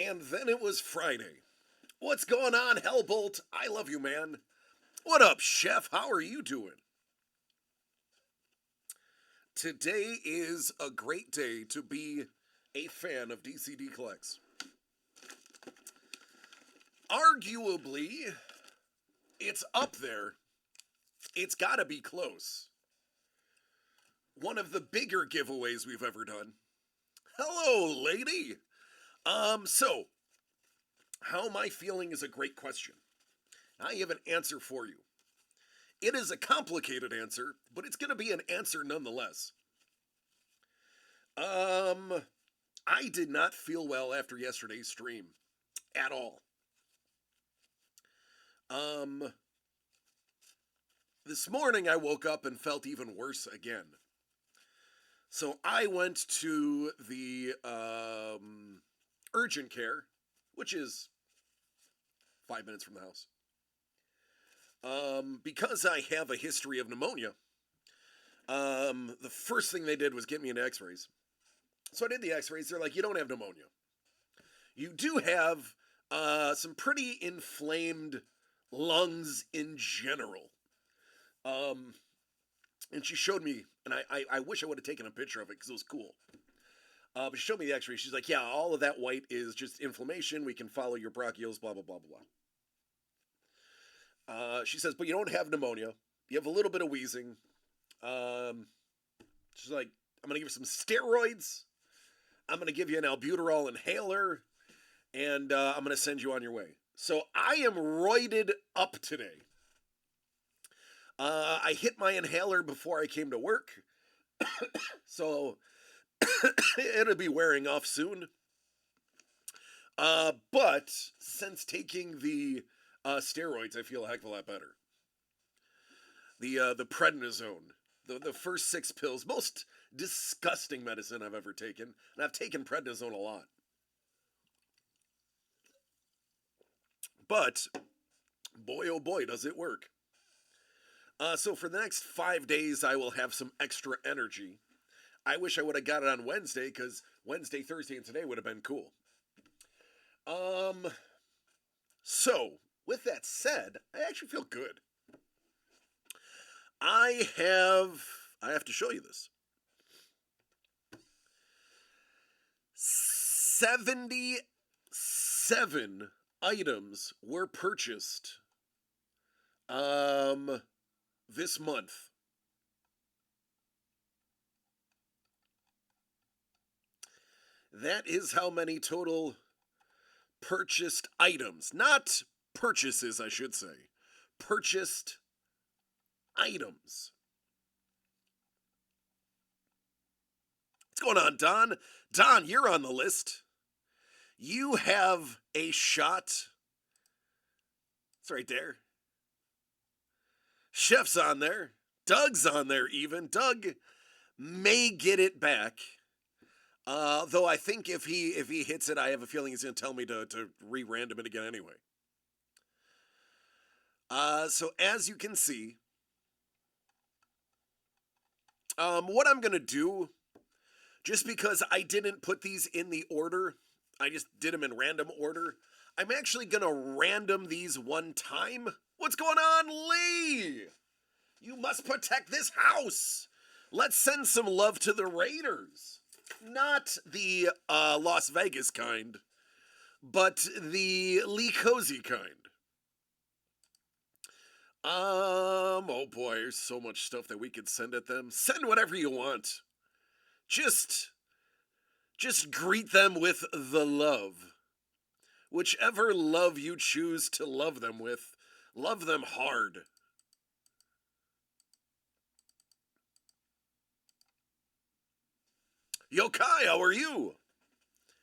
And then it was Friday. What's going on, Hellbolt? I love you, man. What up, Chef? How are you doing? Today is a great day to be a fan of DCD Collects. Arguably, it's up there. It's gotta be close. One of the bigger giveaways we've ever done. Hello, lady. So, how am I feeling is a great question. I have an answer for you. It is a complicated answer, but it's going to be an answer nonetheless. I did not feel well after yesterday's stream at all. This morning I woke up and felt even worse again. So I went to the urgent care, which is 5 minutes from the house. Because I have a history of pneumonia, the first thing they did was get me into x-rays. So I did the x-rays. They're like, you don't have pneumonia. You do have some pretty inflamed lungs in general. And she showed me, and I wish I would have taken a picture of it because it was cool. But she showed me the x-ray. She's like, yeah, all of that white is just inflammation. We can follow your bronchioles, blah, blah, blah, blah, blah. She says, but you don't have pneumonia. You have a little bit of wheezing. She's like, I'm going to give you some steroids. I'm going to give you an albuterol inhaler. And I'm going to send you on your way. So I am roided up today. I hit my inhaler before I came to work. So it'll be wearing off soon. But since taking the steroids, I feel a heck of a lot better. The prednisone, the first 6 pills, most disgusting medicine I've ever taken, and I've taken prednisone a lot. But boy, oh boy, does it work. So for the next 5 days, I will have some extra energy. I wish I would have got it on Wednesday, because Wednesday, Thursday, and today would have been cool. So, with that said, I actually feel good. I have to show you this. 77 items were purchased this month. That is how many total purchased items, not purchases, I should say, purchased items. What's going on, Don? Don, you're on the list. You have a shot. It's right there. Chef's on there. Doug's on there even. Doug may get it back. Though I think if he hits it, I have a feeling he's going to tell me to re-random it again anyway. So as you can see, what I'm going to do, just because I didn't put these in the order, I just did them in random order, I'm actually going to random these one time. What's going on, Lee? You must protect this house. Let's send some love to the Raiders. Not the Las Vegas kind, but the Lee Cozy kind. Oh boy, there's so much stuff that we could send at them. Send whatever you want. Just greet them with the love. Whichever love you choose to love them with, love them hard. Yo, Kai, how are you?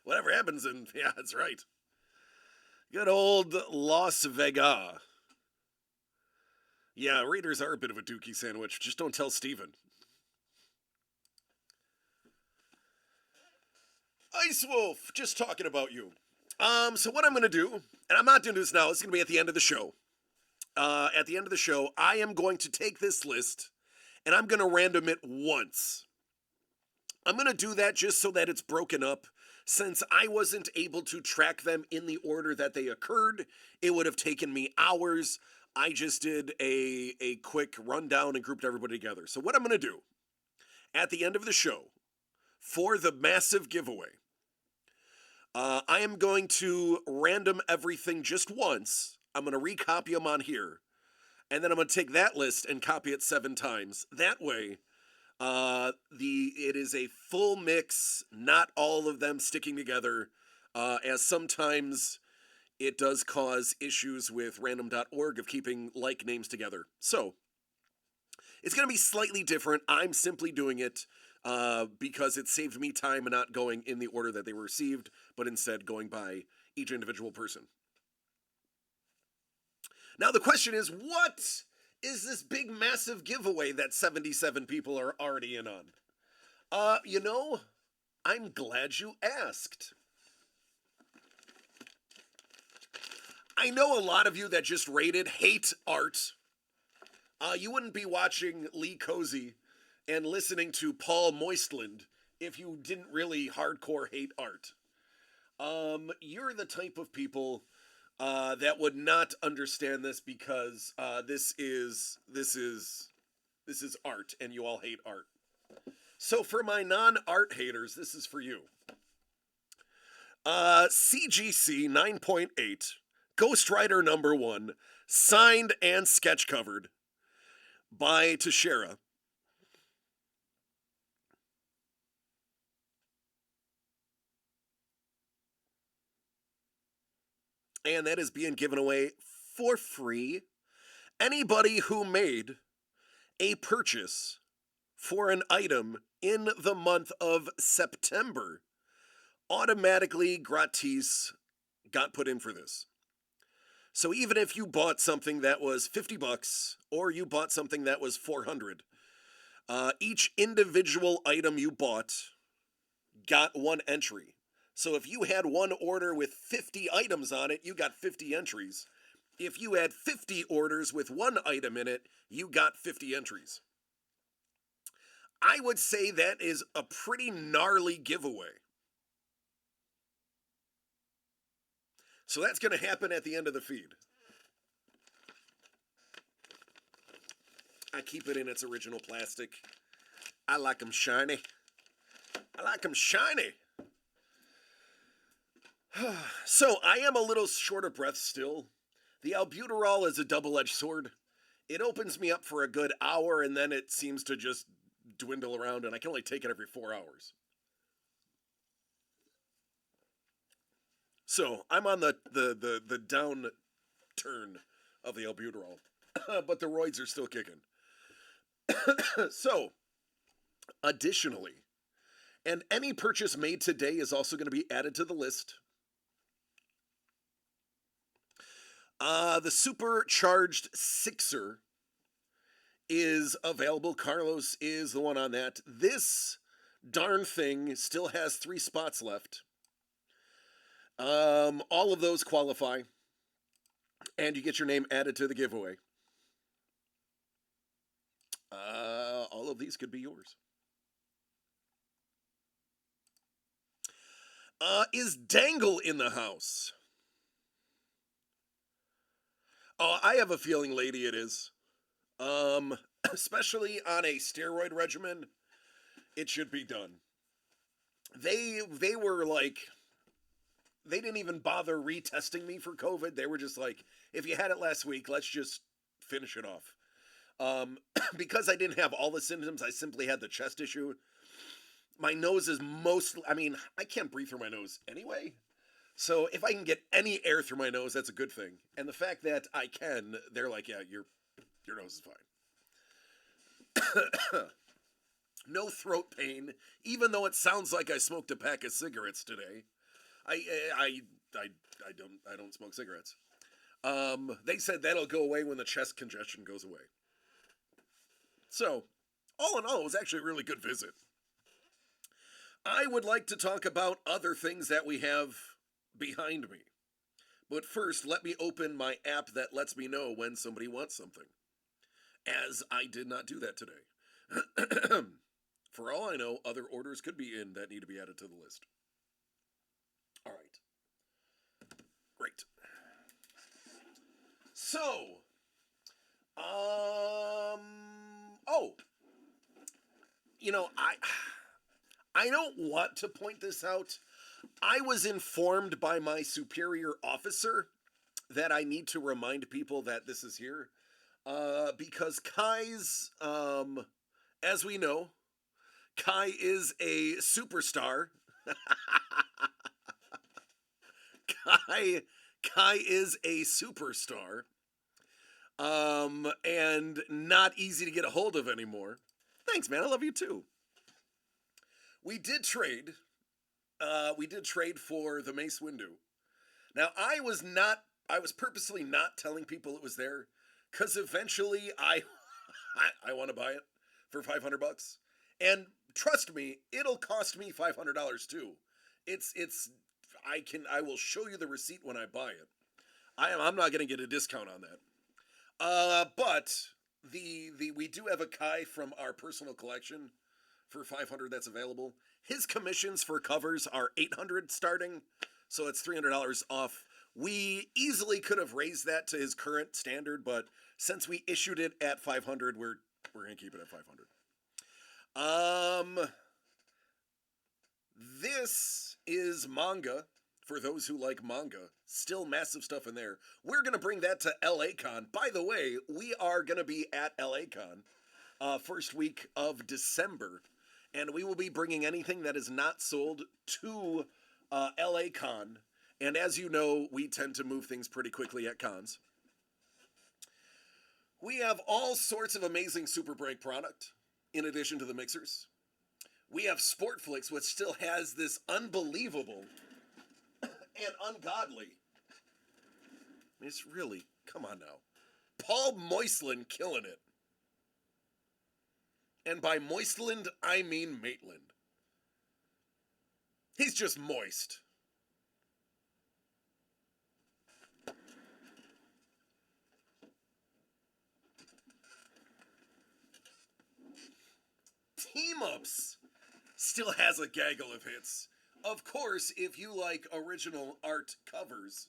Whatever happens in, yeah, that's right. Good old Las Vegas. Yeah, Raiders are a bit of a dookie sandwich. Just don't tell Steven. Ice Wolf, just talking about you. So what I'm going to do, and I'm not doing this now, it's going to be at the end of the show. At the end of the show, I am going to take this list, and I'm going to random it once. I'm going to do that just so that it's broken up, Since I wasn't able to track them in the order that they occurred, it would have taken me hours. I just did a quick rundown and grouped everybody together. So, what I'm going to do at the end of the show for the massive giveaway, I am going to random everything just once. I'm going to recopy them on here. And then I'm going to take that list and copy it 7 times. That way, it is a full mix, not all of them sticking together, as sometimes it does cause issues with random.org of keeping like names together. So, it's going to be slightly different. I'm simply doing it because it saved me time and not going in the order that they were received, but instead going by each individual person. Now the question is, what is this big massive giveaway that 77 people are already in on? I'm glad you asked. I know a lot of you that just rated hate art. You wouldn't be watching Lee Cozy and listening to Paul Moistland if you didn't really hardcore hate art. You're the type of people that would not understand this because this is art and you all hate art. So for my non-art haters, this is for you. CGC 9.8, Ghost Rider #1, signed and sketch covered by Tashera. And that is being given away for free. Anybody who made a purchase for an item in the month of September automatically gratis got put in for this. So even if you bought something that was $50 or you bought something that was $400, each individual item you bought got 1 entry. So if you had one order with 50 items on it, you got 50 entries. If you had 50 orders with 1 item in it, you got 50 entries. I would say that is a pretty gnarly giveaway. So that's going to happen at the end of the feed. I keep it in its original plastic. I like them shiny. I like them shiny. So I am a little short of breath still. The albuterol is a double-edged sword. It opens me up for a good hour and then it seems to just dwindle around and I can only take it every 4 hours. So I'm on the down turn of the albuterol, but the roids are still kicking. So, additionally, and any purchase made today is also going to be added to the list. The supercharged Sixer is available. Carlos is the one on that. This darn thing still has 3 spots left. All of those qualify, and you get your name added to the giveaway. All of these could be yours. Is Dangle in the house? Oh, I have a feeling, lady, it is. Especially on a steroid regimen, it should be done. They were like, they didn't even bother retesting me for COVID. They were just like, if you had it last week, let's just finish it off. Because I didn't have all the symptoms, I simply had the chest issue. My nose is I can't breathe through my nose anyway. So if I can get any air through my nose, that's a good thing. And the fact that I can, they're like, yeah, your nose is fine. No throat pain, even though it sounds like I smoked a pack of cigarettes today. I don't smoke cigarettes. They said that'll go away when the chest congestion goes away. So, all in all, it was actually a really good visit. I would like to talk about other things that we have behind me. But first, let me open my app that lets me know when somebody wants something, as I did not do that today. For all I know, other orders could be in that need to be added to the list. All right. Great. So, oh, you know, I don't want to point this out. I was informed by my superior officer that I need to remind people that this is here. Because Kai's, as we know, Kai is a superstar. Kai, Kai is a superstar. And not easy to get a hold of anymore. Thanks, man. I love you too. We did trade. We did trade for the Mace Windu. Now, I was purposely not telling people it was there, because eventually I want to buy it for $500. And trust me, it'll cost me $500 too. I will show you the receipt when I buy it. I'm not going to get a discount on that. But we do have a Kai from our personal collection for 500 that's available. His commissions for covers are 800 starting, so it's $300 off. We easily could have raised that to his current standard, but since we issued it at 500, we're going to keep it at 500. This is manga. For those who like manga, still massive stuff in there. We're going to bring that to LA Con. By the way, we are going to be at LA Con first week of December, and we will be bringing anything that is not sold to LA Con. And as you know, we tend to move things pretty quickly at cons. We have all sorts of amazing Super Break product in addition to the mixers. We have Sportflix, which still has this unbelievable and ungodly. It's really, come on now. Paul Moistland killing it. And by Moistland, I mean Maitland. He's just moist. Team Ups still has a gaggle of hits. Of course, if you like original art covers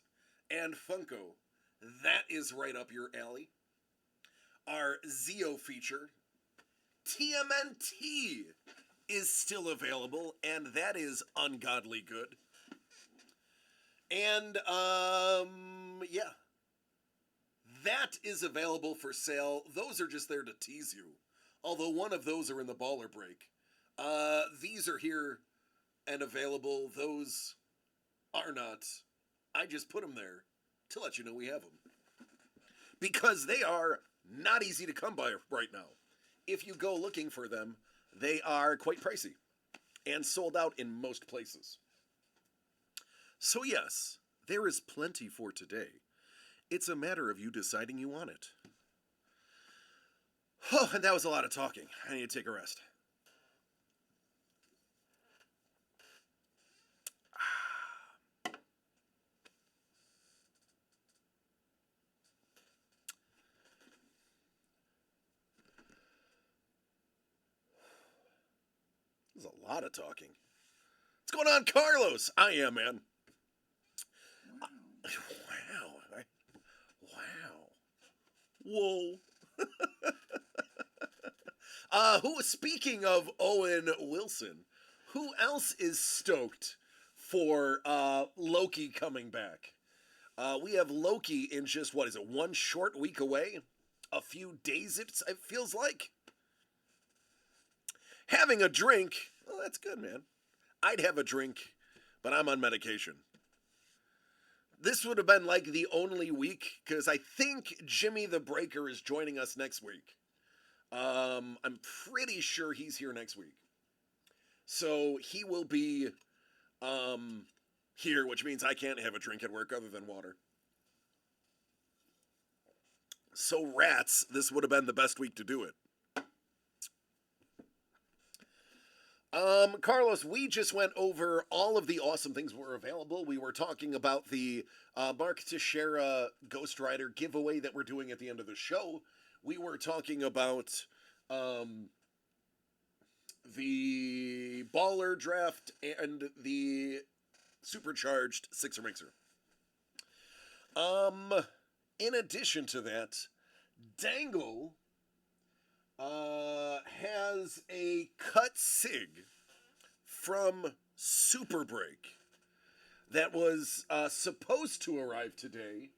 and Funko, that is right up your alley. Our Zeo feature, TMNT, is still available, and that is ungodly good. And, yeah. That is available for sale. Those are just there to tease you. Although one of those are in the baller break. These are here and available. Those are not. I just put them there to let you know we have them. Because they are not easy to come by right now. If you go looking for them, they are quite pricey and sold out in most places. So yes, there is plenty for today. It's a matter of you deciding you want it. Oh, and that was a lot of talking. I need to take a rest. There's a lot of talking. What's going on, Carlos? I am, man. Wow. Wow. Whoa. Speaking of Owen Wilson, who else is stoked for Loki coming back? We have Loki in just, what is it, one short week away? A few days, it feels like. Having a drink, well, that's good, man. I'd have a drink, but I'm on medication. This would have been like the only week, because I think Jimmy the Breaker is joining us next week. I'm pretty sure he's here next week. So he will be here, which means I can't have a drink at work other than water. So rats, this would have been the best week to do it. Carlos, we just went over all of the awesome things that were available. We were talking about the Mark Teixeira Ghost Rider giveaway that we're doing at the end of the show. We were talking about the baller draft and the supercharged sixer mixer. In addition to that, Dangle has a cut sig from Super Break that was supposed to arrive today.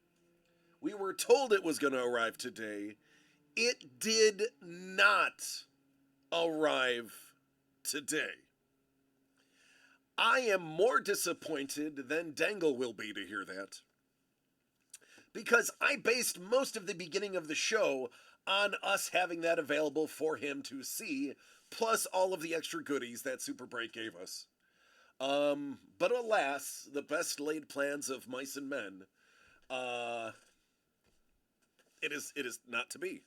We were told it was going to arrive today. It did not arrive today. I am more disappointed than Dangle will be to hear that, because I based most of the beginning of the show on us having that available for him to see, plus all of the extra goodies that Super Break gave us. But alas, the best laid plans of mice and men, it is not to be.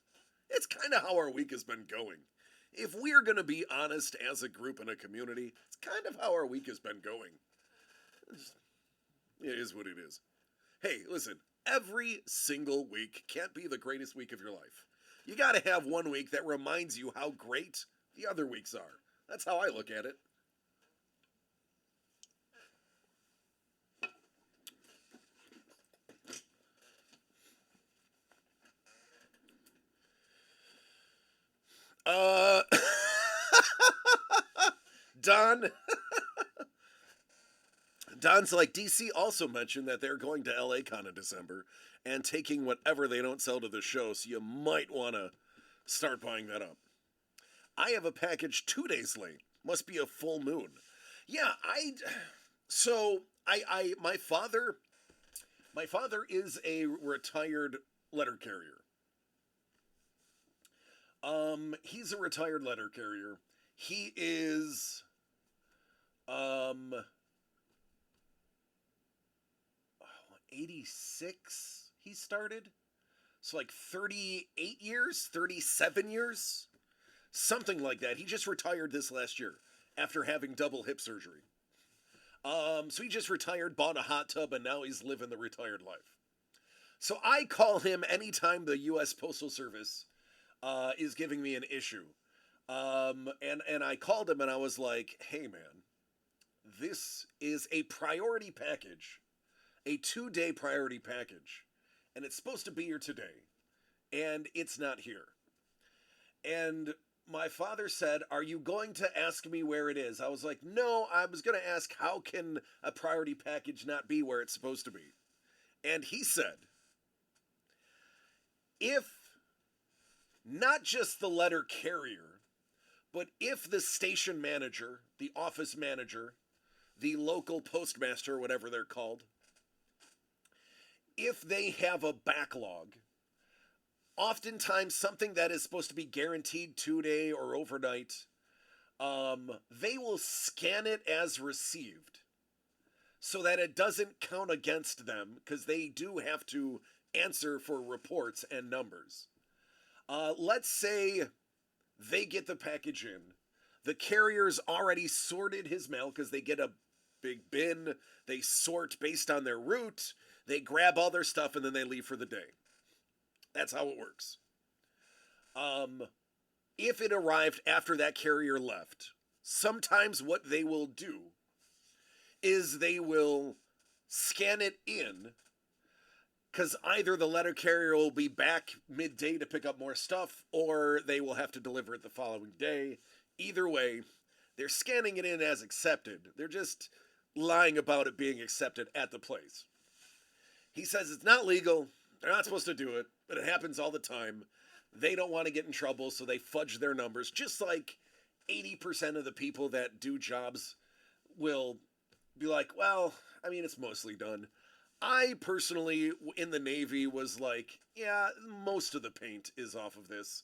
It's kind of how our week has been going. If we're going to be honest as a group and a community, it's kind of how our week has been going. It is what it is. Hey, listen, every single week can't be the greatest week of your life. You got to have one week that reminds you how great the other weeks are. That's how I look at it. Don's like, DC also mentioned that they're going to LA-Con in December and taking whatever they don't sell to the show, so you might want to start buying that up. I have a package 2 days late. Must be a full moon. Yeah, my father is a retired letter carrier. He's a retired letter carrier. He is, 86 he started. So like 38 years, 37 years, something like that. He just retired this last year after having double hip surgery. So he just retired, bought a hot tub, and now he's living the retired life. So I call him anytime the U.S. Postal Service is giving me an issue. And I called him and I was like, hey man, this is a priority package, a 2-day priority package, and it's supposed to be here today, and it's not here. And my father said, are you going to ask me where it is? I was like, no, I was going to ask, how can a priority package not be where it's supposed to be? And he said, if not just the letter carrier, but if the station manager, the office manager, the local postmaster, whatever they're called, if they have a backlog, oftentimes something that is supposed to be guaranteed 2-day or overnight, they will scan it as received so that it doesn't count against them, because they do have to answer for reports and numbers. Let's say they get the package in. The carrier's already sorted his mail because they get a big bin. They sort based on their route. They grab all their stuff and then they leave for the day. That's how it works. If it arrived after that carrier left, sometimes what they will do is they will scan it in, because either the letter carrier will be back midday to pick up more stuff, or they will have to deliver it the following day. Either way, they're scanning it in as accepted. They're just lying about it being accepted at the place. He says it's not legal. They're not supposed to do it, but it happens all the time. They don't want to get in trouble, so they fudge their numbers, just like 80% of the people that do jobs will be like, well, I mean, it's mostly done. I personally, in the Navy, was like, yeah, most of the paint is off of this.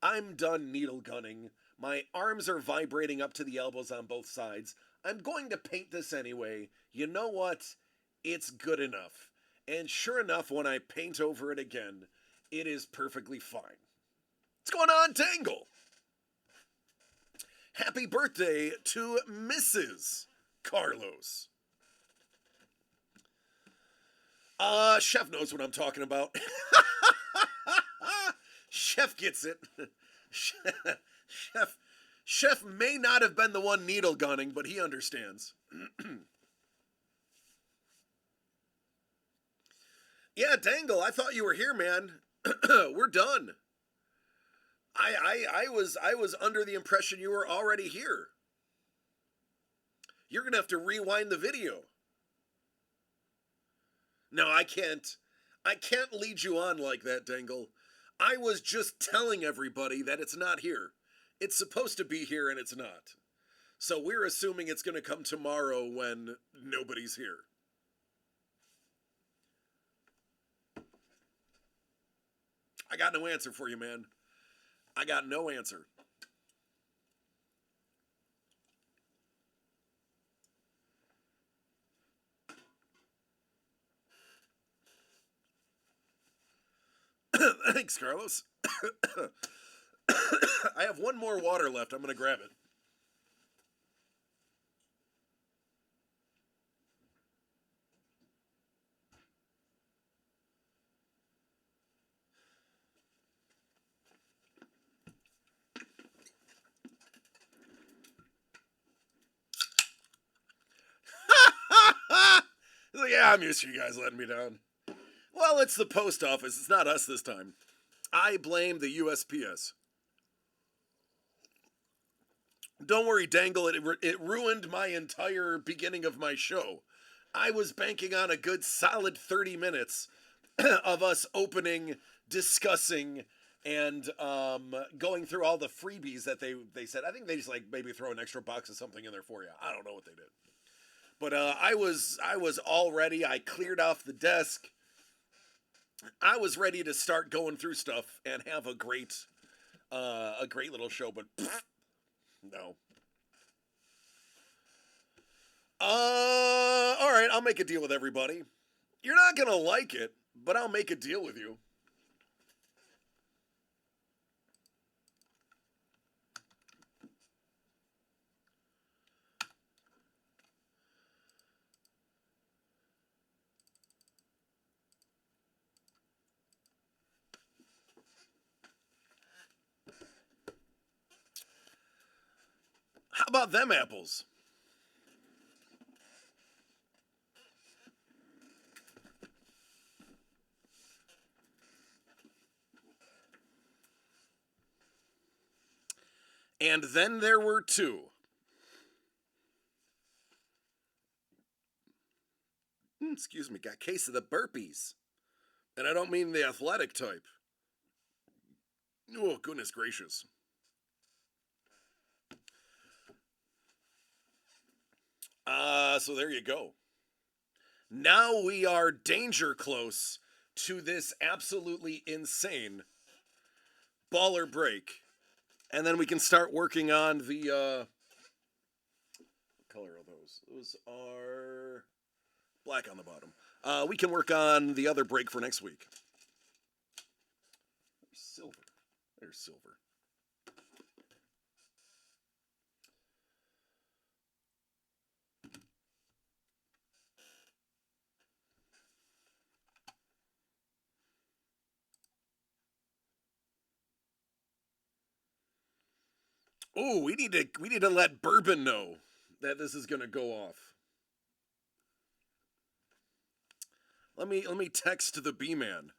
I'm done needle gunning. My arms are vibrating up to the elbows on both sides. I'm going to paint this anyway. You know what? It's good enough. And sure enough, when I paint over it again, it is perfectly fine. What's going on, Tangle? Happy birthday to Mrs. Carlos. Chef knows what I'm talking about. Chef gets it. Chef may not have been the one needle gunning, but he understands. Yeah, Dangle, I thought you were here, man. We're done. I was under the impression you were already here. You're gonna have to rewind the video. No, I can't. I can't lead you on like that, Dangle. I was just telling everybody that it's not here. It's supposed to be here and it's not. So we're assuming it's gonna come tomorrow when nobody's here. I got no answer for you, man. I got no answer. Thanks, Carlos. I have one more water left. I'm going to grab it. Yeah, I'm used to you guys letting me down. Well, it's the post office. It's not us this time. I blame the USPS. Don't worry, Dangle. It ruined my entire beginning of my show. I was banking on a good solid 30 minutes of us opening, discussing, and going through all the freebies that they said. I think they just like maybe throw an extra box of something in there for you. I don't know what they did. But I was all ready. I cleared off the desk. I was ready to start going through stuff and have a great little show. But no. All right. I'll make a deal with everybody. You're not gonna like it, but I'll make a deal with you. How about them apples? And then there were two. Excuse me, got a case of the burpees. And I don't mean the athletic type. Oh, goodness gracious. So there you go. Now we are danger close to this absolutely insane baller break. And then we can start working on the, what color are those? Those are black on the bottom. We can work on the other break for next week. There's silver. There's silver. Oh, we need to let Bourbon know that this is gonna go off. Let me text the B man.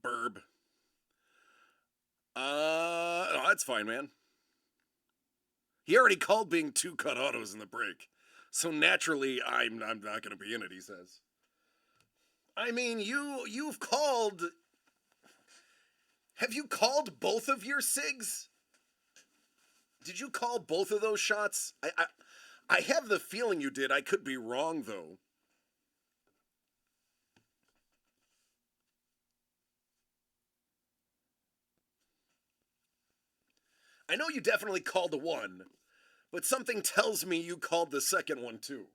Burb. No, that's fine, man. He already called being two cut autos in the break. So naturally I'm not gonna be in it, he says. I mean, you've called Have you called both of your SIGs? Did you call both of those shots? I have the feeling you did. I could be wrong, though. I know you definitely called the one, but something tells me you called the second one, too.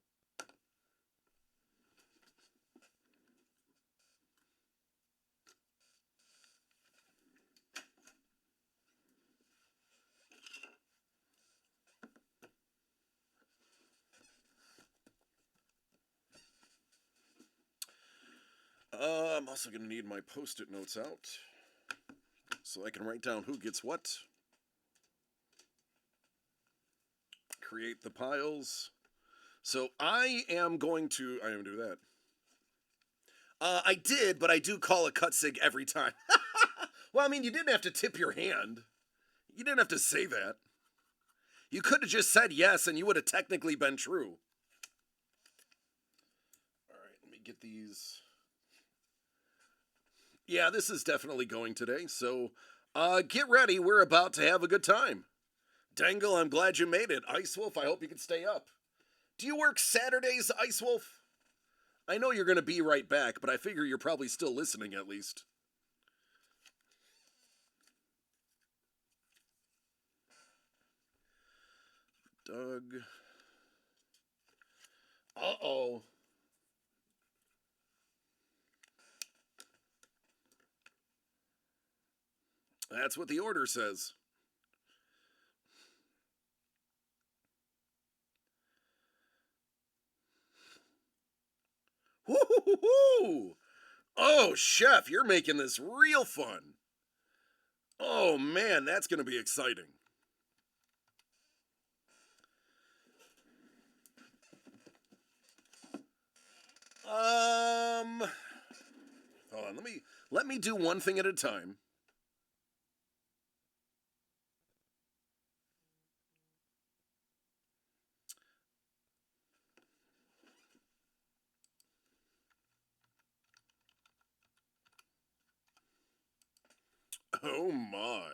I'm also going to need my post-it notes out so I can write down who gets what. Create the piles. So I am going to do that. I did, but I do call a cut sig every time. Well, I mean, you didn't have to tip your hand. You didn't have to say that. You could have just said yes, and you would have technically been true. All right, let me get these. Yeah, this is definitely going today, so get ready. We're about to have a good time. Dangle, I'm glad you made it. Ice Wolf, I hope you can stay up. Do you work Saturdays, Ice Wolf? I know you're going to be right back, but I figure you're probably still listening at least. Doug. Uh-oh. That's what the order says. Woo-hoo-hoo-hoo! Oh, Chef, you're making this real fun. Oh, man, that's going to be exciting. Hold on, let me do one thing at a time. Oh my.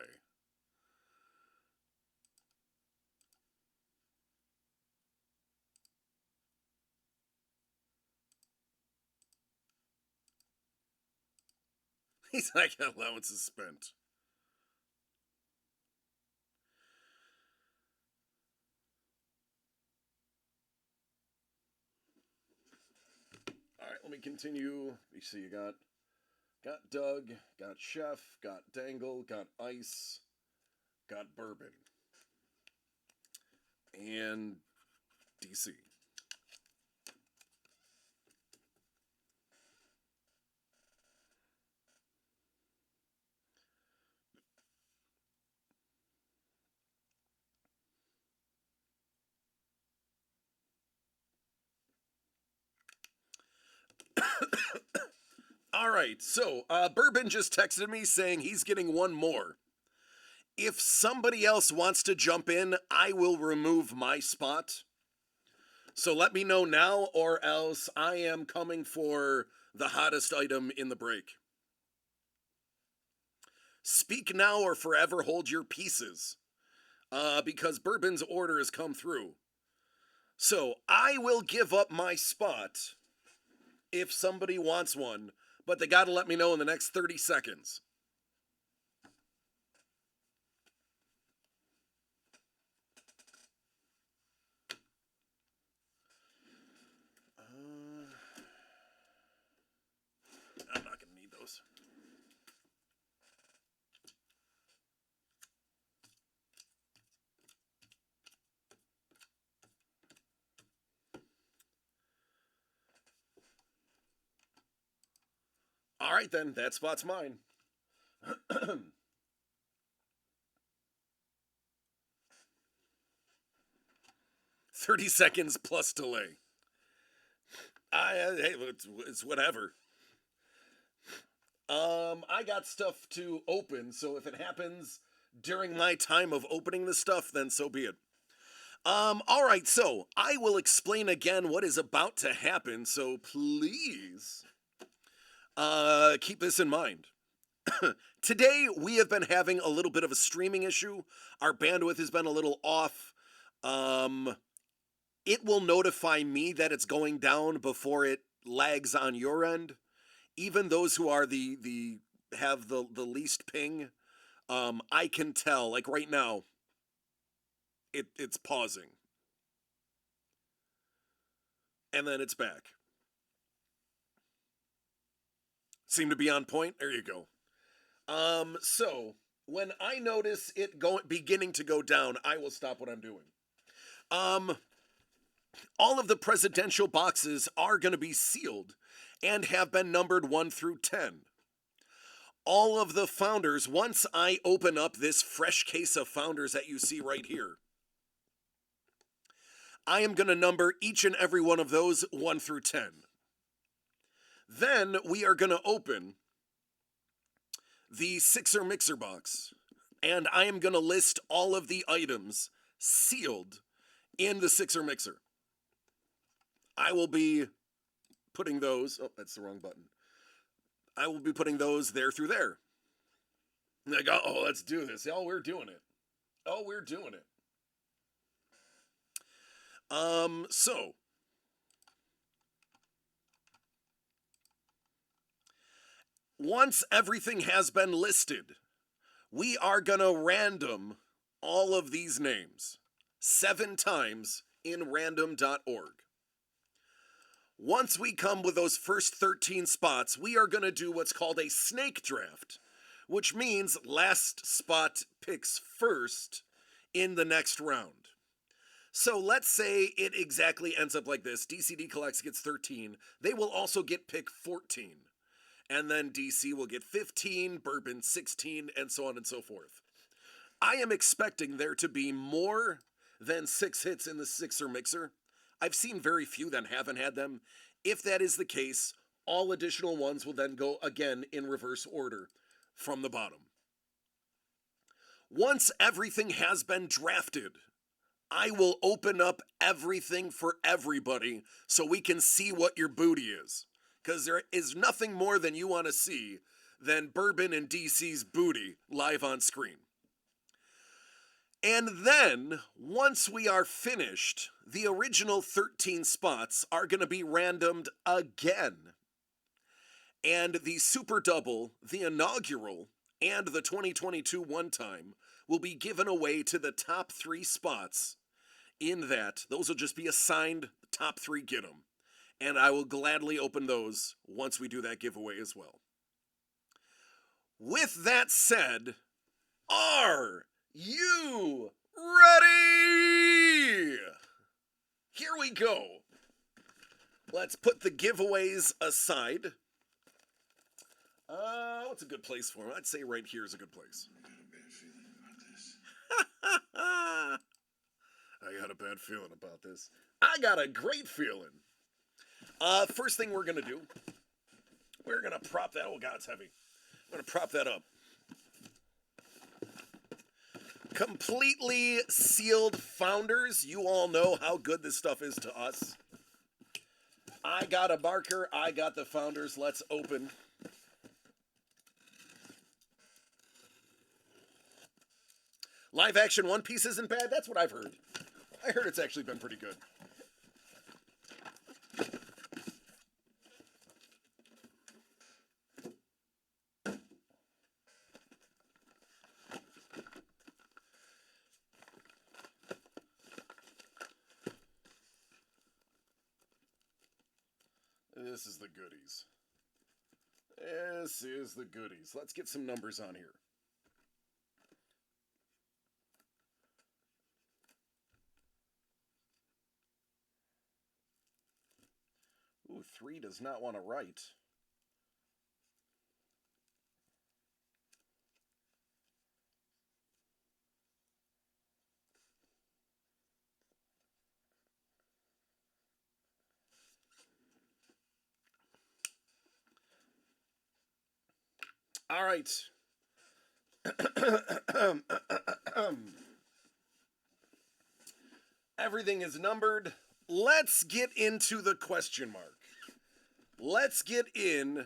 He's like, allowance is spent. All right, let me continue. You see, you got Doug, got Chef, got Dangle, got Ice, got Bourbon, and DC. All right, so Bourbon just texted me saying he's getting one more. If somebody else wants to jump in, I will remove my spot. So let me know now, or else I am coming for the hottest item in the break. Speak now or forever hold your pieces, because Bourbon's order has come through. So I will give up my spot if somebody wants one, but they gotta let me know in the next 30 seconds. I'm not gonna need those. All right, then, that spot's mine. 30 seconds plus delay. Hey, it's whatever. I got stuff to open, so if it happens during my time of opening the stuff, then so be it. All right, so I will explain again what is about to happen, so please, keep this in mind. Today, we have been having a little bit of a streaming issue. Our bandwidth has been a little off. Um, it will notify me that it's going down before it lags on your end. Even those who are the have the least ping, I can tell. Like right now, it's pausing, and then it's back. Seem to be on point. There you go. So when I notice it beginning to go down, I will stop what I'm doing. Um, all of the presidential boxes are going to be sealed and have been numbered 1 through 10. All of the founders, once I open up this fresh case of founders that you see right here, I am going to number each and every one of those 1 through 10. Then we are going to open the Sixer Mixer box, and I am going to list all of the items sealed in the Sixer Mixer. I will be putting those, oh, that's the wrong button. I will be putting those there through there. Like, oh, let's do this. Oh, we're doing it. Oh, we're doing it. So once everything has been listed, we are gonna random all of these names 7 times in random.org. Once we come with those first 13 spots, we are gonna do what's called a snake draft, which means last spot picks first in the next round. So let's say it exactly ends up like this. DCD Collects gets 13. They will also get pick 14. And then DC will get 15, Bourbon 16, and so on and so forth. I am expecting there to be more than 6 hits in the Sixer Mixer. I've seen very few that haven't had them. If that is the case, all additional ones will then go again in reverse order from the bottom. Once everything has been drafted, I will open up everything for everybody so we can see what your booty is. Because there is nothing more than you want to see than Bourbon and DC's booty live on screen. And then, once we are finished, the original 13 spots are going to be randomed again. And the Super Double, the inaugural, and the 2022 one-time will be given away to the top 3 spots. In that, those will just be assigned top 3 get 'em. And I will gladly open those once we do that giveaway as well. With that said, are you ready? Here we go. Let's put the giveaways aside. What's a good place for them? I'd say right here is a good place. I got a bad feeling about this. I got a great feeling. First thing we're going to do, we're going to prop that. Oh, God, it's heavy. I'm going to prop that up. Completely sealed founders. You all know how good this stuff is to us. I got a marker. I got the founders. Let's open. Live action One Piece isn't bad. That's what I've heard. I heard it's actually been pretty good. This is the goodies. This is the goodies. Let's get some numbers on here. Ooh, 3 does not want to write. All right. Everything is numbered. Let's get into the question mark. Let's get in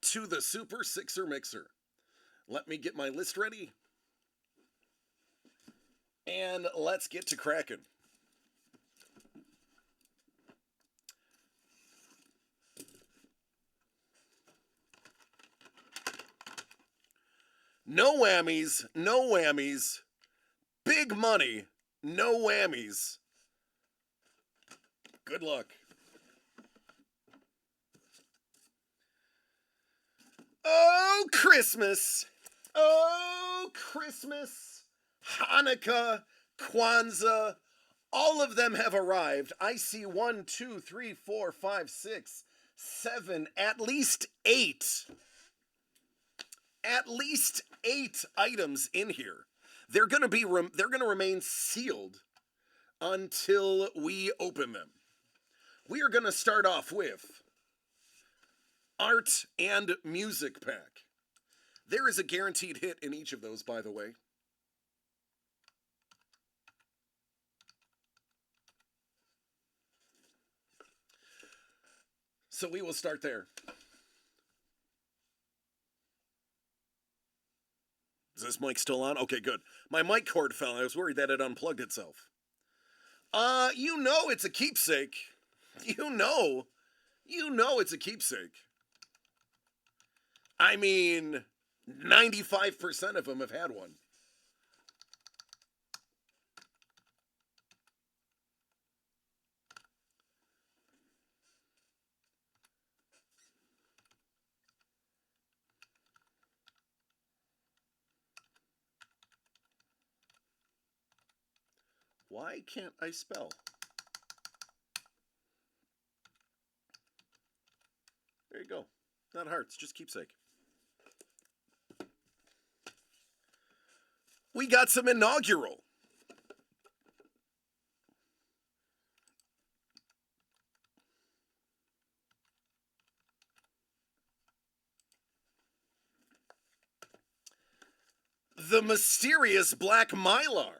to the Super Sixer Mixer. Let me get my list ready. And let's get to cracking. No whammies, no whammies. Big money, no whammies. Good luck. Oh, Christmas. Oh, Christmas. Hanukkah, Kwanzaa. All of them have arrived. I see 1, 2, 3, 4, 5, 6, 7, at least 8. At least 8 items in here. They're going to remain sealed until we open them. We are going to start off with Art and Music Pack. There is a guaranteed hit in each of those, by the way. So we will start there. Is this mic still on? Okay, good. My mic cord fell. I was worried that it unplugged itself. You know it's a keepsake. You know it's a keepsake. I mean, 95% of them have had one. Why can't I spell? There you go. Not hearts, just keepsake. We got some inaugural. The mysterious black mylar.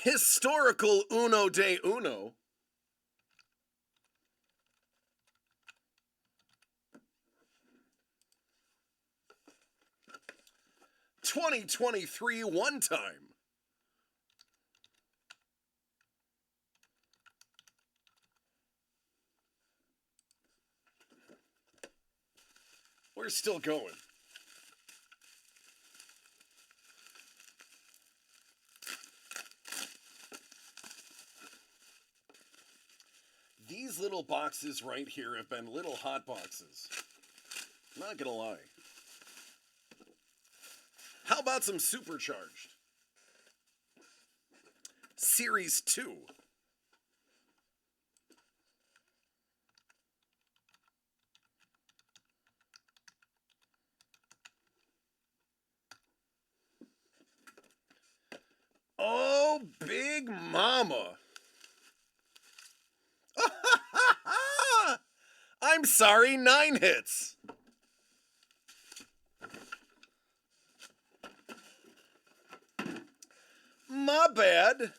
Historical Uno de Uno. $2023 one time. We're still going. These little boxes right here have been little hot boxes. Not gonna lie. How about some supercharged? Series 2. Oh, Big Mama. I'm sorry, 9 hits. My bad.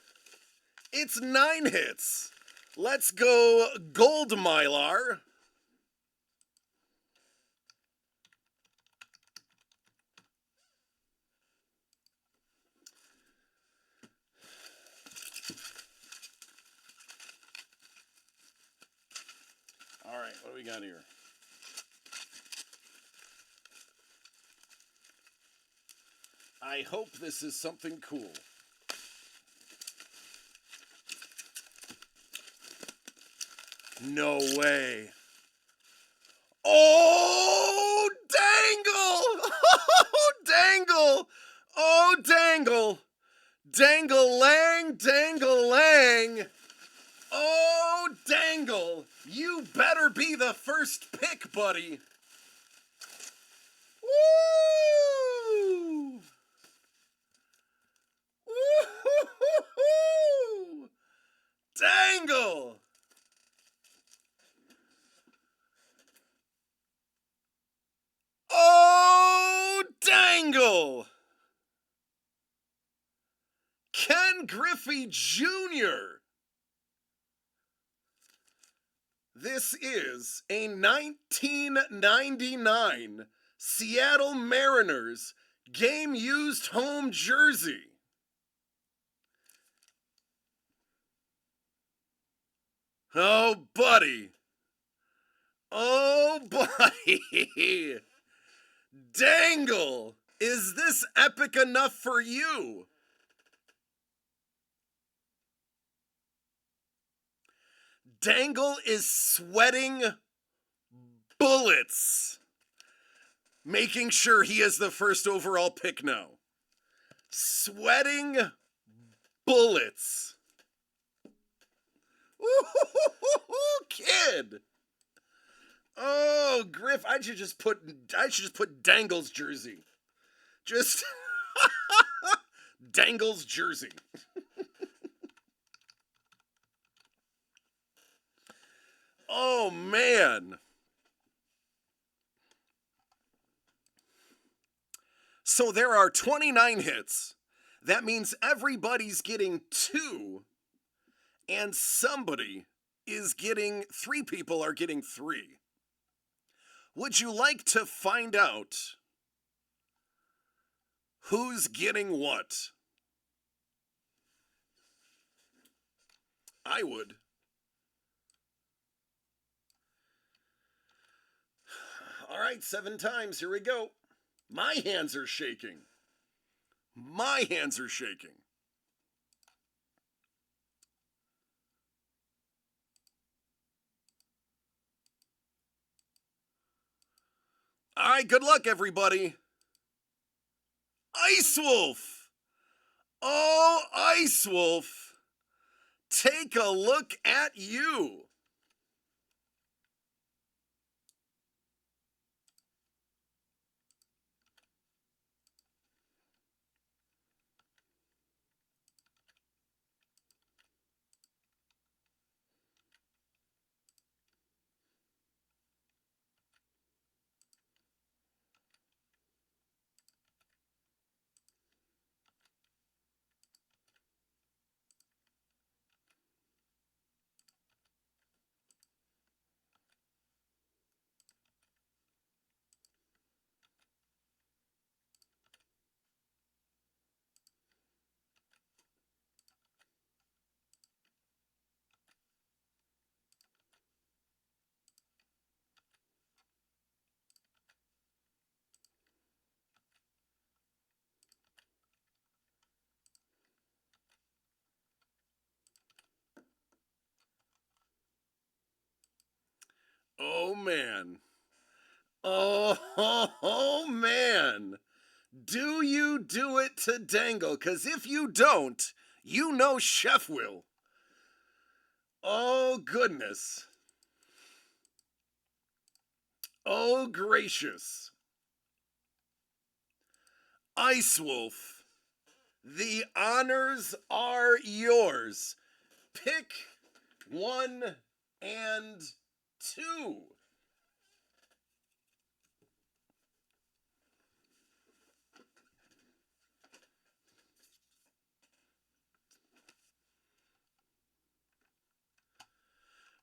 It's 9 hits. Let's go Gold Mylar. All right, what do we got here? I hope this is something cool. No way. Oh, dangle! Oh, dangle! Oh, dangle! Dangle-lang, dangle-lang! Oh, dangle! You better be the first pick, buddy! Woo! Woo-hoo-hoo-hoo! Dangle! Oh, dangle! Ken Griffey Jr. This is a 1999 Seattle Mariners game used home jersey. Oh, buddy. Oh, buddy. Dangle. Is this epic enough for you? Dangle is sweating bullets, making sure he is the first overall pick now. Sweating bullets. Ooh, kid. Oh, Griff, I should just put Dangle's jersey. Just Dangle's jersey. Oh, man. So there are 29 hits. That means everybody's getting 2, and somebody is getting 3 people are getting 3. Would you like to find out who's getting what? I would. All right, 7 times. Here we go. My hands are shaking. My hands are shaking. All right, good luck, everybody. Ice Wolf. Oh, Ice Wolf. Take a look at you. Oh, man. Oh, man. Do you do it to Dangle? Because if you don't, you know Chef will. Oh, goodness. Oh, gracious. Ice Wolf, the honors are yours. Pick 1 and 2.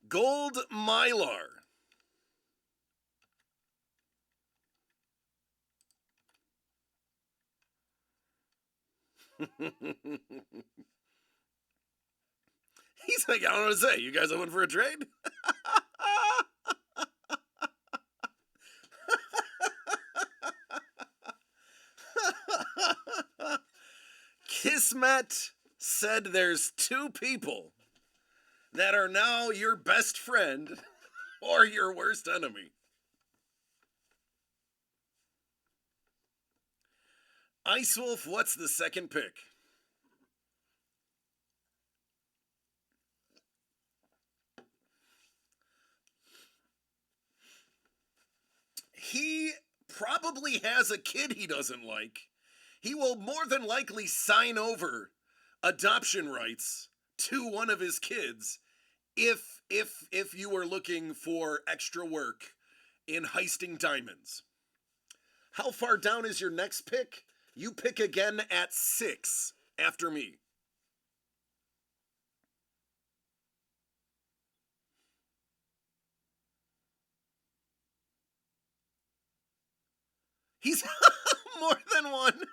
Gold Mylar. He's like, I don't know what to say. You guys open for a trade? Kismet said there's 2 people that are now your best friend or your worst enemy. Ice Wolf, what's the second pick? He probably has a kid he doesn't like. He will more than likely sign over adoption rights to one of his kids if you are looking for extra work in heisting diamonds. How far down is your next pick? You pick again at 6 after me. He's more than one.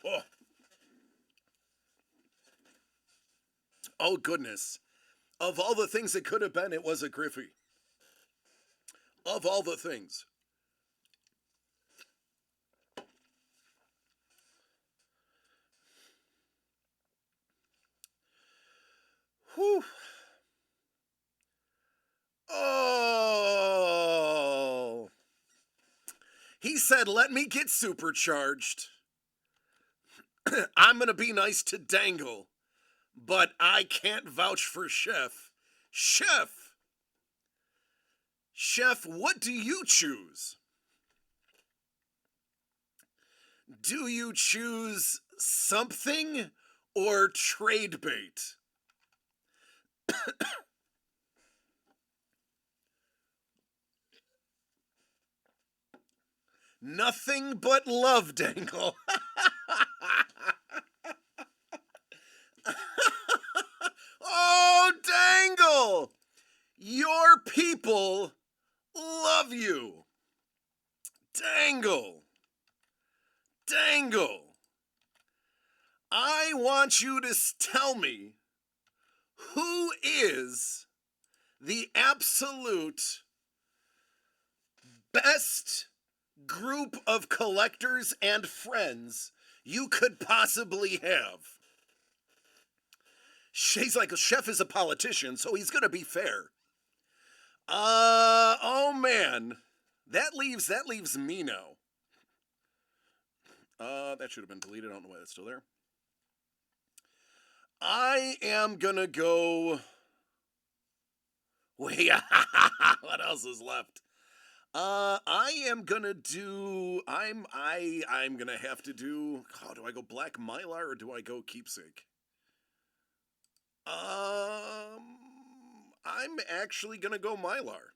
Oh. Oh, goodness. Of all the things it could have been, it was a Griffey. Of all the things. Whew. Oh. He said, let me get supercharged. I'm going to be nice to Dangle, but I can't vouch for Chef. Chef, what do you choose? Do you choose something or trade bait? Nothing but love, Dangle. Oh, Dangle! Your people love you. Dangle. I want you to tell me who is the absolute best group of collectors and friends you could possibly have. She's like, Chef is a politician, so he's gonna be fair. Oh man. That leaves me now. That should have been deleted. I don't know why that's still there. I am gonna go. Wait, what else is left? I am gonna do. I'm gonna have to do. Oh, do I go Black Mylar or do I go Keepsake? I'm actually gonna go Mylar.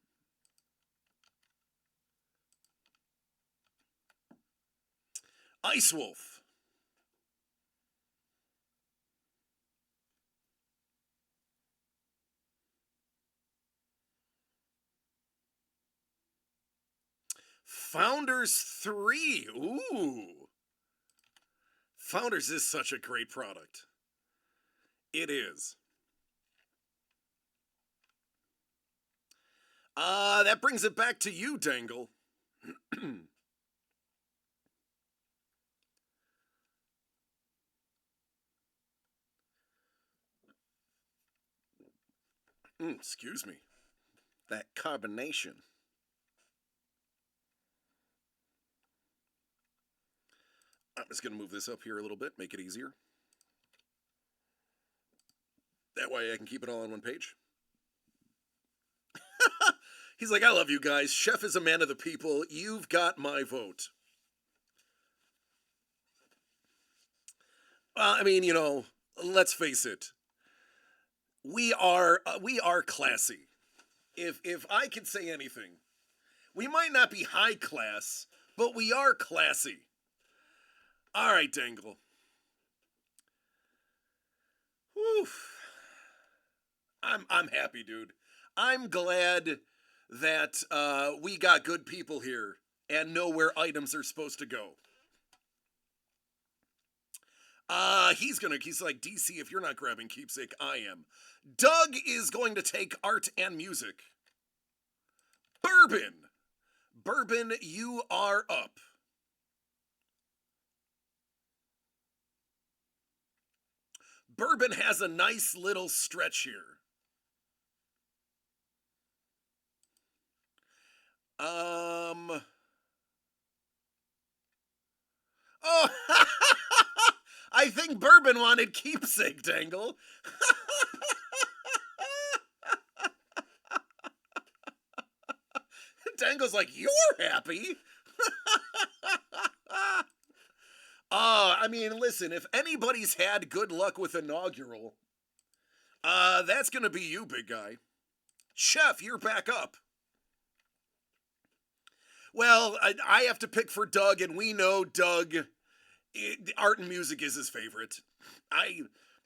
Ice Wolf. Founders 3. Ooh. Founders is such a great product. It is. That brings it back to you, Dangle. Excuse me. That carbonation. I'm just going to move this up here a little bit, make it easier. That way I can keep it all on one page. He's like, I love you guys. Chef is a man of the people. You've got my vote. I mean, you know, let's face it. We are classy. If I could say anything, we might not be high class, but we are classy. All right, Dangle. Whew. I'm happy, dude. I'm glad that we got good people here and know where items are supposed to go. He's like, DC, if you're not grabbing Keepsake, I am. Doug is going to take art and music. Bourbon, you are up. Bourbon has a nice little stretch here. Oh, I think Bourbon wanted Keepsake, Dangle. Dangle's like, you're happy? I mean, listen, if anybody's had good luck with inaugural, that's gonna be you, big guy. Chef, you're back up. Well, I have to pick for Doug, and we know Doug, art and music is his favorite. I,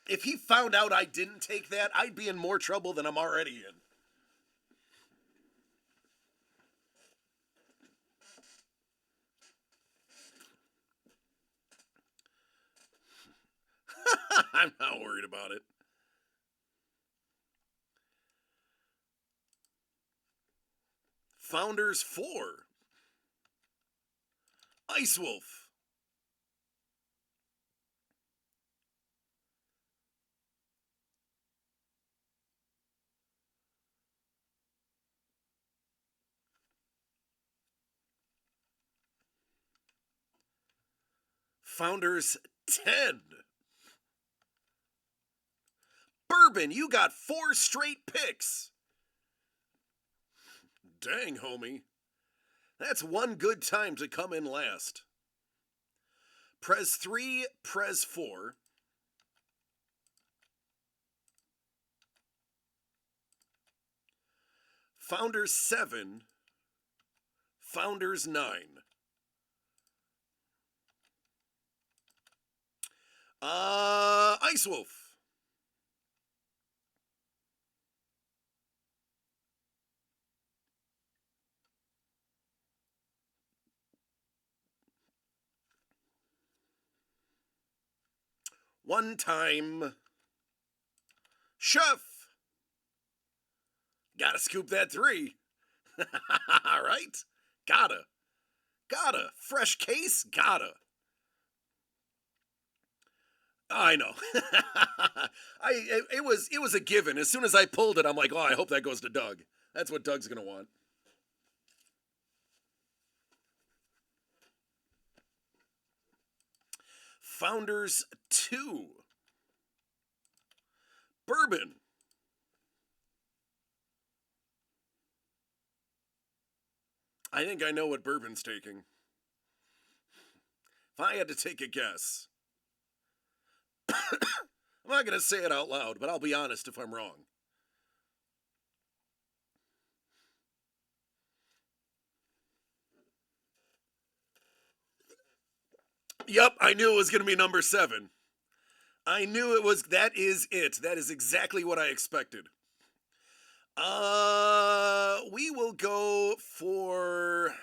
if he found out I didn't take that, I'd be in more trouble than I'm already in. I'm not worried about it. Founders 4. Ice Wolf. Founders 10. Bourbon, you got 4 straight picks. Dang, homie. That's one good time to come in last. Prez 3, Prez 4. Founders 7, Founders 9. Ice Wolf. One time. Chef. Gotta scoop that 3. Right? Gotta. Gotta. Fresh case? Gotta. I know. It was a given. As soon as I pulled it, I'm like, oh, I hope that goes to Doug. That's what Doug's gonna want. Founders 2. Bourbon. I think I know what Bourbon's taking. If I had to take a guess, I'm not going to say it out loud, but I'll be honest if I'm wrong. Yep, I knew it was going to be number 7. I knew it was. That is it. That is exactly what I expected. We will go for.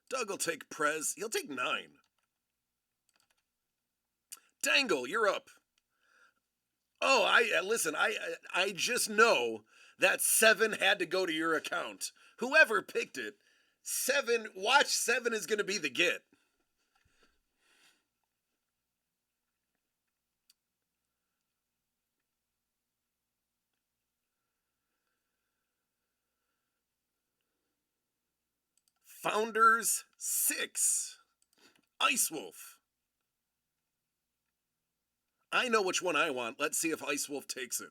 Doug will take Prez. He'll take 9. Dangle, you're up. Oh, I listen. I just know that 7 had to go to your account. Whoever picked it, 7. Watch 7 is going to be the get. Founders 6. Ice Wolf. I know which one I want. Let's see if Ice Wolf takes it.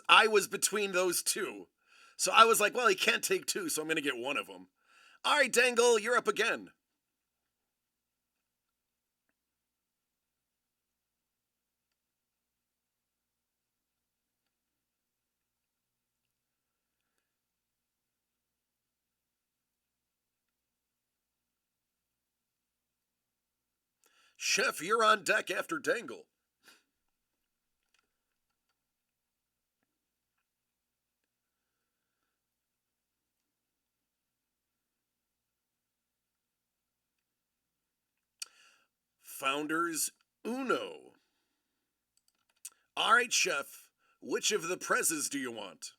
I was between those 2. So I was like, well, he can't take 2, so I'm going to get one of them. All right, Dangle, you're up again. Chef, you're on deck after Dangle. Founders Uno. All right, Chef, which of the prezes do you want?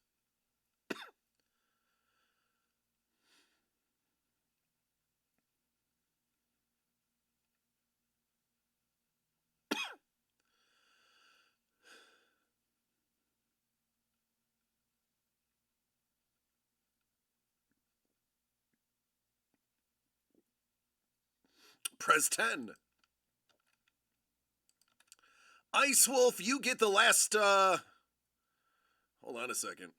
Prez 10. Ice Wolf, you get the last, hold on a second.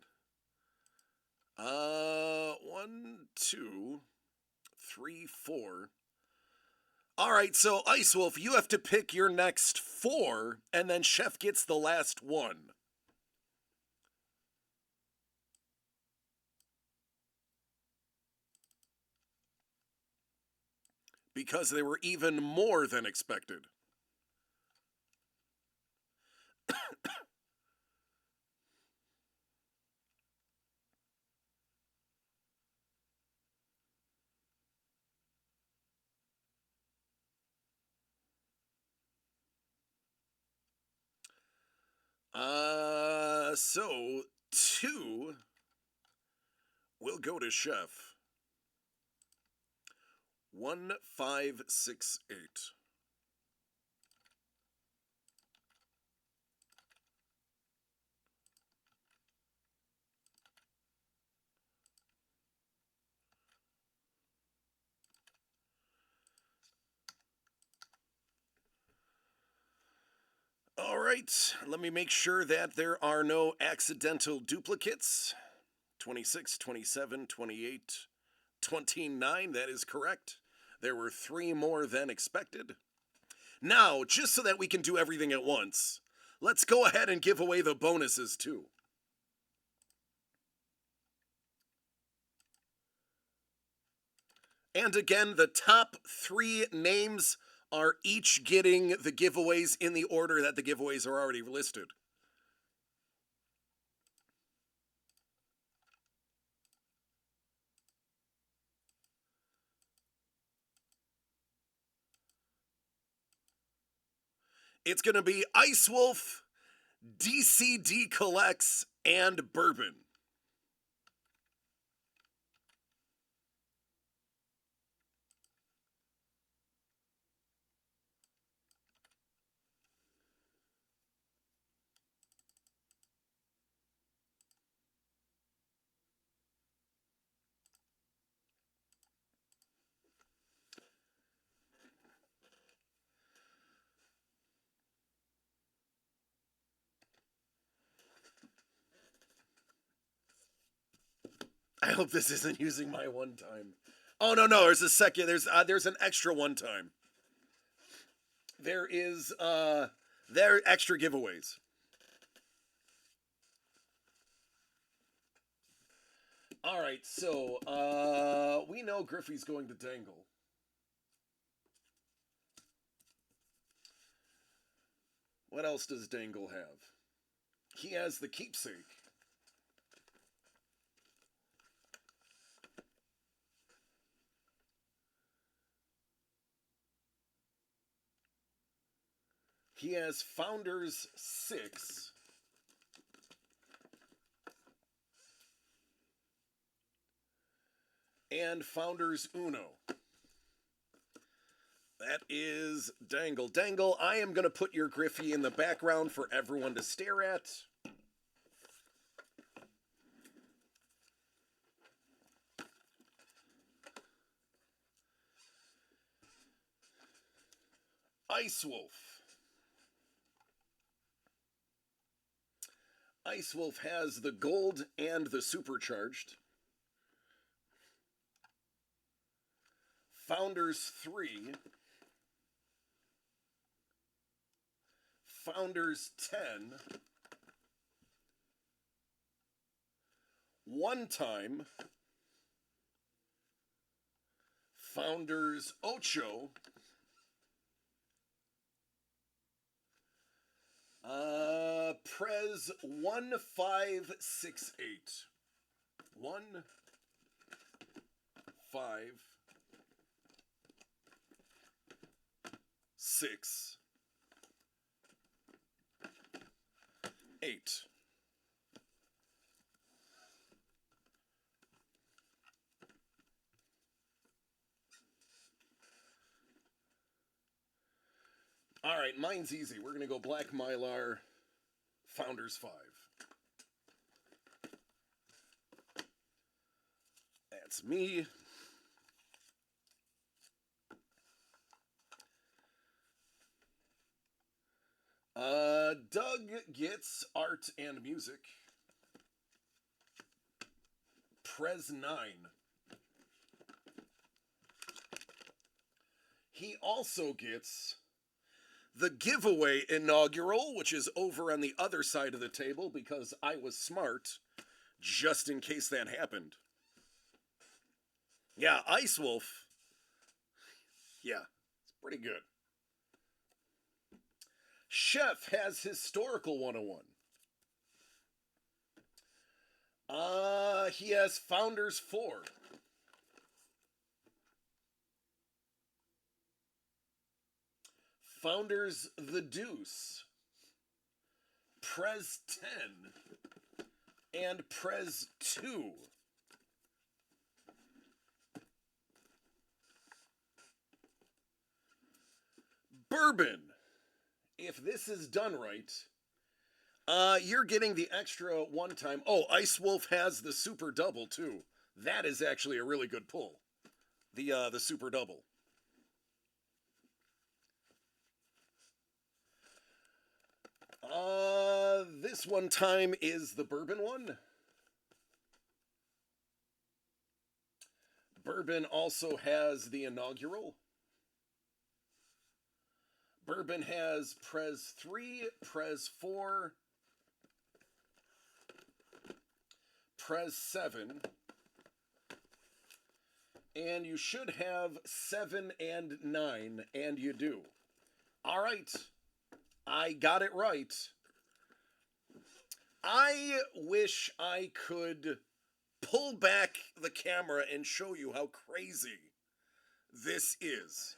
1, 2, 3, 4. All right, so Ice Wolf, you have to pick your next 4, and then Chef gets the last 1. Because they were even more than expected. So 2 will go to Chef. 1568. All right, let me make sure that there are no accidental duplicates. 26, 27, 28, 29, that is correct. There were 3 more than expected. Now, just so that we can do everything at once, let's go ahead and give away the bonuses too. And again, the top 3 names are each getting the giveaways in the order that the giveaways are already listed. It's going to be Ice Wolf, DCD Collects, and Bourbon. I hope this isn't using my one time. Oh no, there's a second. There's an extra one time. There are extra giveaways. All right, so we know Griffey's going to Dangle. What else does Dangle have? He has the Keepsake. He has Founders 6. And Founders Uno. That is Dangle. Dangle, I am going to put your Griffey in the background for everyone to stare at. Ice Wolf. Ice Wolf has the gold and the supercharged. Founders 3. Founders 10. One time. Founders Ocho. Prez 1568. 1, 5, 6, 8. All right, mine's easy. We're going to go Black Mylar, Founders 5. That's me. Doug gets art and music. Prez 9. He also gets the giveaway inaugural, which is over on the other side of the table because I was smart, just in case that happened. Yeah, Ice Wolf. Yeah, it's pretty good. Chef has Historical 101. He has Founders 4. Founders The Deuce. Prez 10. And Prez 2. Bourbon. If this is done right, you're getting the extra one time. Oh, Ice Wolf has the super double too. That is actually a really good pull. The super double. This one time is the bourbon one. Bourbon also has the inaugural. Bourbon has Prez 3, Prez 4, Prez 7, and you should have 7 and 9, and you do. All right, I got it right. I wish I could pull back the camera and show you how crazy this is.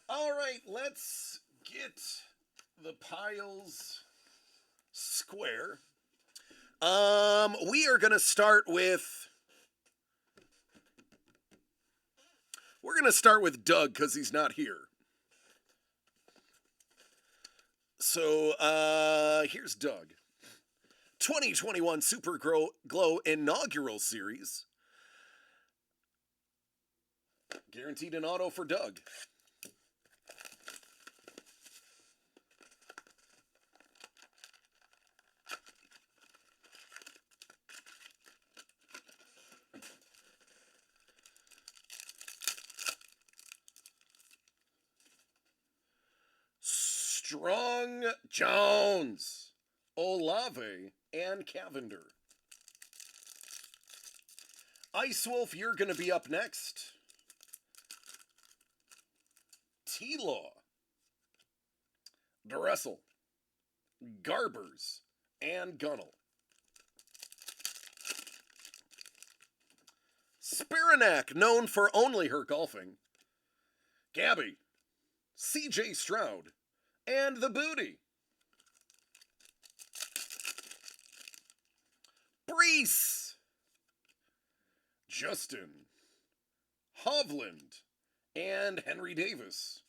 All right, let's get the piles square. We are going to start with... We're going to start with Doug because he's not here. So, here's Doug. 2021 Super Glow Inaugural Series. Guaranteed an auto for Doug. Strong Jones, Olave, and Cavender. Ice Wolf, you're going to be up next. T-Law, Dressel, Garbers, and Gunnell. Spiranak, known for only her golfing. Gabby, CJ Stroud, and the Booty. Brees, Justin, Hovland, and Henry Davis.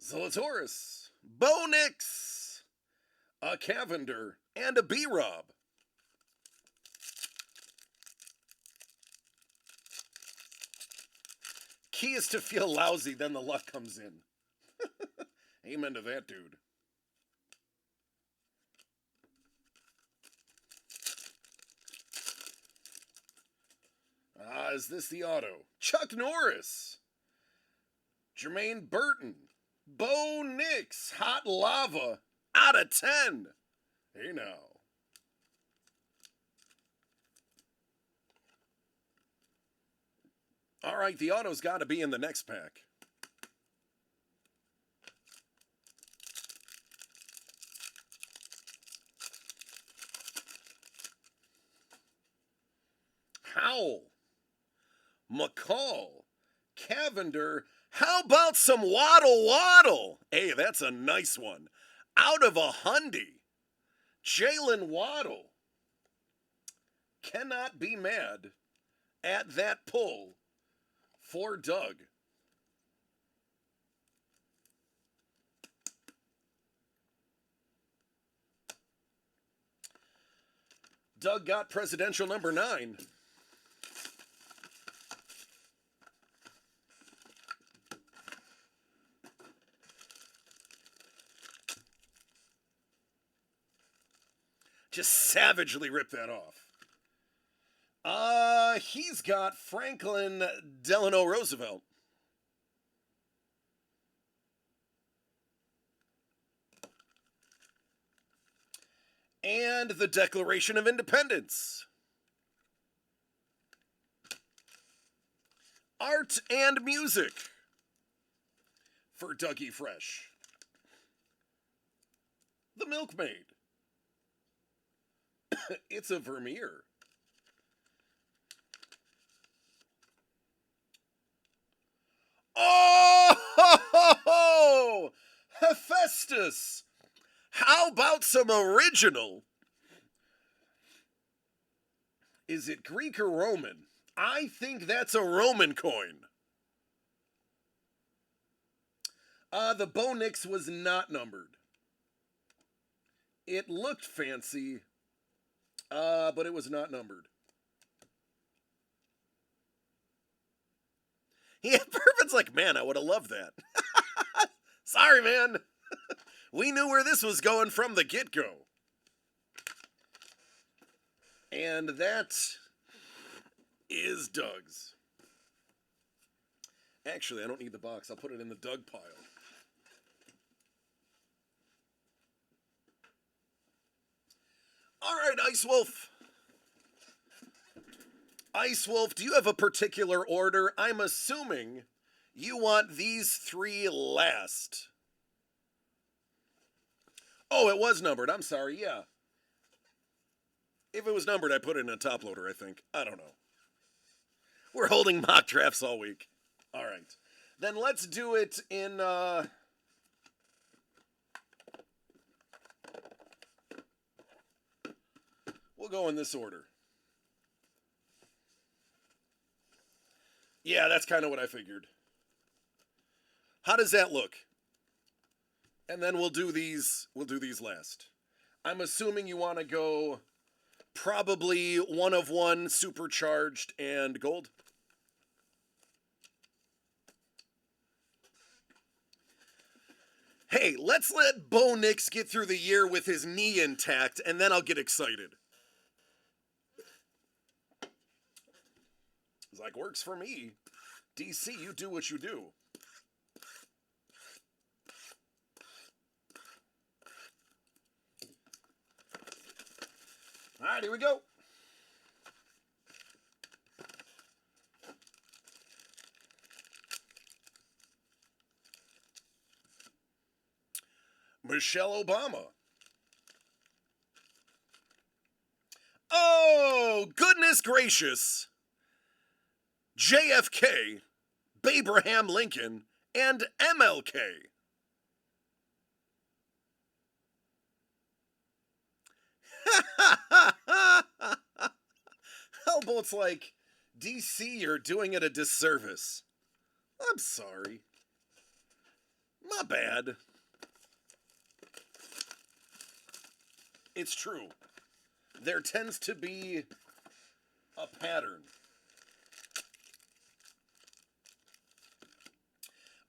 Zalatoris, Bo Nix, a Cavender, and a B-Rob. Key is to feel lousy, then the luck comes in. Amen to that, dude. Is this the auto? Chuck Norris, Jermaine Burton, Bo Nix, Hot Lava, out of 10. Hey now. All right, the auto's got to be in the next pack. Howell, McCall, Cavender. How about some Waddle? Hey, that's a nice one. Out of a Hyundai. Jalen Waddle. Cannot be mad at that pull for Doug. Doug got presidential number 9. Just savagely rip that off. He's got Franklin Delano Roosevelt. And the Declaration of Independence. Art and music for Dougie Fresh. The Milkmaid. It's a Vermeer. Oh, Hephaestus. How about some original? Is it Greek or Roman? I think that's a Roman coin. The Bo Nix was not numbered. It looked fancy, but it was not numbered. Yeah, Perfect's like, man, I would have loved that. Sorry, man. We knew where this was going from the get-go. And that is Doug's. Actually, I don't need the box. I'll put it in the Doug pile. All right, Ice Wolf. Ice Wolf, do you have a particular order? I'm assuming you want these three last. Oh, it was numbered. I'm sorry, yeah. If it was numbered, I'd put it in a top loader, I think. I don't know. We're holding mock drafts all week. All right. Then let's do it in... We'll go in this order. Yeah, that's kind of what I figured. How does that look? And then we'll do these last. I'm assuming you want to go probably 1 of 1, supercharged, and gold. Hey, let's let Bo Nix get through the year with his knee intact, and then I'll get excited. It's like, works for me. DC, you do what you do. All right, here we go. Michelle Obama. Oh, goodness gracious. JFK, Abraham Lincoln, and MLK. Hellbolt's like, DC, you're doing it a disservice. I'm sorry. My bad. It's true. There tends to be a pattern.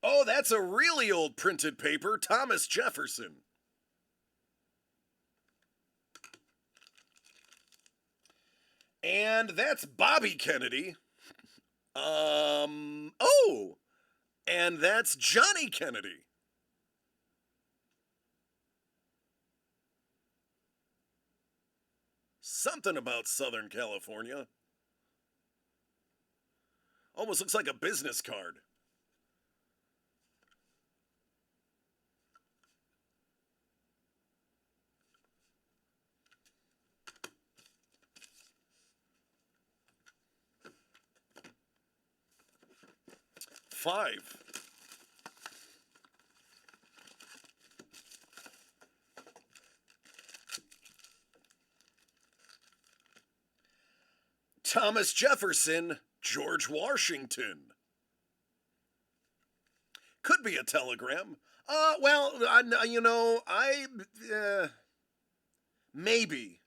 Oh, that's a really old printed paper, Thomas Jefferson. And that's Bobby Kennedy. Oh, and that's Johnny Kennedy. Something about Southern California. Almost looks like a business card. Five. Thomas Jefferson, George Washington. Could be a telegram. Maybe.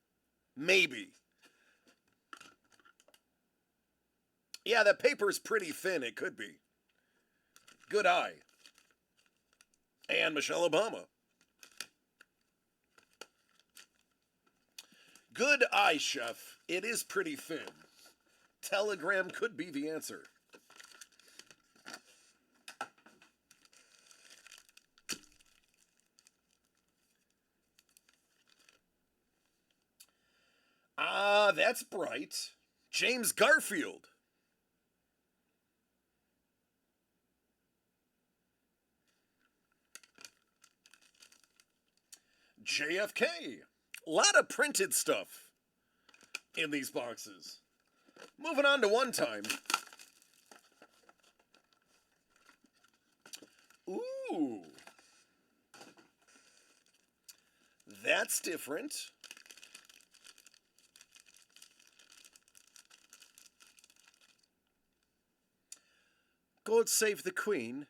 Yeah, that paper's pretty thin. It could be. Good eye. And Michelle Obama. Good eye, chef. It is pretty thin. Telegram could be the answer. Ah, that's bright. James Garfield. JFK. A lot of printed stuff in these boxes. Moving on to one time. Ooh. That's different. God Save the Queen.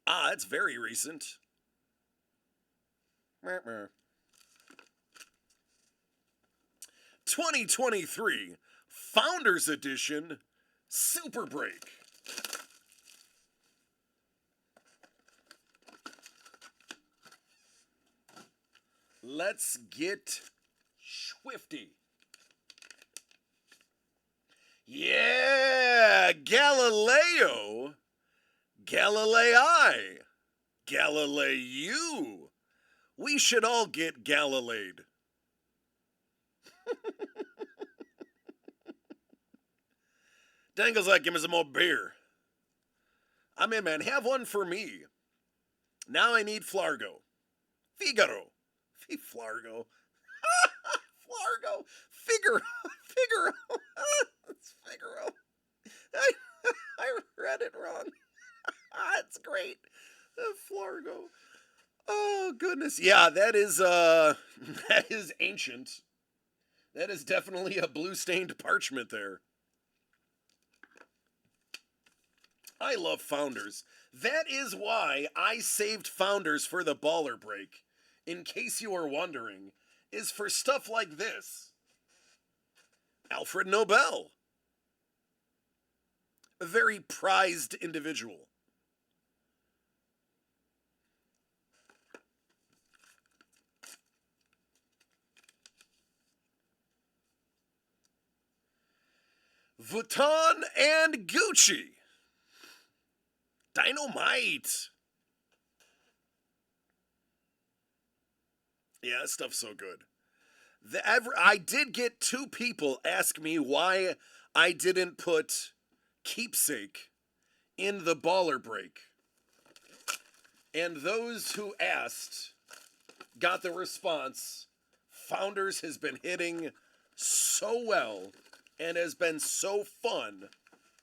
Ah, it's very recent. 2023 Founders Edition Super Break. Let's get swifty. Yeah, Galileo, Galilei, Galileu. We should all get Galileed. Dangle's like, give me some more beer. I'm in, man. Have one for me. Now I need Flargo. Figaro. Flargo. Flargo. Figaro. Figaro. It's Figaro. I read it wrong. It's great. Flargo. Oh goodness. Yeah, that is ancient. That is definitely a blue stained parchment there. I love Founders. That is why I saved Founders for the baller break. In case you are wondering, is for stuff like this. Alfred Nobel. A very prized individual. Vuitton and Gucci. Dynamite. Yeah, that stuff's so good. I did get 2 people ask me why I didn't put Keepsake in the baller break. And those who asked got the response, Founders has been hitting so well and has been so fun.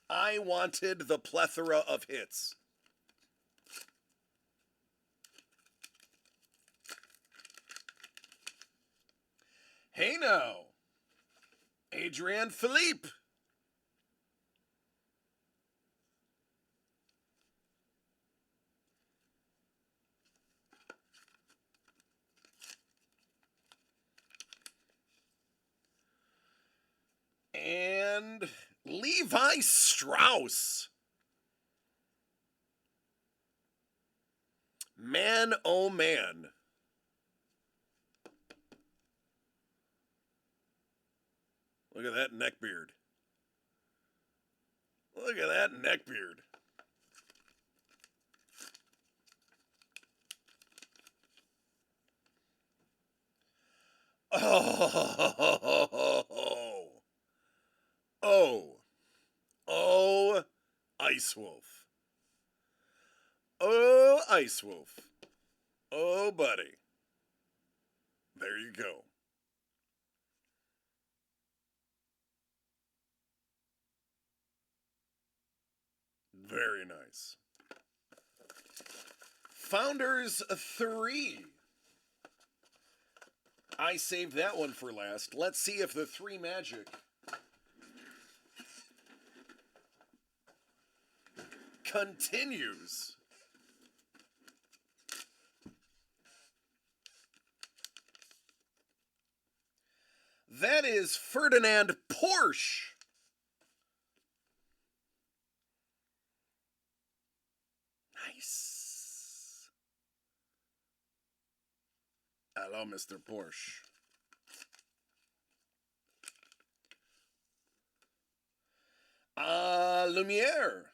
I wanted the plethora of hits. Hey now, Adrian Philippe. And Levi Strauss. Man, oh man. Look at that neckbeard. Look at that neckbeard. Oh, Ice Wolf. Oh, Ice Wolf. Oh, buddy. There you go. Very nice. Founders 3. I saved that one for last. Let's see if the 3 magic continues. That is Ferdinand Porsche. Nice. Hello, Mr. Porsche. Lumiere.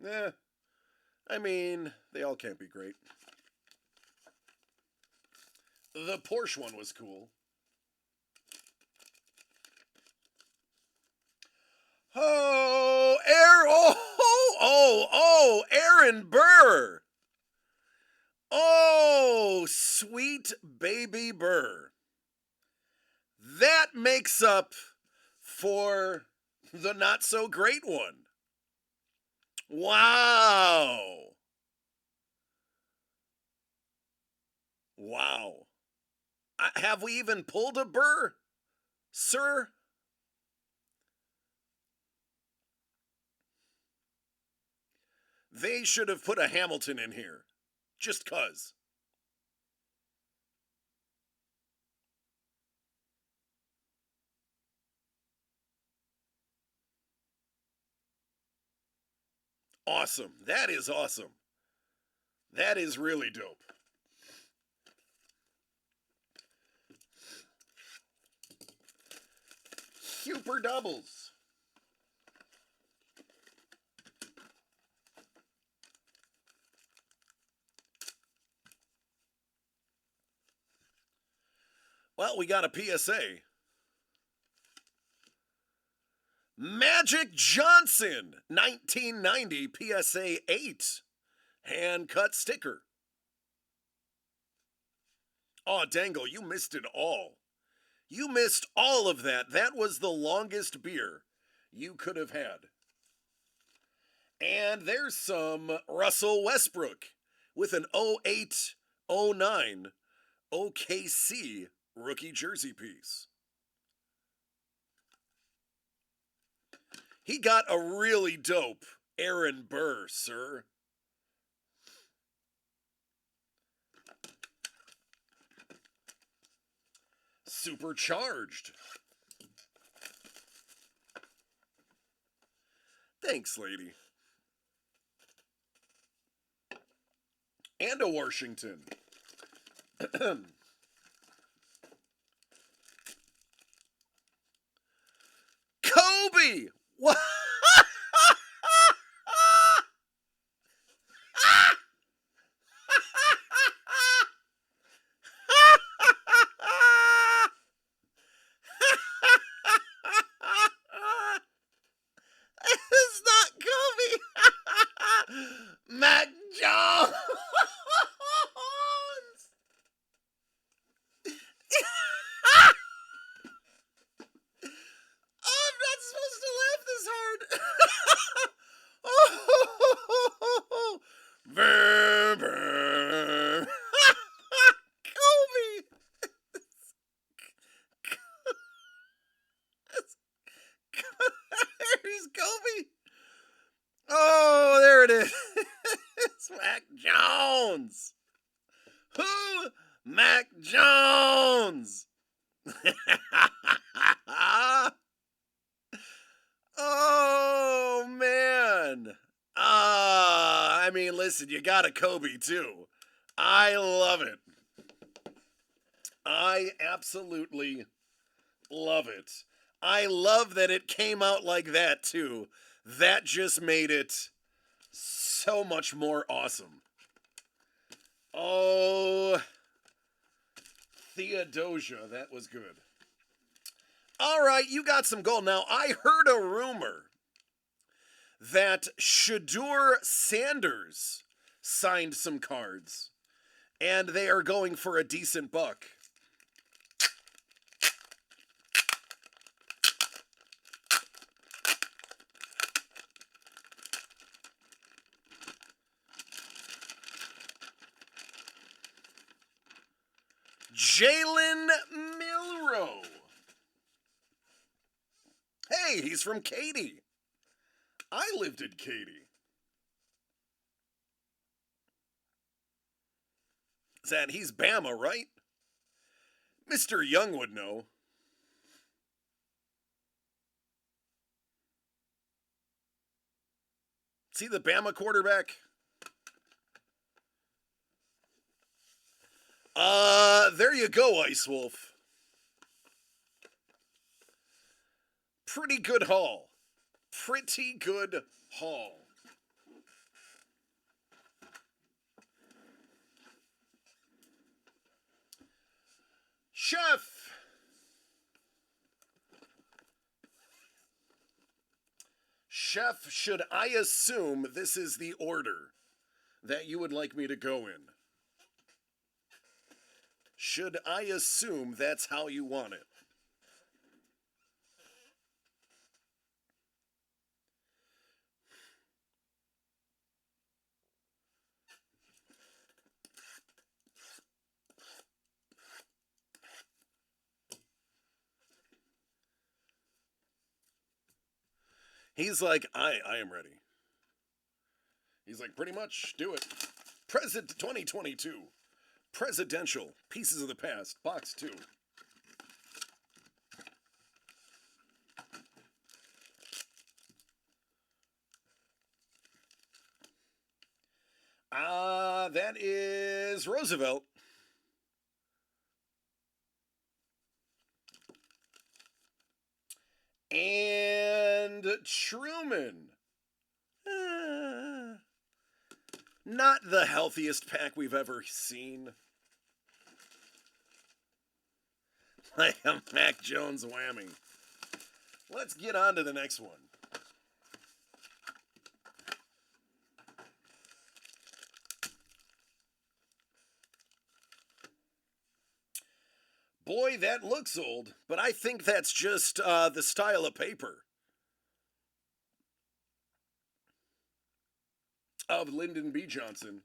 Yeah. I mean, they all can't be great. The Porsche one was cool. Aaron Burr. Oh, sweet baby Burr. That makes up for the not so great one. Wow. Wow. Have we even pulled a Burr, sir? They should have put a Hamilton in here. Just 'cause. Awesome. That is awesome. That is really dope. Super doubles. Well, we got a PSA. Magic Johnson, 1990 PSA 8. Hand cut sticker. Oh, Dangle, you missed it all. You missed all of that. That was the longest beer you could have had. And there's some Russell Westbrook with an 08-09 OKC rookie jersey piece. He got a really dope Aaron Burr, sir. Supercharged. Thanks, lady. And a Washington. Kobe! What? It's not Kobe! Mac Jones! Oh, I'm not supposed to laugh this hard. Oh, brr, brr. Kobe. There's Kobe. Oh, there it is. It's Mac Jones. Who? Mac Jones. Oh, man. I mean, listen, you got a Kobe, too. I love it. I absolutely love it. I love that it came out like that, too. That just made it so much more awesome. Oh, Theodosia, that was good. All right, you got some gold. Now, I heard a rumor that Shedeur Sanders signed some cards, and they are going for a decent buck. Jalen Milroe. Hey, he's from Katy. I lived in Katy. That he's Bama, right? Mr. Young would know. See the Bama quarterback? There you go, Ice Wolf. Pretty good haul. pretty good haul. Chef, should I assume this is the order that you would like me to go in? Should I assume that's how you want it? He's like, I am ready. He's like, pretty much, do it. President 2022. Presidential. Pieces of the Past. Box 2. That is Roosevelt. And Truman. Not the healthiest pack we've ever seen. Like a Mac Jones whammy. Let's get on to the next one. Boy, that looks old, but I think that's just the style of paper. Of Lyndon B. Johnson.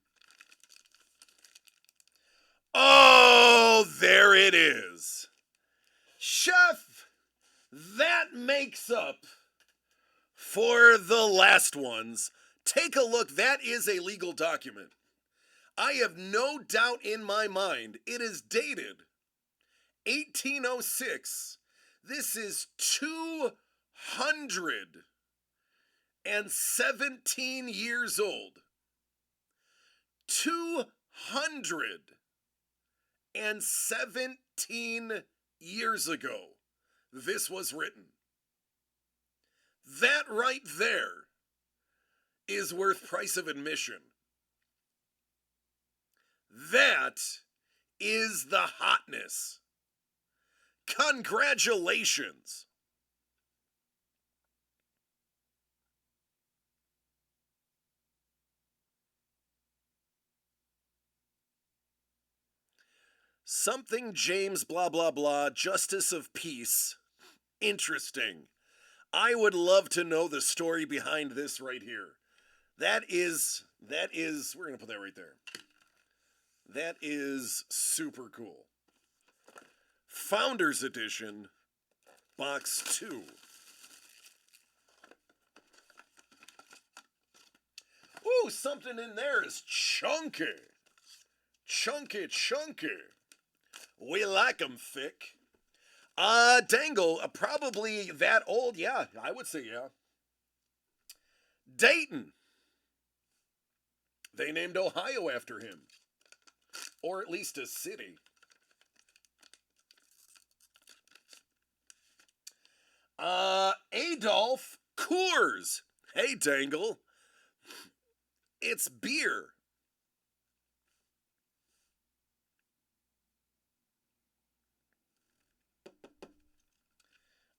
Oh, there it is. Chef, that makes up for the last ones. Take a look. That is a legal document. I have no doubt in my mind it is dated 1806. This is 217 years old. 217 years ago, this was written. That right there is worth price of admission. That is the hotness. Congratulations. Something James blah blah blah, Justice of Peace. Interesting. I would love to know the story behind this right here. That is, we're going to put that right there. That is super cool. Founders Edition, Box 2. Ooh, something in there is chunky. Chunky, chunky. We like 'em thick. Dangle, probably that old. Yeah, I would say yeah. Dayton. They named Ohio after him. Or at least a city. Adolf Coors. Hey, Dangle. It's beer.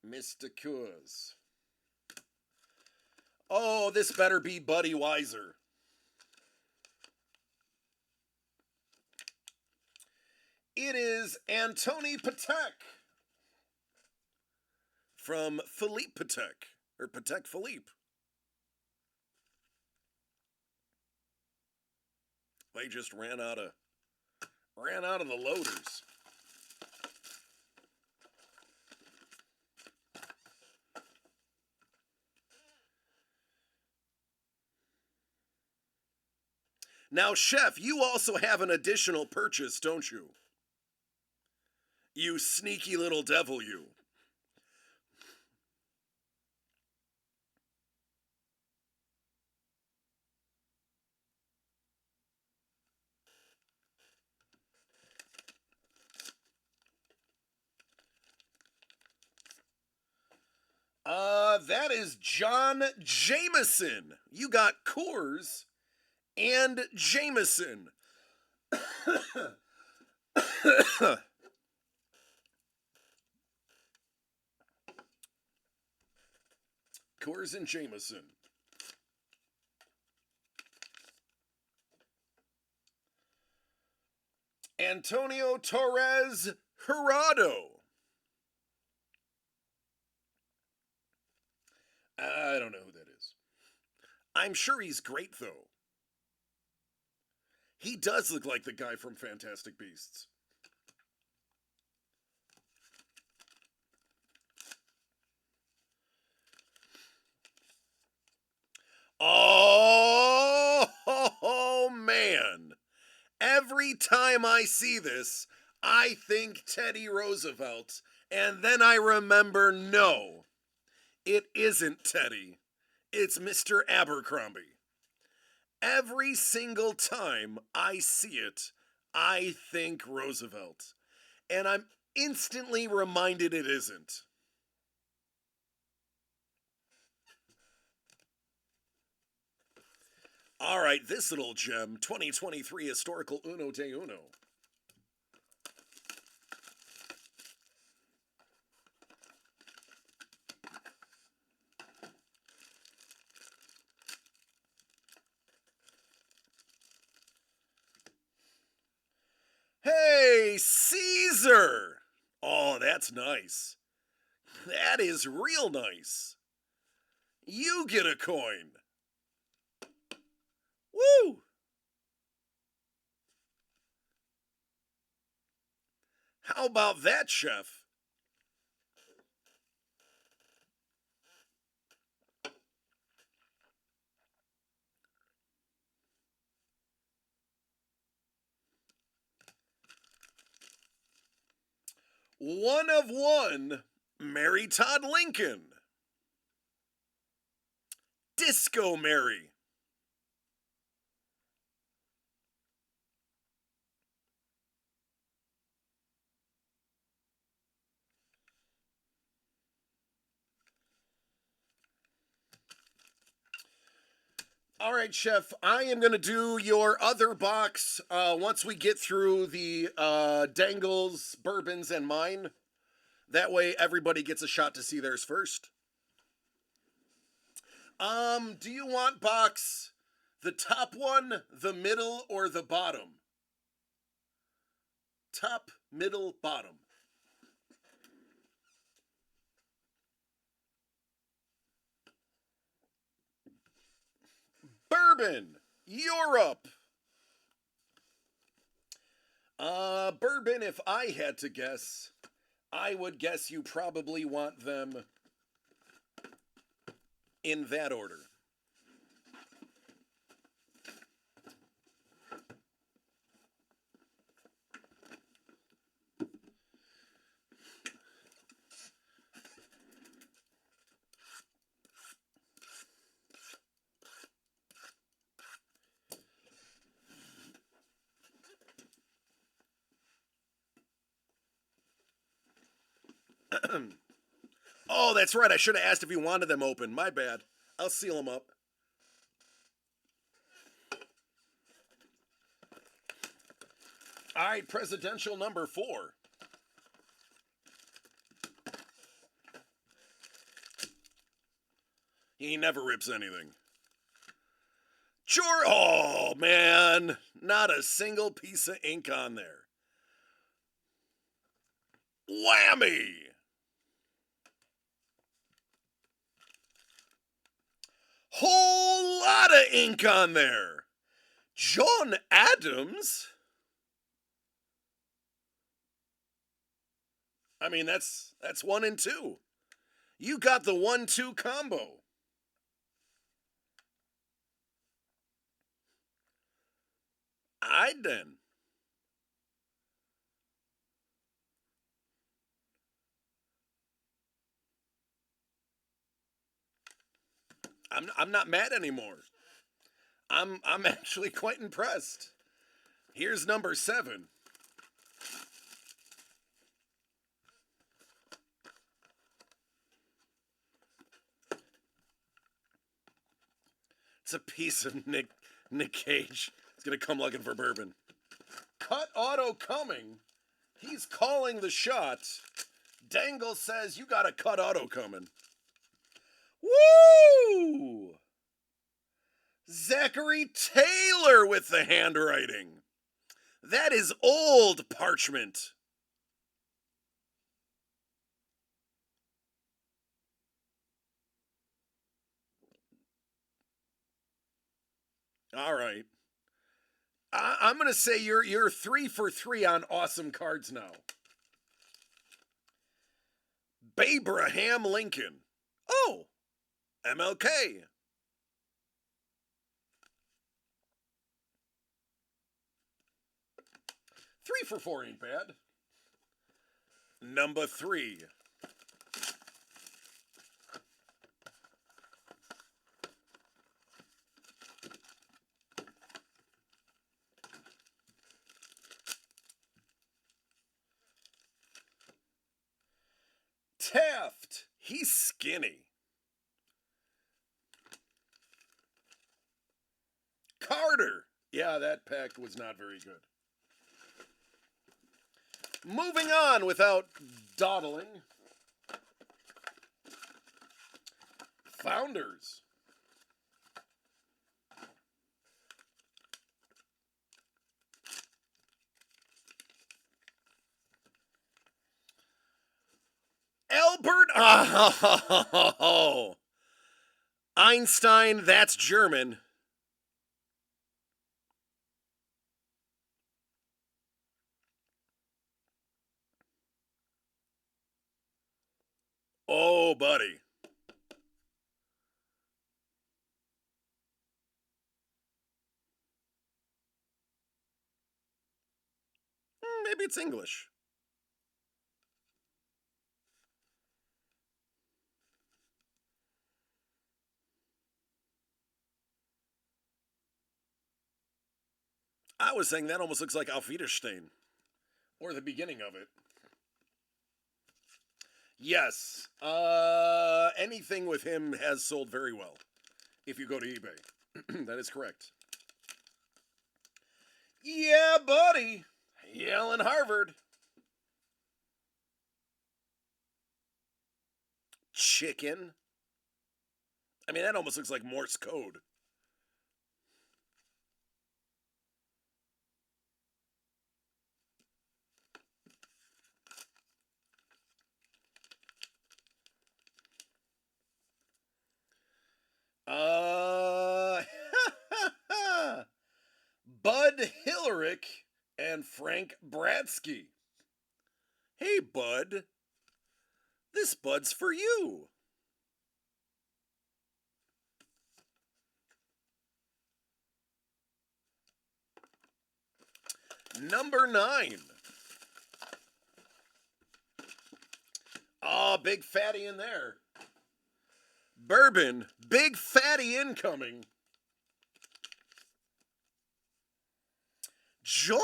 Mr. Coors. Oh, this better be Buddy Weiser. It is Antoni Patek from Philippe Patek, or Patek Philippe. They just ran out of the loaders. Now, Chef, you also have an additional purchase, don't you? You sneaky little devil, you. That is John Jameson. You got Coors and Jameson. Coors and Jameson. Antonio Torres Gerardo. I don't know who that is. I'm sure he's great, though. He does look like the guy from Fantastic Beasts. Oh, man. Every time I see this, I think Teddy Roosevelt, and then I remember, no, it isn't Teddy. It's Mr. Abercrombie. Every single time I see it, I think Roosevelt. And I'm instantly reminded it isn't. All right, this little gem, 2023 Historical Uno de Uno. Hey, Caesar! Oh, that's nice. That is real nice. You get a coin. Woo! How about that, Chef? One of one, Mary Todd Lincoln. Disco Mary. All right, Chef, I am going to do your other box once we get through the Dangles, Bourbons, and mine. That way everybody gets a shot to see theirs first. Do you want box the top one, the middle, or the bottom? Top, middle, bottom. Bourbon, Europe. Bourbon, if I had to guess, I would guess you probably want them in that order. Oh, that's right. I should have asked if you wanted them open. My bad. I'll seal them up. All right, presidential number 4. He never rips anything. George, oh man, not a single piece of ink on there. Whammy! Whole lot of ink on there. John Adams? I mean, that's 1 and 2. You got the 1-2 combo. I then. I'm not mad anymore. I'm actually quite impressed. Here's number 7. It's a piece of Nick Cage. He's gonna come looking for bourbon. Cut auto coming. He's calling the shot. Dangle says you got a cut auto coming. Woo! Zachary Taylor with the handwriting. That is old parchment. All right. I'm going to say you're 3 for 3 on awesome cards now. Abraham Lincoln. Oh, MLK. 3 for 4 ain't bad. Number 3. Taft. He's skinny. Carter. Yeah, that pack was not very good. Moving on without dawdling. Founders. Albert. Oh. Einstein, that's German. Oh, buddy. Maybe it's English. I was saying that almost looks like Auf Wiedersehen. Or the beginning of it. Yes. Anything with him has sold very well. If you go to eBay. That is correct. Yeah, buddy. Yale and Harvard. Chicken. I mean, that almost looks like Morse code. Bud Hillerick and Frank Bradsky. Hey, Bud. This Bud's for you. Number 9. Oh, big fatty in there. Bourbon, big fatty incoming. John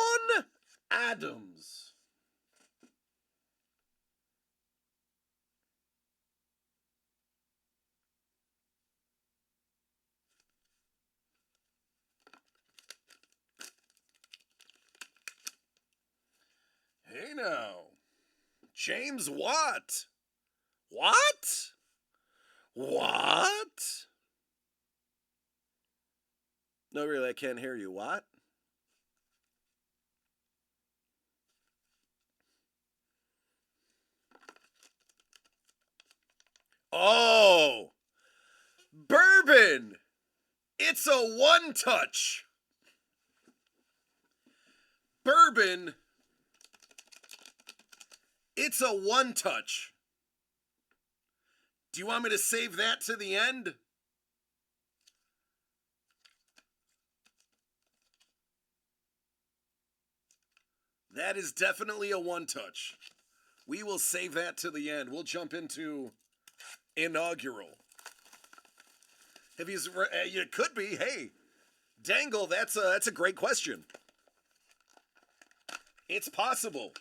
Adams. Hey now. James Watt. What? What? No, really, I can't hear you. What? Oh, bourbon. It's a one touch. Bourbon. It's a one touch. Do you want me to save that to the end? That is definitely a one touch. We will save that to the end. We'll jump into inaugural. If he's, it could be. Hey, Dangle, that's a great question. It's possible.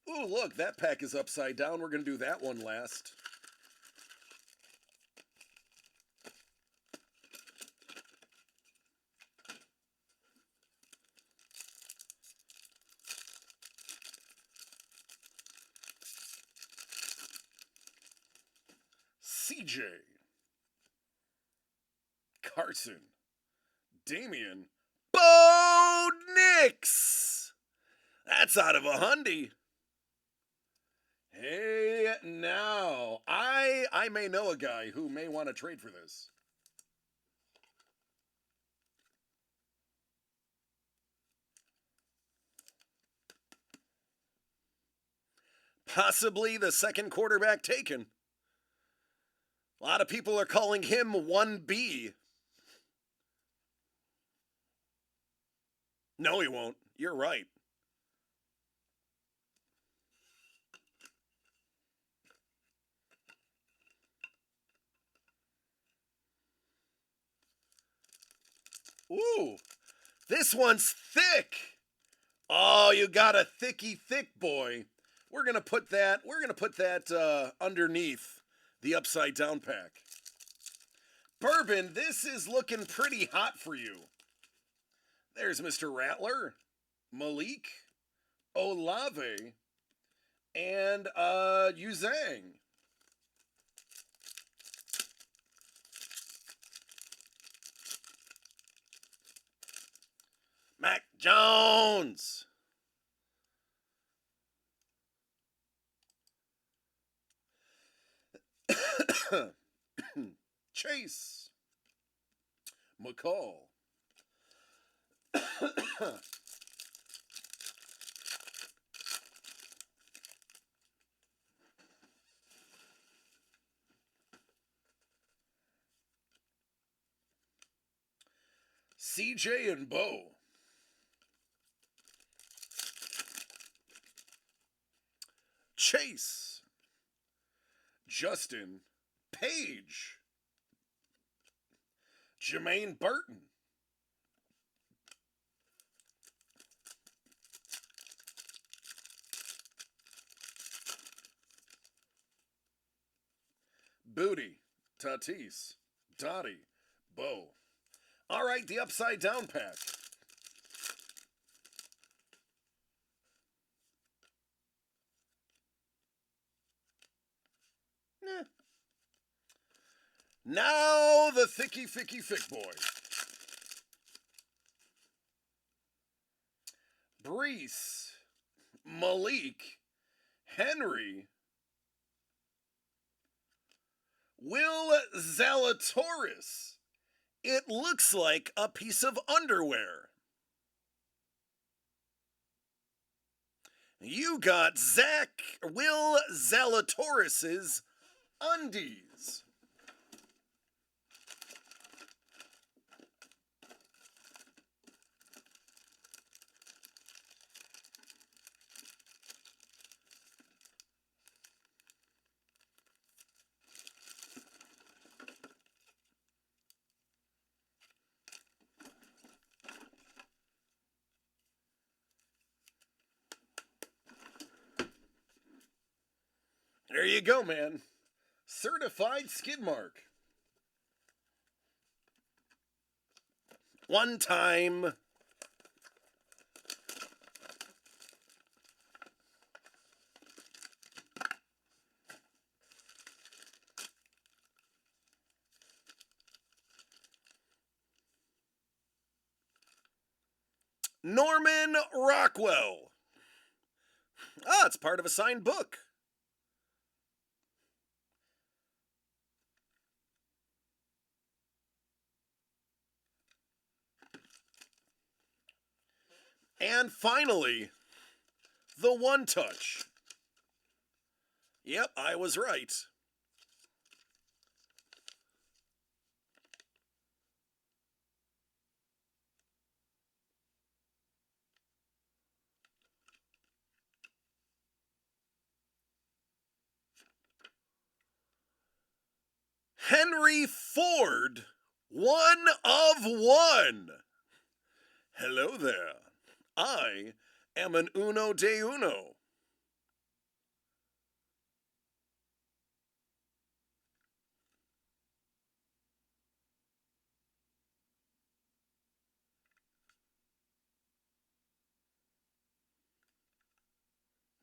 Ooh, look, that pack is upside down. We're going to do that one last. DJ, Carson, Damian, Bo Nix. That's out of a hundy. Hey, now, I may know a guy who may want to trade for this. Possibly the second quarterback taken. A lot of people are calling him 1B. No, he won't. You're right. Ooh, this one's thick. Oh, you got a thicky thick boy. We're gonna put that underneath the upside down pack. Bourbon, this is looking pretty hot for you. There's Mr. Rattler, Malik, Olave, and Yuzang. Mac Jones. Chase. McCall. CJ and Bo. Chase. Justin. Page. Jermaine Burton. Booty. Tatis. Dottie. Bo. All right, the upside down pack. Eh. Now the thicky thick boy. Brees, Malik, Henry, Will Zalatoris. It looks like a piece of underwear. You got Will Zalatoris's undies. There you go, man. Certified skid mark. One time. Norman Rockwell. Ah, it's part of a signed book. And finally, the one touch. Yep, I was right. Henry Ford, 1 of 1. Hello there. I am an uno de uno.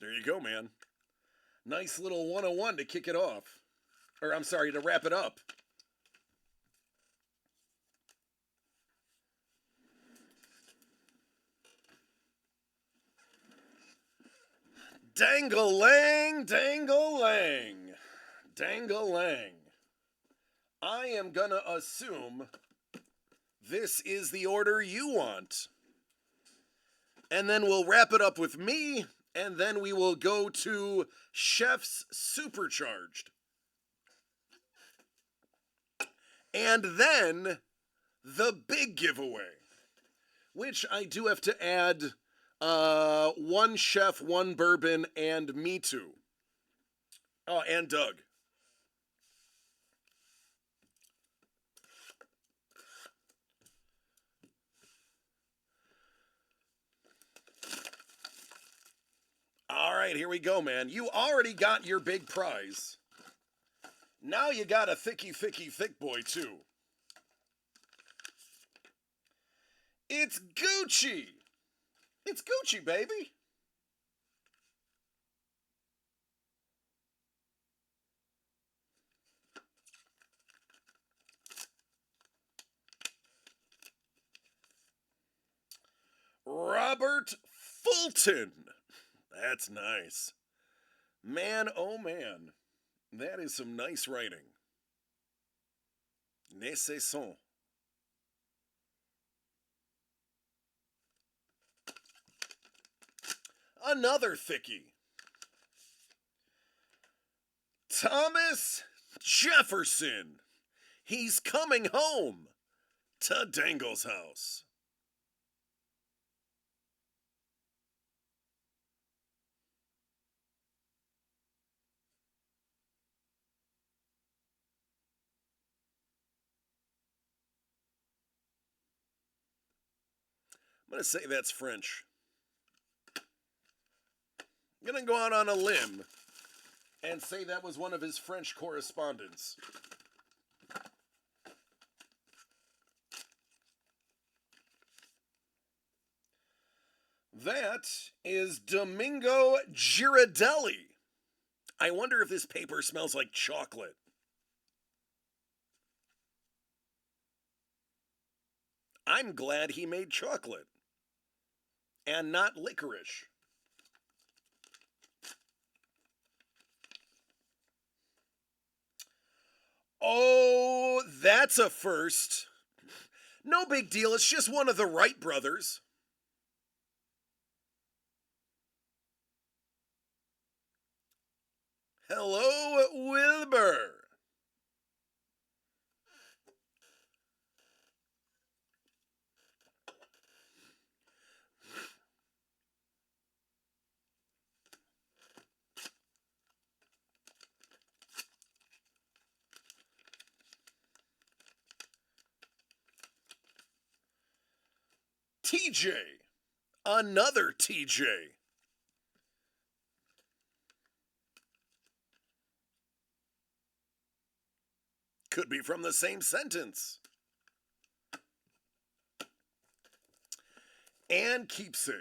There you go, man. Nice little 101 to kick it off. Or I'm sorry, to wrap it up. Dangle-lang, dangle-lang, dangle-lang. I am gonna assume this is the order you want. And then we'll wrap it up with me, and then we will go to Chef's Supercharged. And then the big giveaway, which I do have to add one chef, one bourbon, and me too. Oh, and Doug. All right, here we go, man. You already got your big prize. Now you got a thicky, thick boy, too. It's Gucci. It's Gucci, baby. Robert Fulton. That's nice. Man, oh man. That is some nice writing. Nécessaire. Another thickie. Thomas Jefferson. He's coming home to Dangle's house. I'm going to say that's French. I'm going to go out on a limb and say that was one of his French correspondents. That is Domingo Girardelli. I wonder if this paper smells like chocolate. I'm glad he made chocolate and not licorice. Oh, that's a first. No big deal, it's just one of the Wright brothers. Hello, Wilbur. TJ. Another TJ. Could be from the same sentence. And keepsake.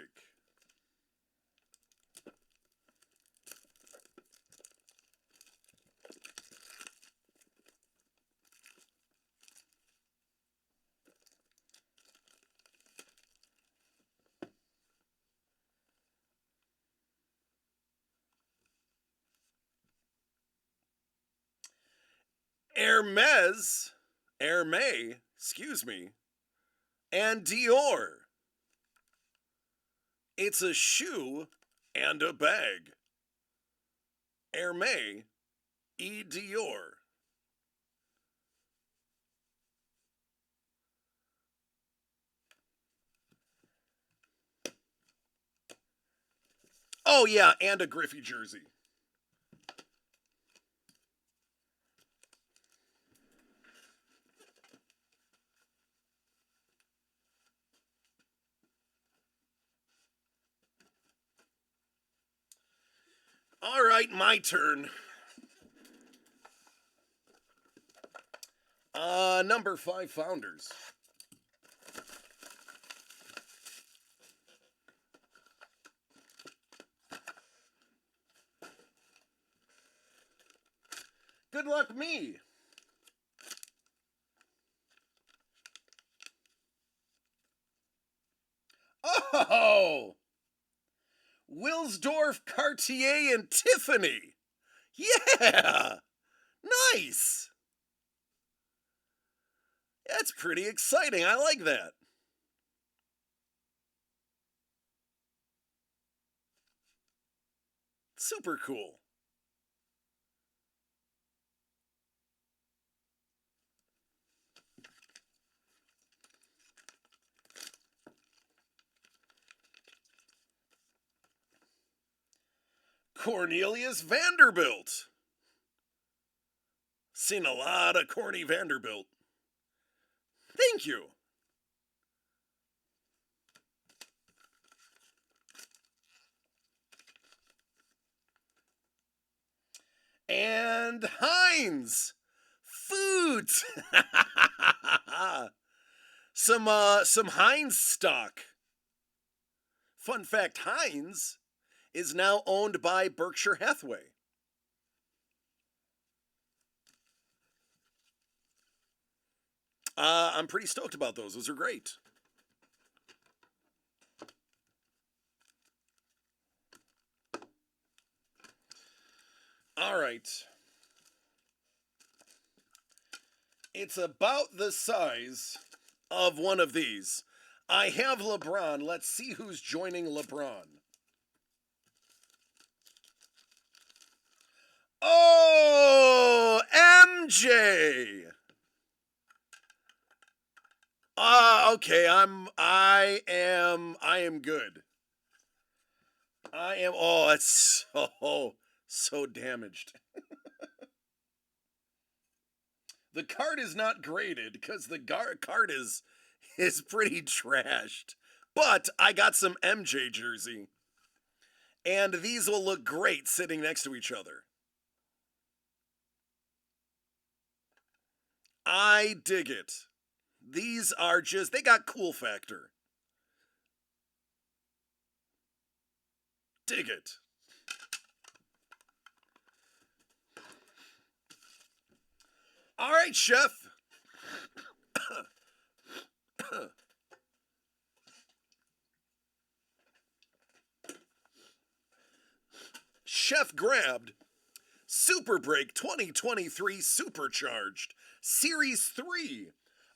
Hermes, excuse me, and Dior. It's a shoe and a bag. Hermes et Dior. Oh yeah, and a Griffey jersey. All right, my turn. Number 5 founders. Good luck me. Oh! Wilsdorf, Cartier, and Tiffany. Yeah! Nice! That's pretty exciting. I like that. Super cool. Cornelius Vanderbilt. Seen a lot of Corny Vanderbilt. Thank you. And Heinz Foods. some Heinz stock. Fun fact, Heinz is now owned by Berkshire Hathaway. I'm pretty stoked about those. Those are great. All right. It's about the size of one of these. I have LeBron. Let's see who's joining LeBron. Oh, MJ. Okay, I am good. It's so damaged. The card is not graded because the card is pretty trashed. But I got some MJ jersey. And these will look great sitting next to each other. I dig it. These are just, they got cool factor. Dig it. All right, Chef. Chef grabbed Super Break 2023 Supercharged Series 3.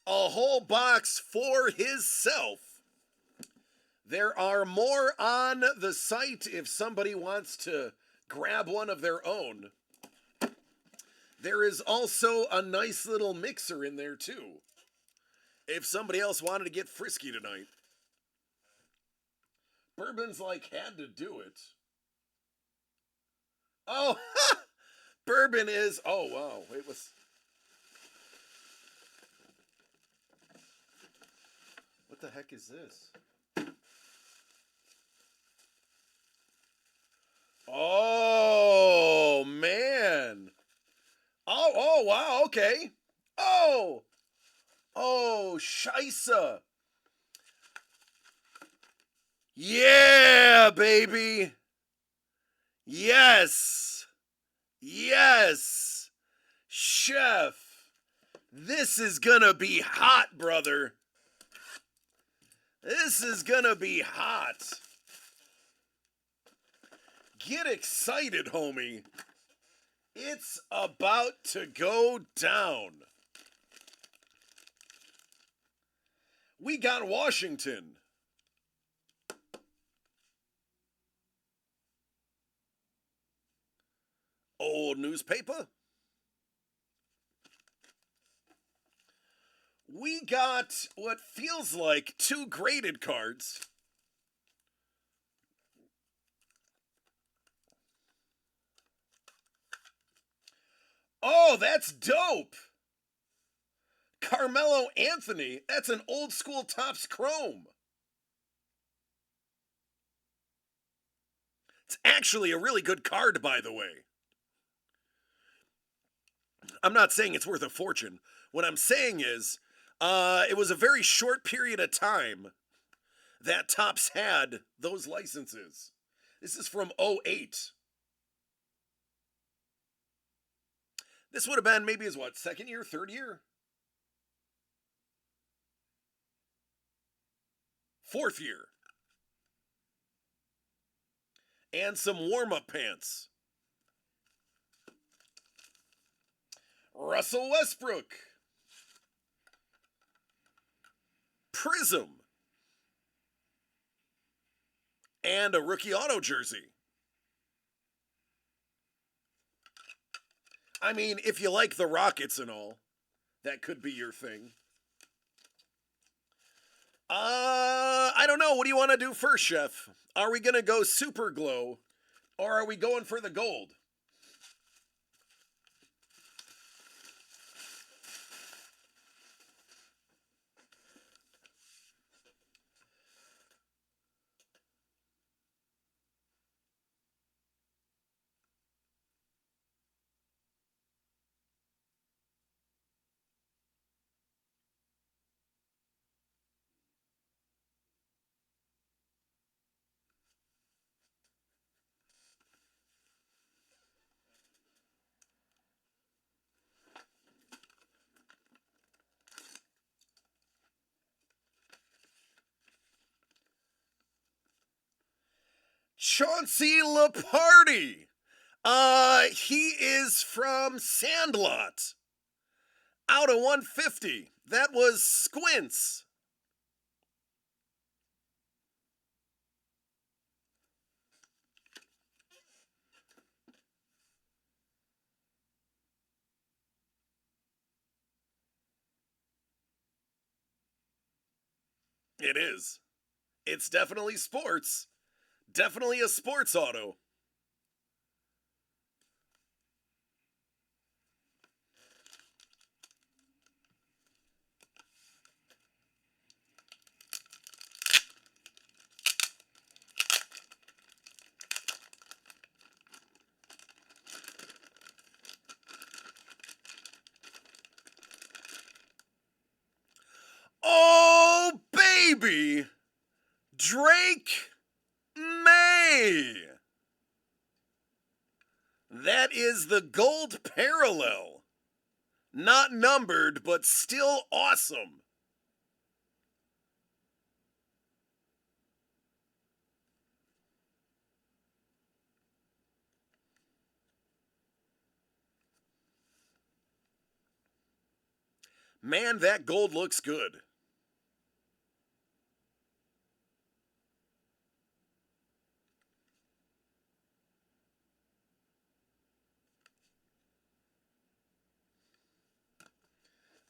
A whole box for himself. There are more on the site if somebody wants to grab one of their own. There is also a nice little mixer in there too, if somebody else wanted to get frisky tonight. Bourbon's like had to do it. Oh, Bourbon is, oh wow, it was... What the heck is this? Oh, man. Oh, wow, okay. Oh, scheisse. Yeah, baby. Yes. Yes. Chef. This is gonna be hot, brother. This is gonna be hot. Get excited, homie. It's about to go down. We got Washington. Old newspaper. We got what feels like 2 graded cards. Oh, that's dope. Carmelo Anthony. That's an old school Topps Chrome. It's actually a really good card, by the way. I'm not saying it's worth a fortune. What I'm saying is, it was a very short period of time that Topps had those licenses. This is from 08. This would have been maybe his what, second year, third year? Fourth year. And some warm-up pants. Russell Westbrook. Prism. And a rookie auto jersey. I mean, if you like the Rockets and all, that could be your thing. I don't know. What do you want to do first, Chef? Are we going to go super glow, or are we going for the gold? Chauncey Leparty. He is from Sandlot. Out of 150. That was Squints. It is. It's definitely sports. Definitely a sports auto. Oh, baby! Drake May! That is the gold parallel. Not numbered, but still awesome. Man, that gold looks good.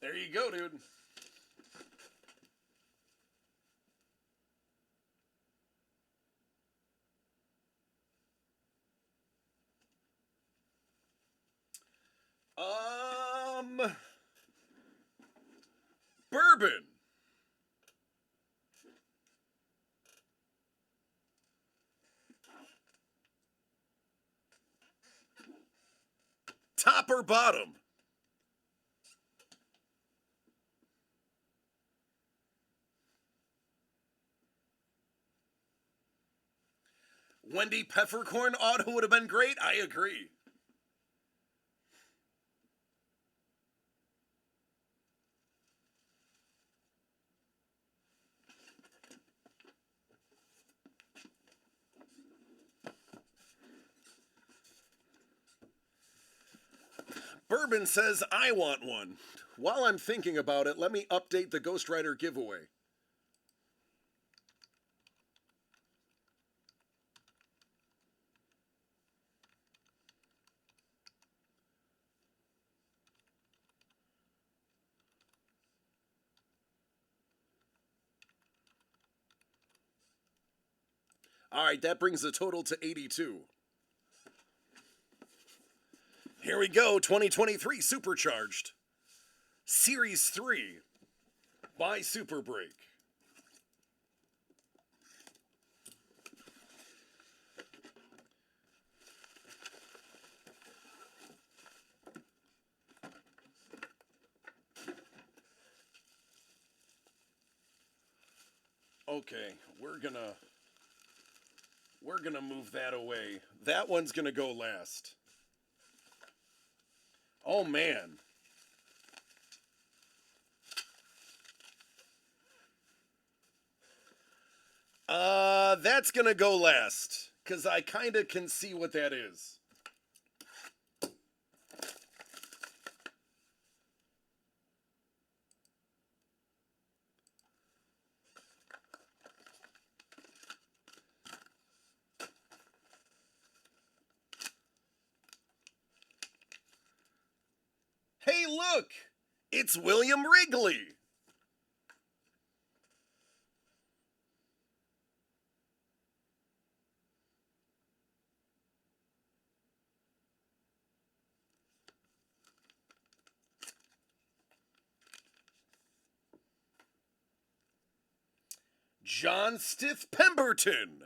There you go, dude. Bourbon. Top or bottom? Wendy Peppercorn auto would have been great. I agree. Bourbon says, I want one. While I'm thinking about it, let me update the Ghost Rider giveaway. All right, that brings the total to 82. Here we go, 2023 Supercharged. Series 3 by Super Break. Okay, we're gonna move that away. That one's gonna go last. Oh, man. That's gonna go last, because I kind of can see what that is. Hey, look! It's William Wrigley! John Stith Pemberton!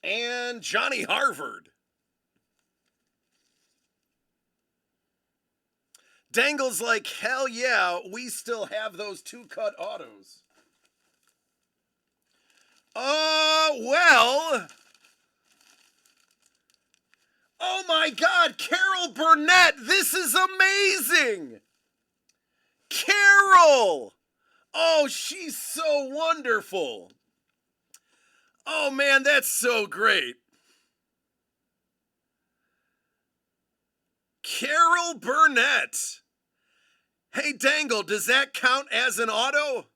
And Johnny Harvard. Dangle's like, hell yeah, we still have those 2-cut autos. Well. Oh my God, Carol Burnett, this is amazing. Carol. Oh, she's so wonderful. Oh man, that's so great. Carol Burnett. Hey, Dangle, does that count as an auto?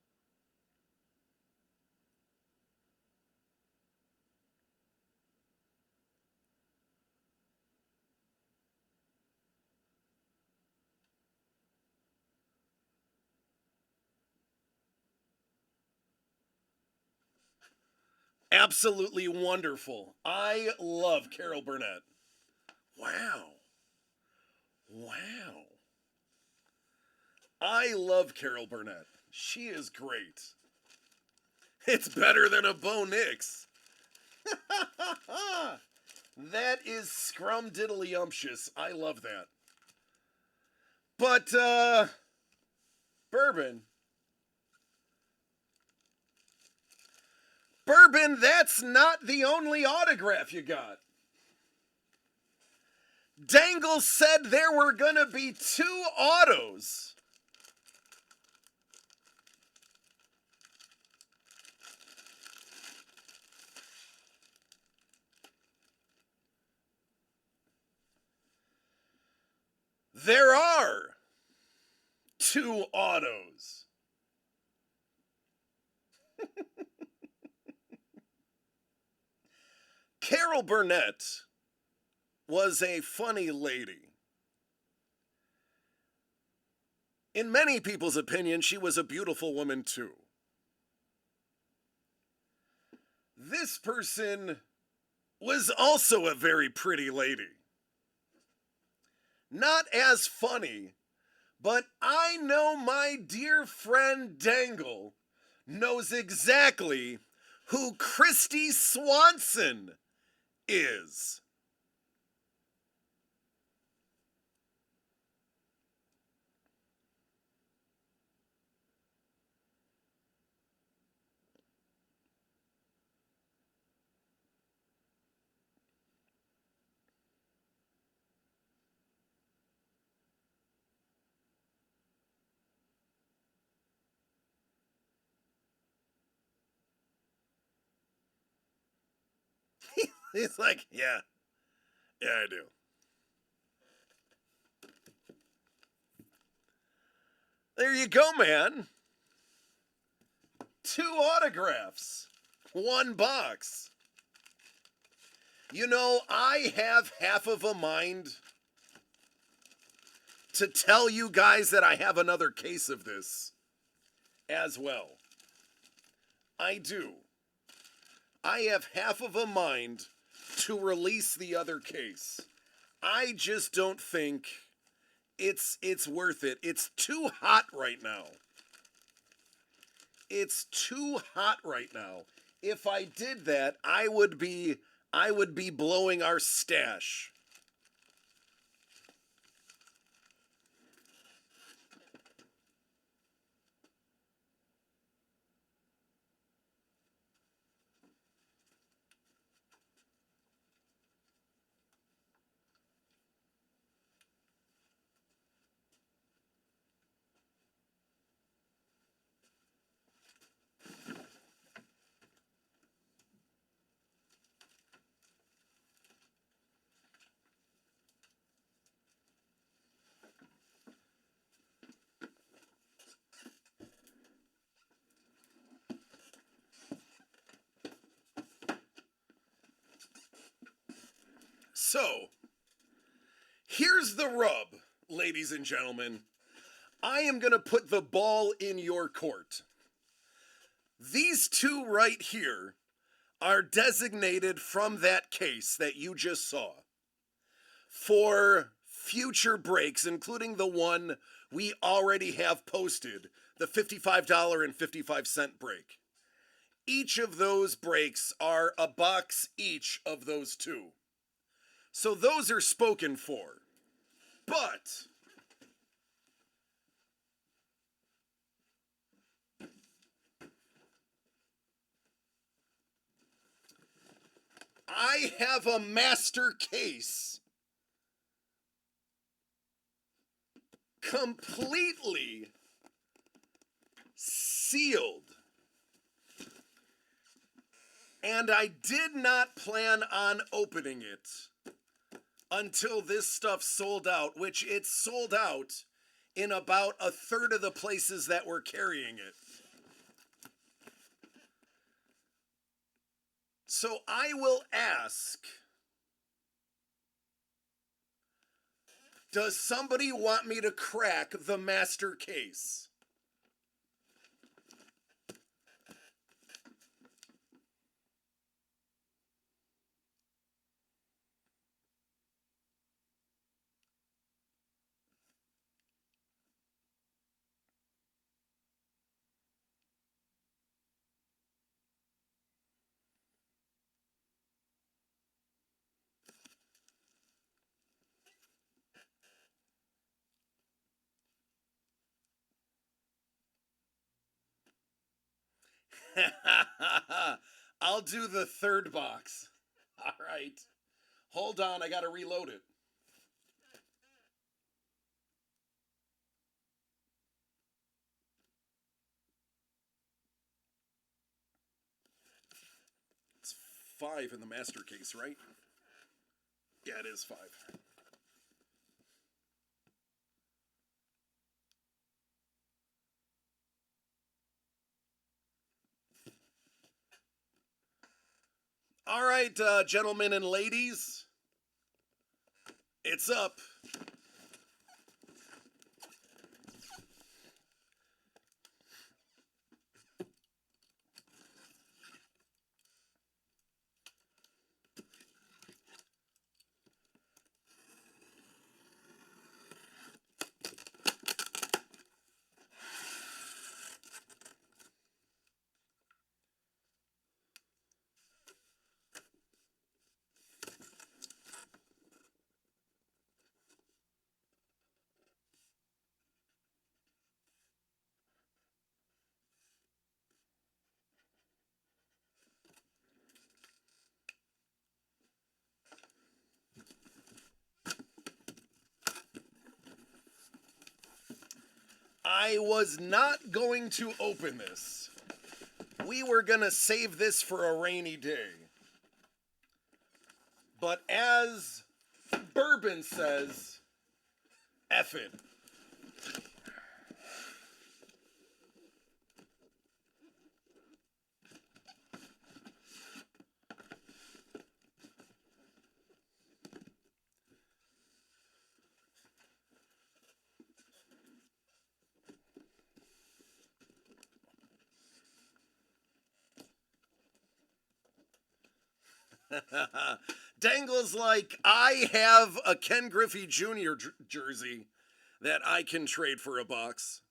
Absolutely wonderful. I love Carol Burnett. Wow. Wow. I love Carol Burnett. She is great. It's better than a Bo Nix. That is scrumdiddlyumptious. I love that. But, Bourbon. Bourbon, that's not the only autograph you got. Dangle said there were gonna be 2 autos. There are 2 autos. Carol Burnett was a funny lady. In many people's opinion, she was a beautiful woman too. This person was also a very pretty lady. Not as funny, but I know my dear friend Dangle knows exactly who Christy Swanson is. He's like, yeah, I do. There you go, man. 2 autographs, 1 box. You know, I have half of a mind to tell you guys that I have another case of this as well. I do. I have half of a mind to release the other case. I just don't think it's worth it. It's too hot right now. It's too hot right now. If I did that, I would be blowing our stash. So, here's the rub, ladies and gentlemen. I am going to put the ball in your court. These two right here are designated from that case that you just saw for future breaks, including the one we already have posted, the $55.55 break. Each of those breaks are a box each of those two. So those are spoken for. But I have a master case completely sealed. And I did not plan on opening it until this stuff sold out, which it sold out in about a third of the places that were carrying it. So I will ask, does somebody want me to crack the master case? I'll do the third box. All right. Hold on, I gotta reload it. It's 5 in the master case, right? Yeah, it is 5. All right, gentlemen and ladies, it's up. I was not going to open this. We were going to save this for a rainy day. But as Bourbon says, F it. Dangle's like, I have a Ken Griffey Jr. Jersey that I can trade for a box.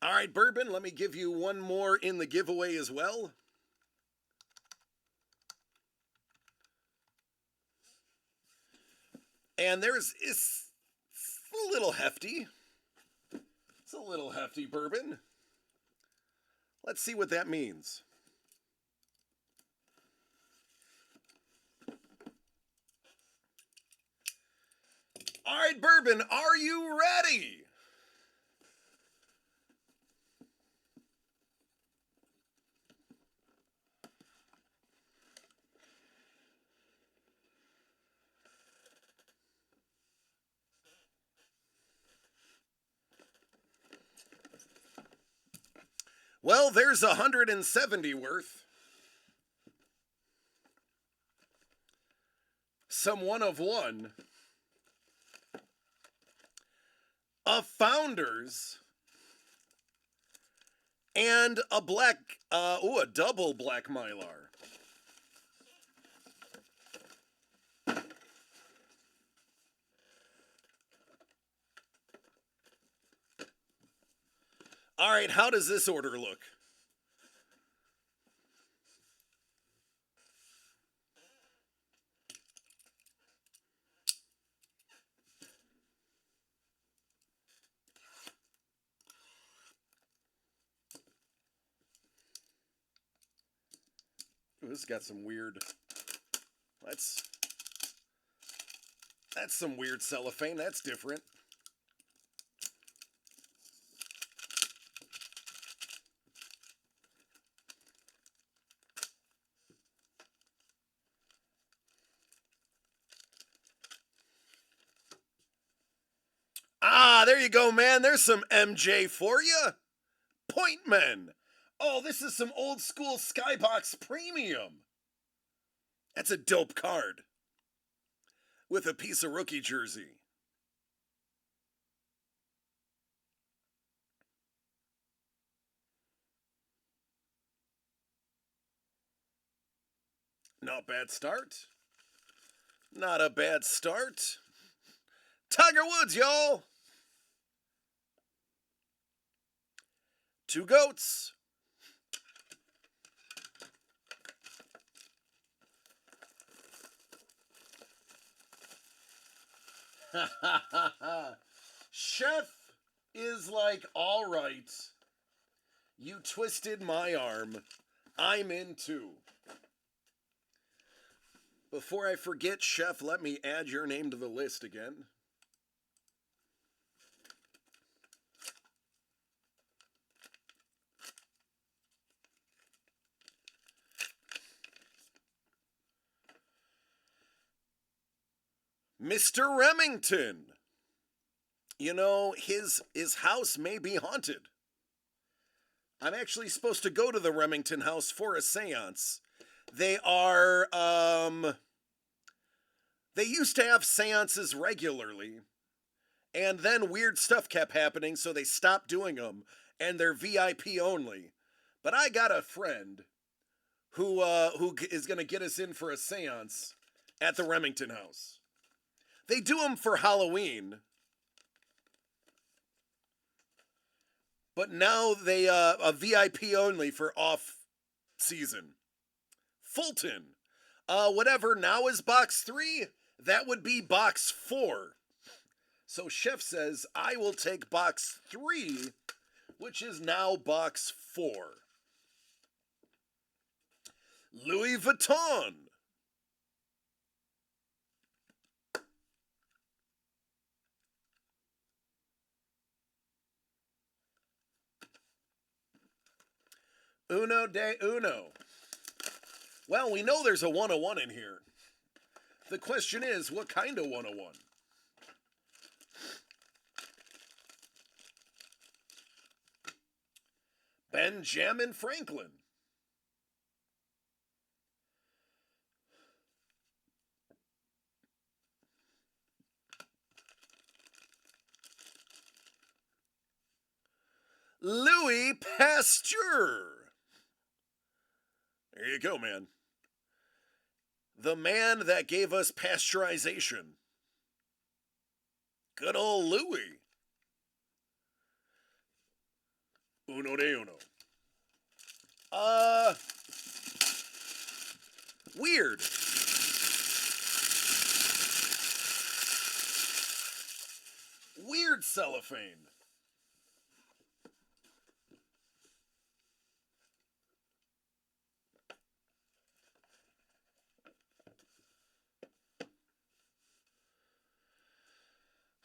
All right, Bourbon, let me give you one more in the giveaway as well. And it's a little hefty. It's a little hefty bourbon. Let's see what that means. All right, bourbon, are you ready? Well, there's 170 worth. Some one of one. A Founders. And a a double black Mylar. All right, how does this order look? Ooh, this has got some weird. That's some weird cellophane. That's different. Ah, there you go, man. There's some MJ for you. Point Men. Oh, this is some old school Skybox Premium. That's a dope card. With a piece of rookie jersey. Not bad start. Not a bad start. Tiger Woods, y'all. Two goats. Chef is like, all right, you twisted my arm. I'm in too. Before I forget, Chef, let me add your name to the list again. Mr. Remington. You know, his house may be haunted. I'm actually supposed to go to the Remington house for a seance. They are, they used to have seances regularly, and then weird stuff kept happening, so they stopped doing them, and they're VIP only. But I got a friend who is going to get us in for a seance at the Remington house. They do them for Halloween. But now they a VIP only for off season. Fulton. Whatever now is box 3, that would be box 4. So Chef says, I will take box 3, which is now box 4. Louis Vuitton. Uno de uno. Well, we know there's a 101 in here. The question is, what kind of 101? Benjamin Franklin. Louis Pasteur. There you go, man. The man that gave us pasteurization. Good old Louis. Uno de uno. Weird. weird cellophane.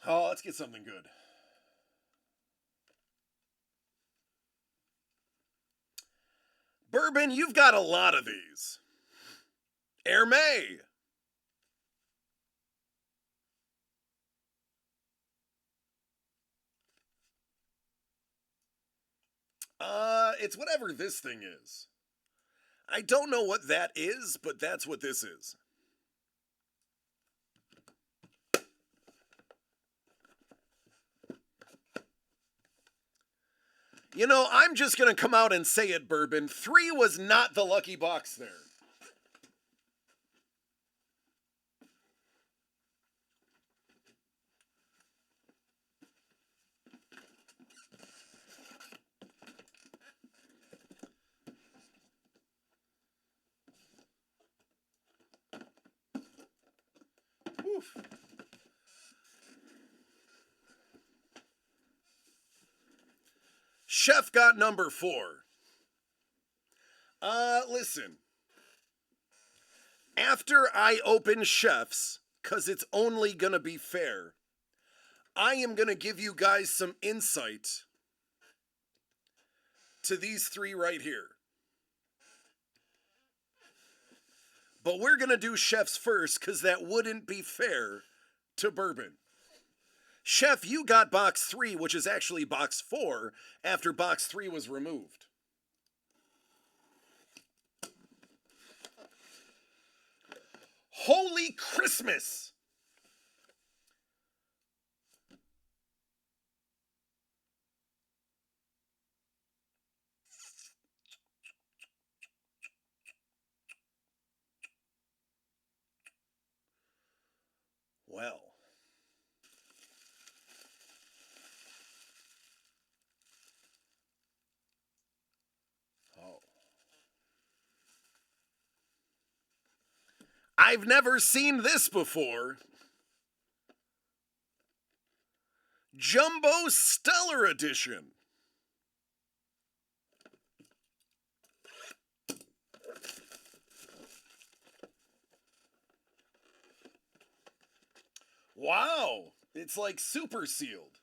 Oh, let's get something good. Bourbon, you've got a lot of these. Hermé. It's whatever this thing is. I don't know what that is, but that's what this is. You know, I'm just going to come out and say it, Bourbon. 3 was not the lucky box there. Oof. Chef got number 4. Listen. After I open Chef's, because it's only going to be fair, I am going to give you guys some insight to these 3 right here. But we're going to do Chef's first because that wouldn't be fair to Bourbon. Chef, you got box 3, which is actually box 4, after box 3 was removed. Holy Christmas! Well. Oh. I've never seen this before. Jumbo Stellar Edition. Wow, it's like super sealed.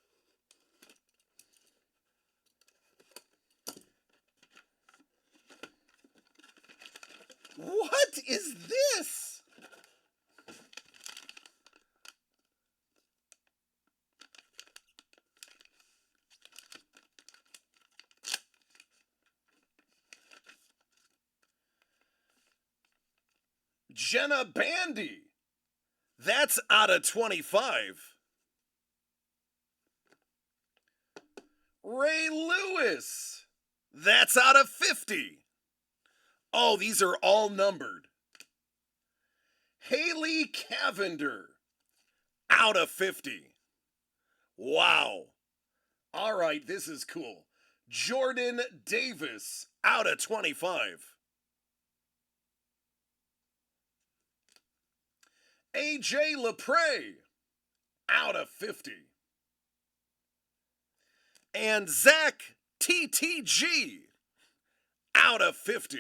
What is this? Jenna Bandy. That's out of 25. Ray Lewis. That's out of 50. Oh, these are all numbered. Haley Cavender. Out of 50. Wow. All right, this is cool. Jordan Davis. Out of 25. AJ LePray. Out of 50. And Zach TTG. Out of 50.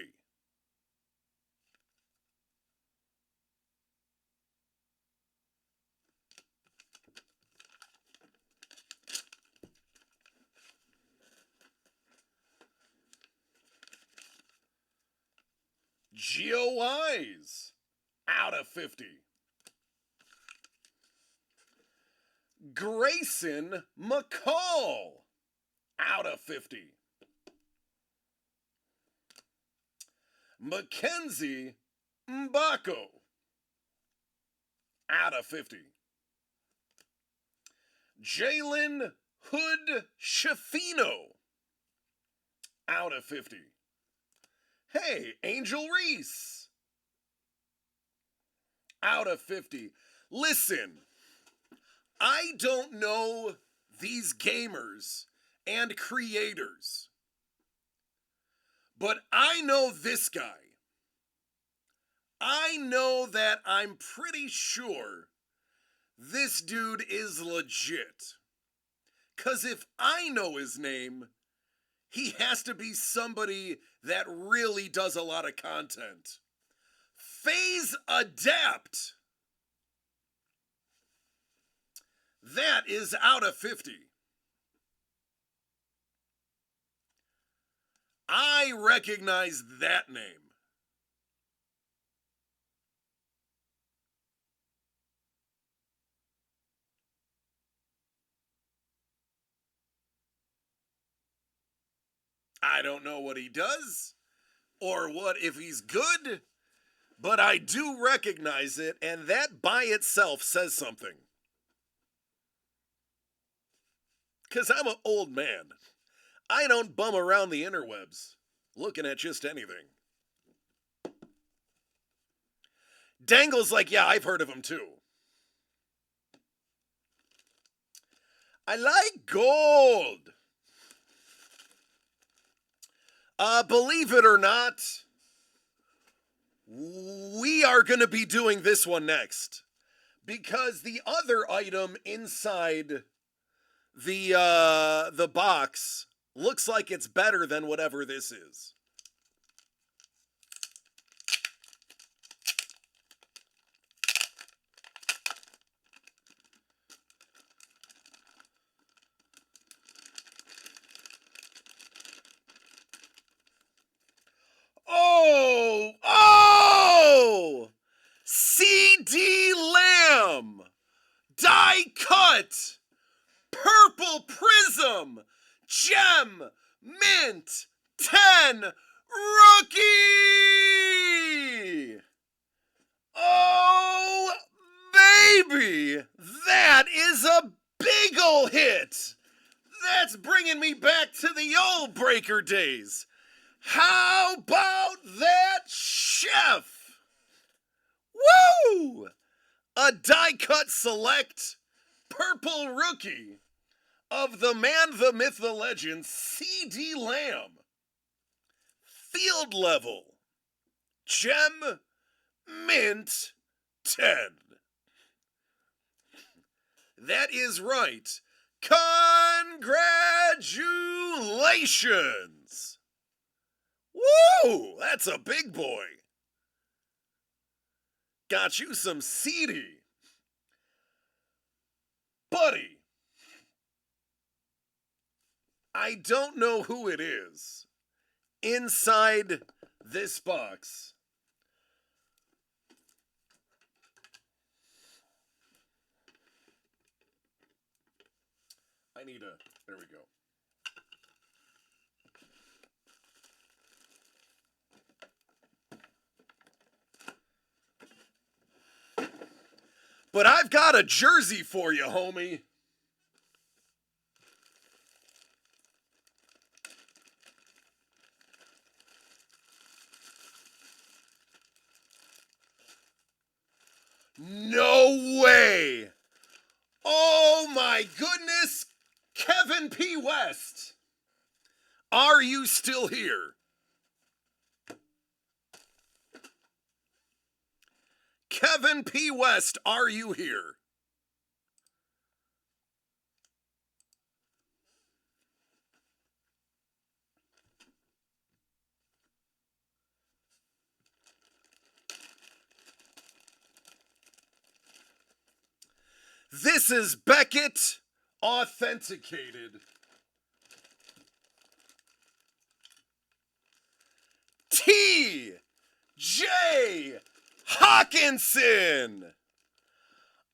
Gio Wise. Out of 50. Grayson McCall. Out of 50. Mackenzie Mbako. Out of 50. Jalen Hood Shafino. Out of 50. Hey, Angel Reese. Out of 50. Listen, I don't know these gamers and creators, but I know this guy. I know that I'm pretty sure this dude is legit. 'Cause if I know his name, he has to be somebody that really does a lot of content. Phase Adapt. That is out of 50. I recognize that name. I don't know what he does or what if he's good, but I do recognize it, and that by itself says something. Because I'm an old man. I don't bum around the interwebs looking at just anything. Dangle's like, yeah, I've heard of him too. I like gold. Believe it or not, we are going to be doing this one next. Because the other item inside the box looks like it's better than whatever this is. Oh! CD Lamb! Die cut! Purple Prism! Gem! Mint! 10! Rookie! Oh, baby! That is a big ol' hit! That's bringing me back to the old breaker days. How about that, chef? Woo! A die cut select purple rookie of the man, the myth, the legend, CD Lamb. Field level. Gem Mint 10. That is right. Congratulations! Woo! That's a big boy. Got you some CD. Buddy, I don't know who it is inside this box. There we go. But I've got a jersey for you, homie. No way! Oh my goodness! Kevin P. West! Are you still here? Kevin P. West, are you here? This is Beckett authenticated. T. J. Hawkinson.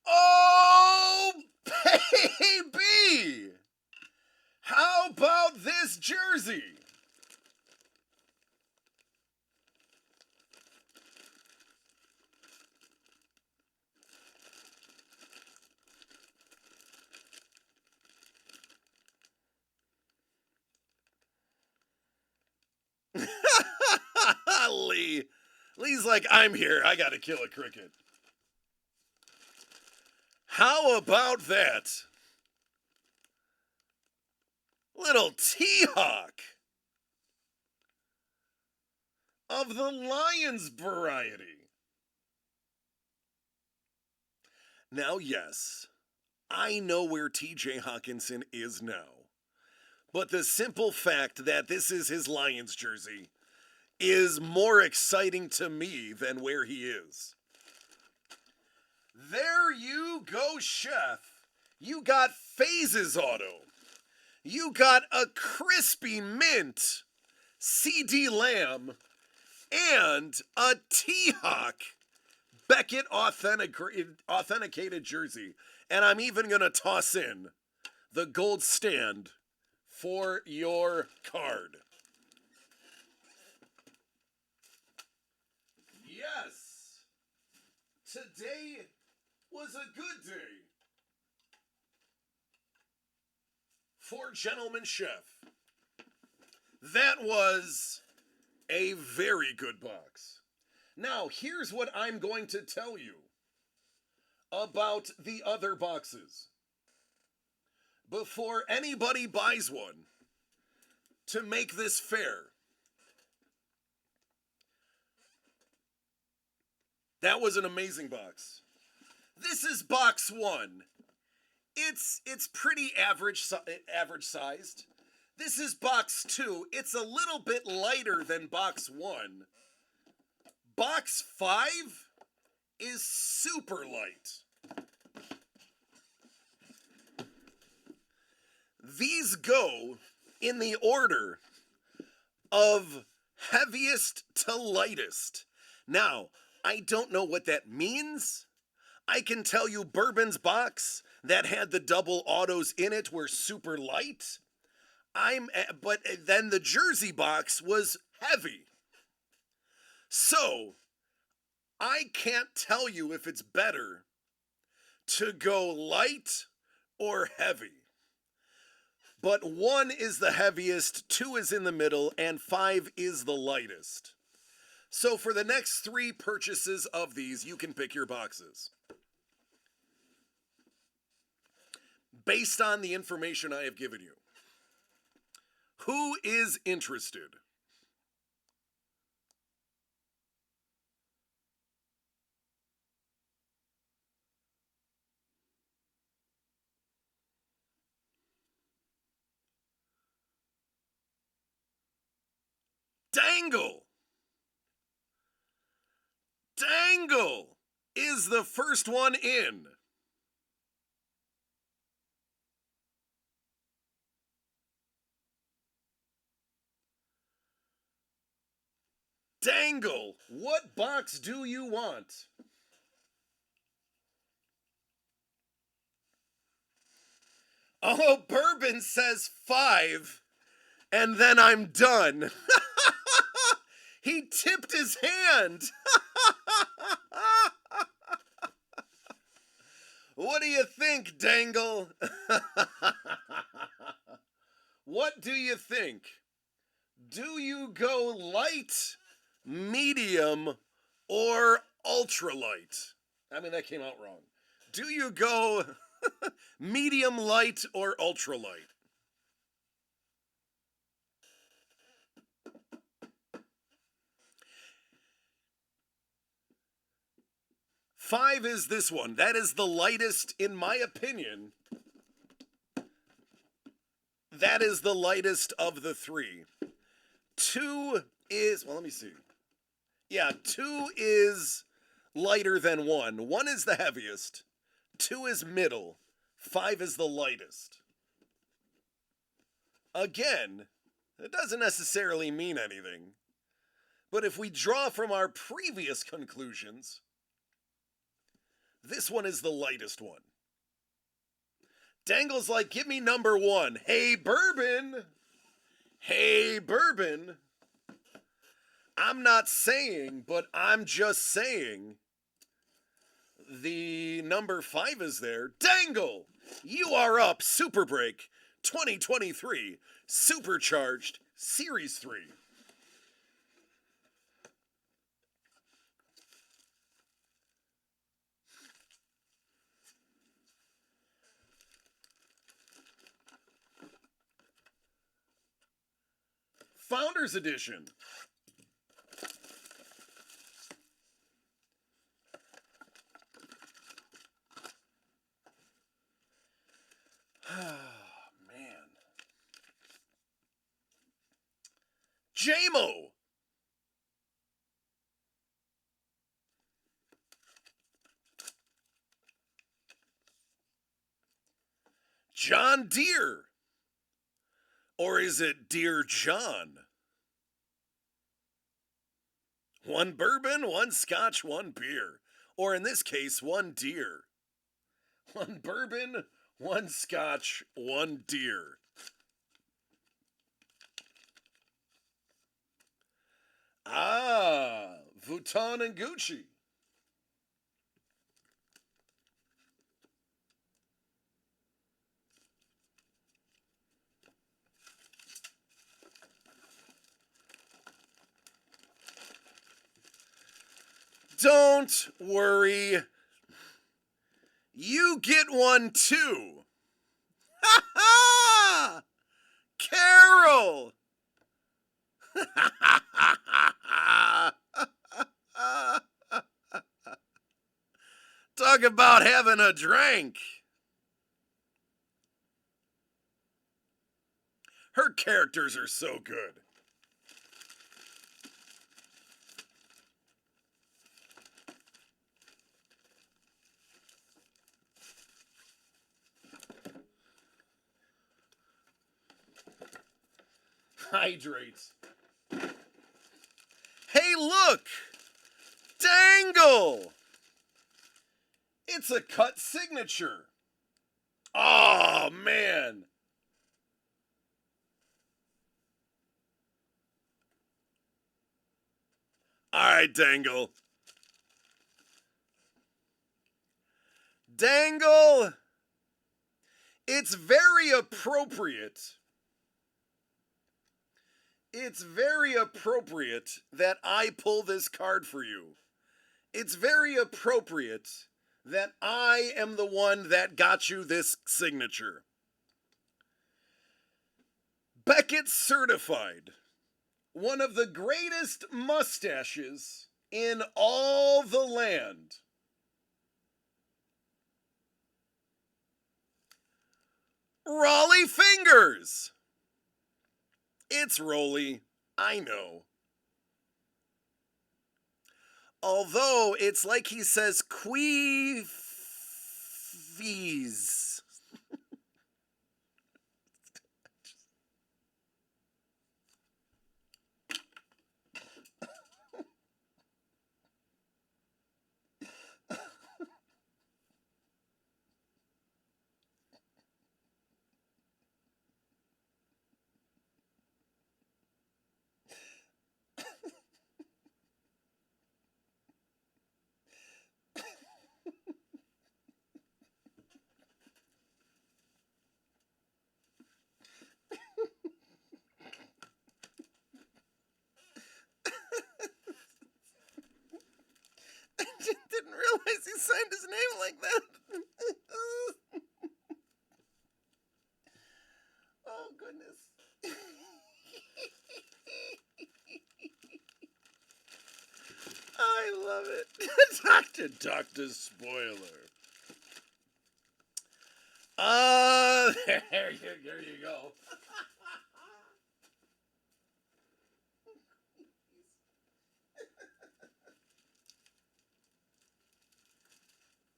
Oh, baby. How about this jersey? Lee's like, I'm here. I gotta kill a cricket. How about that? Little T-Hawk of the Lions variety. Now, yes, I know where TJ Hawkinson is now. But the simple fact that this is his Lions jersey is more exciting to me than where he is. There you go, Chef. You got Phases Auto. You got a crispy mint CD Lamb and a T-Hawk Beckett authenticated jersey. And I'm even going to toss in the gold stand for your card. Yes, today was a good day for Gentleman Chef. That was a very good box. Now, here's what I'm going to tell you about the other boxes. Before anybody buys one, to make this fair, that was an amazing box. This is box one. It's pretty average sized. This is box two. It's a little bit lighter than box one. Box five is super light. These go in the order of heaviest to lightest. Now, I don't know what that means. I can tell you Bourbon's box that had the double autos in it were super light. But then the Jersey box was heavy. So, I can't tell you if it's better to go light or heavy. But 1 is the heaviest, 2 is in the middle, and 5 is the lightest. So for the next 3 purchases of these, you can pick your boxes. Based on the information I have given you. Who is interested? Dangle is the first one in. Dangle, what box do you want? Oh, Bourbon says 5, and then I'm done. He tipped his hand. What do you think, Dangle? What do you think? Do you go light, medium, or ultralight? I mean, that came out wrong. Do you go medium light or ultralight? Five is this one. That is the lightest, in my opinion. That is the lightest of the 3. 2 is, well, let me see. Yeah, 2 is lighter than 1. 1 is the heaviest. 2 is middle. 5 is the lightest. Again, it doesn't necessarily mean anything. But if we draw from our previous conclusions, this one is the lightest one. Dangle's like, give me number 1. Hey, Bourbon. Hey, Bourbon. I'm not saying, but I'm just saying the number 5 is there. Dangle, you are up. Super Break 2023 Supercharged Series 3. Founders Edition. Man. JMO. John Deere. Or is it Dear John? One bourbon, one scotch, one beer. Or in this case, one deer. One bourbon, one scotch, one deer. Ah, Vuitton and Gucci. Don't worry. You get one too. Ha ha! Carol! Talk about having a drink. Her characters are so good. Hydrate. Hey, look! Dangle! It's a cut signature. Oh, man. All right, Dangle. Dangle, it's very appropriate. It's very appropriate that I pull this card for you. It's very appropriate that I am the one that got you this signature. Beckett Certified. One of the greatest mustaches in all the land. Raleigh Fingers. It's Rolly, I know. Although it's like he says queefies. I didn't realize he signed his name like that. Oh, goodness. I love it. Dr. Spoiler. There you go.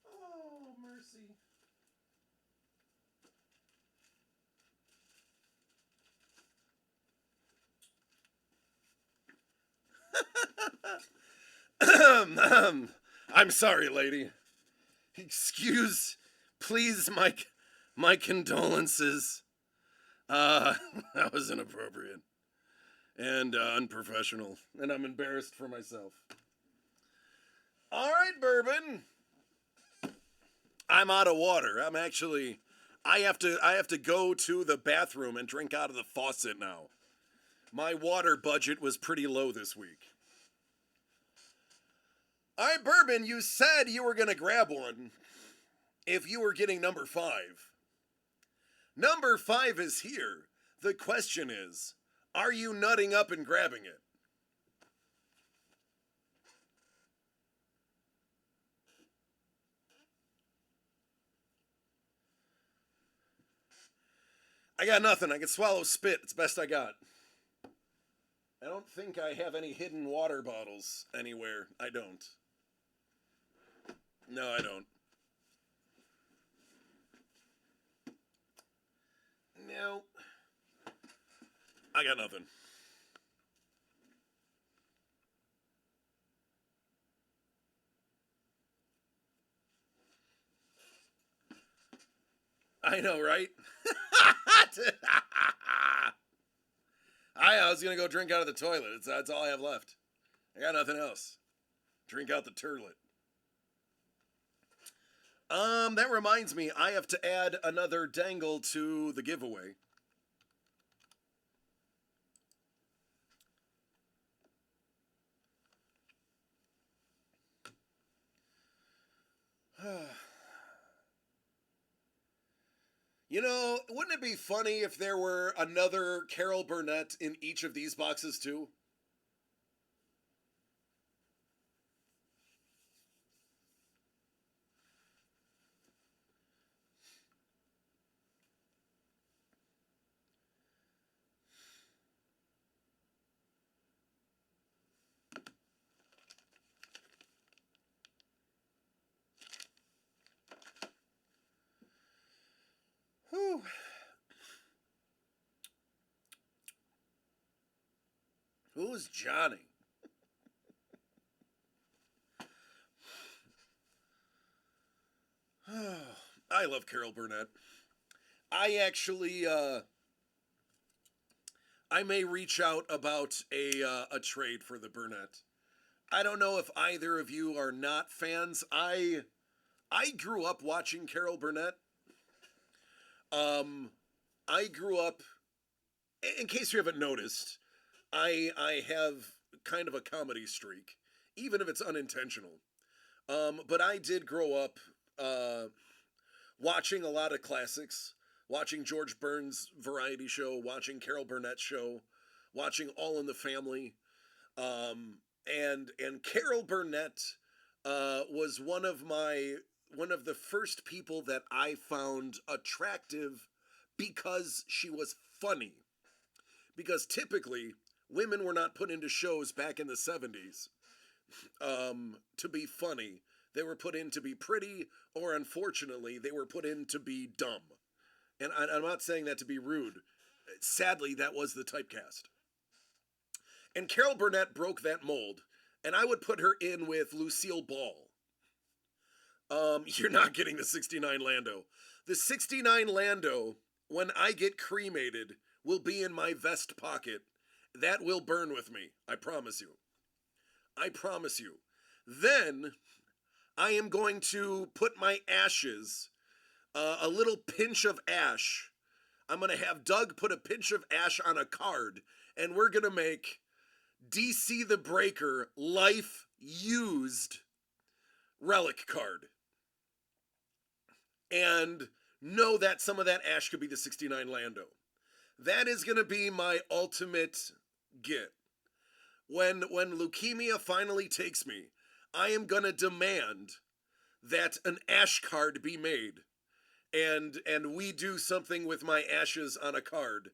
Oh, mercy. I'm sorry, lady. Excuse, please, my condolences. That was inappropriate and unprofessional, and I'm embarrassed for myself. All right, bourbon. I'm out of water. I have to go to the bathroom and drink out of the faucet now. My water budget was pretty low this week. All right, bourbon, you said you were going to grab one if you were getting number 5. Number 5 is here. The question is, are you nutting up and grabbing it? I got nothing. I can swallow spit. It's best I got. I don't think I have any hidden water bottles anywhere. I don't. No, I don't. No. I got nothing. I know, right? I was gonna go drink out of the toilet. That's all I have left. I got nothing else. Drink out the turlet. That reminds me, I have to add another dangle to the giveaway. You know, wouldn't it be funny if there were another Carol Burnett in each of these boxes too? Whew. Who's Johnny? I love Carol Burnett. I actually, I may reach out about a trade for the Burnett. I don't know if either of you are not fans. I grew up watching Carol Burnett. Um, I grew up. In case you haven't noticed, I have kind of a comedy streak, even if it's unintentional. But I did grow up watching a lot of classics, watching George Burns' variety show, watching Carol Burnett's show, watching All in the Family, and Carol Burnett was one of the first people that I found attractive because she was funny. Because typically women were not put into shows back in the 70s to be funny. They were put in to be pretty, or unfortunately, they were put in to be dumb. And I'm not saying that to be rude. Sadly, that was the typecast. And Carol Burnett broke that mold, and I would put her in with Lucille Ball. You're not getting the 69 Lando. The 69 Lando, when I get cremated, will be in my vest pocket. That will burn with me. I promise you. I promise you. Then I am going to put my ashes, a little pinch of ash. I'm going to have Doug put a pinch of ash on a card, and we're going to make DC the Breaker life used relic card. And know that some of that ash could be the 69 Lando. That is going to be my ultimate get. When leukemia finally takes me, I am going to demand that an ash card be made. And we do something with my ashes on a card.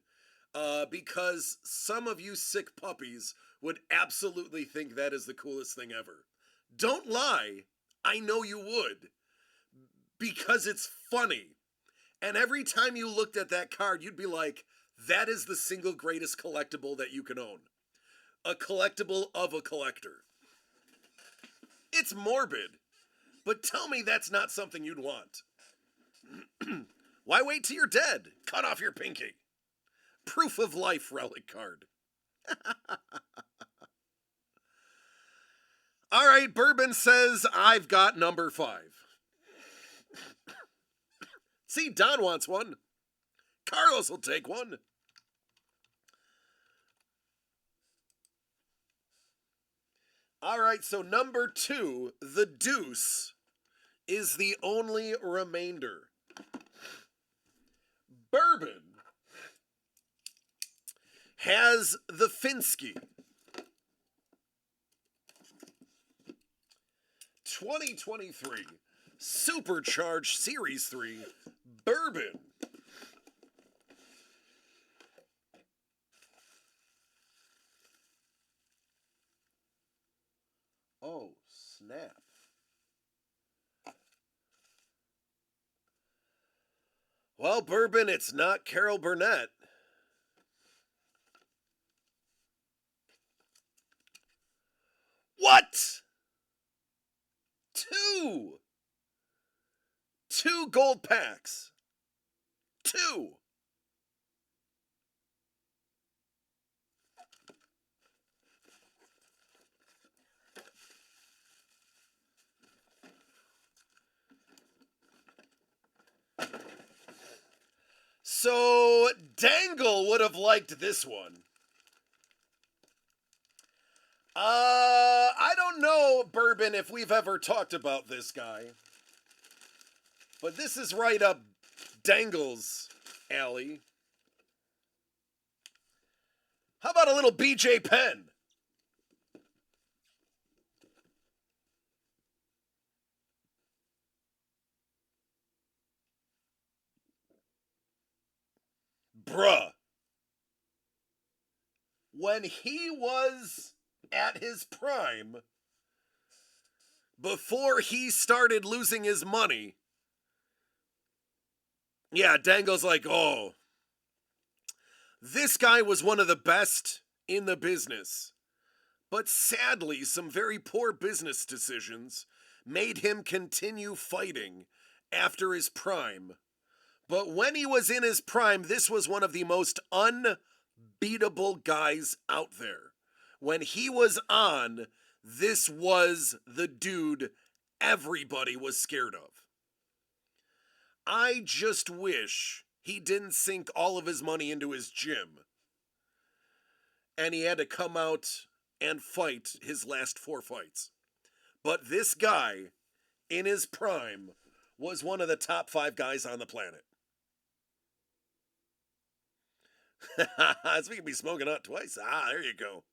Because some of you sick puppies would absolutely think that is the coolest thing ever. Don't lie. I know you would. Because it's funny. And every time you looked at that card, you'd be like, that is the single greatest collectible that you can own. A collectible of a collector. It's morbid. But tell me that's not something you'd want. Why wait till you're dead? Cut off your pinky. Proof of life relic card. All right, Bourbon says I've got number 5. See, Don wants one. Carlos will take one. All right, so number 2, the deuce, is the only remainder. Bourbon has the Finsky 2023 Supercharged Series 3 Bourbon. snap. Well, Bourbon, it's not Carol Burnett. What? Two gold packs. Two. So, Dangle would have liked this one. I don't know, Bourbon, if we've ever talked about this guy. But this is right up Dangle's alley. How about a little BJ Penn? Bruh. When he was at his prime, before he started losing his money, yeah, Dangle's like, oh, this guy was one of the best in the business. But sadly, some very poor business decisions made him continue fighting after his prime. But when he was in his prime, this was one of the most unbeatable guys out there. When he was on, this was the dude everybody was scared of. I just wish he didn't sink all of his money into his gym. And he had to come out and fight his last 4 fights. But this guy, in his prime, was one of the top 5 guys on the planet. So we can be smoking out twice. Ah, there you go.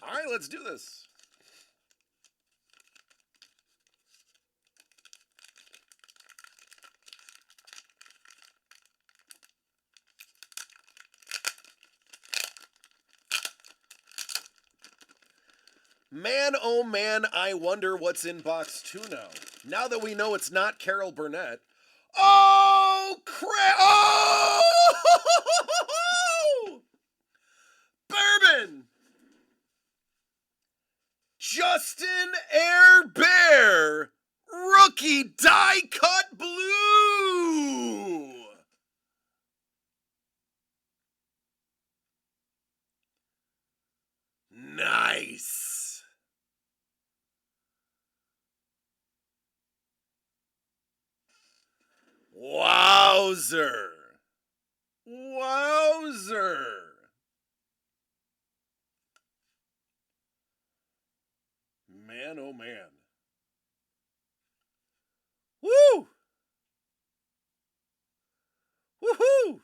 All right, let's do this. Man, oh man, I wonder what's in box 2 now. Now that we know it's not Carol Burnett. Oh, crap! Oh! Bourbon! Justin Air Bear! Rookie die cut blue! Nice! Wowzer! Wowzer! Man, oh man. Woo! Woohoo!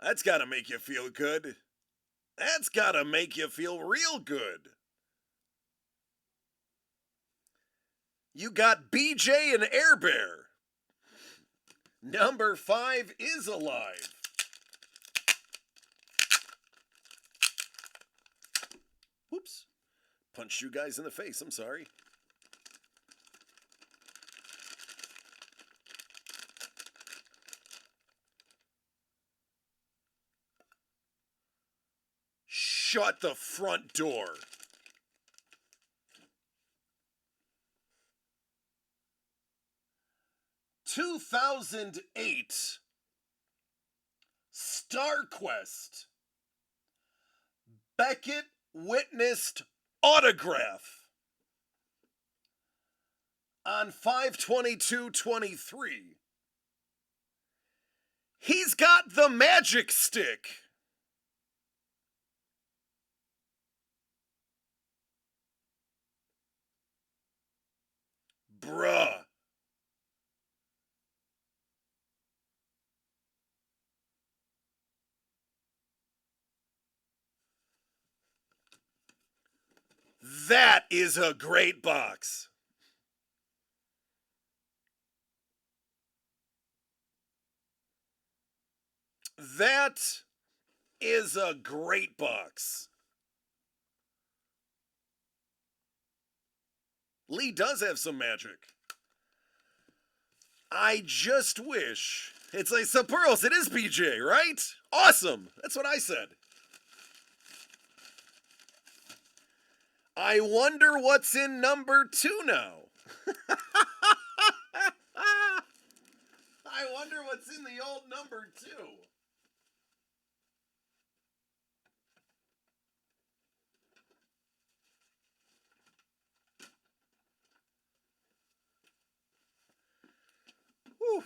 That's gotta make you feel good. That's gotta make you feel real good. You got BJ and Air Bear. Number 5 is alive. Whoops. Punched you guys in the face, I'm sorry. Shut the front door. (2008) StarQuest Beckett witnessed autograph on 5/22/23. He's got the magic stick. Bruh. That is a great box. That is a great box. Lee does have some magic. I just wish. It's like some pearls. It is BJ, right? Awesome. That's what I said. I wonder what's in number 2 now. I wonder what's in the old number 2. Whew.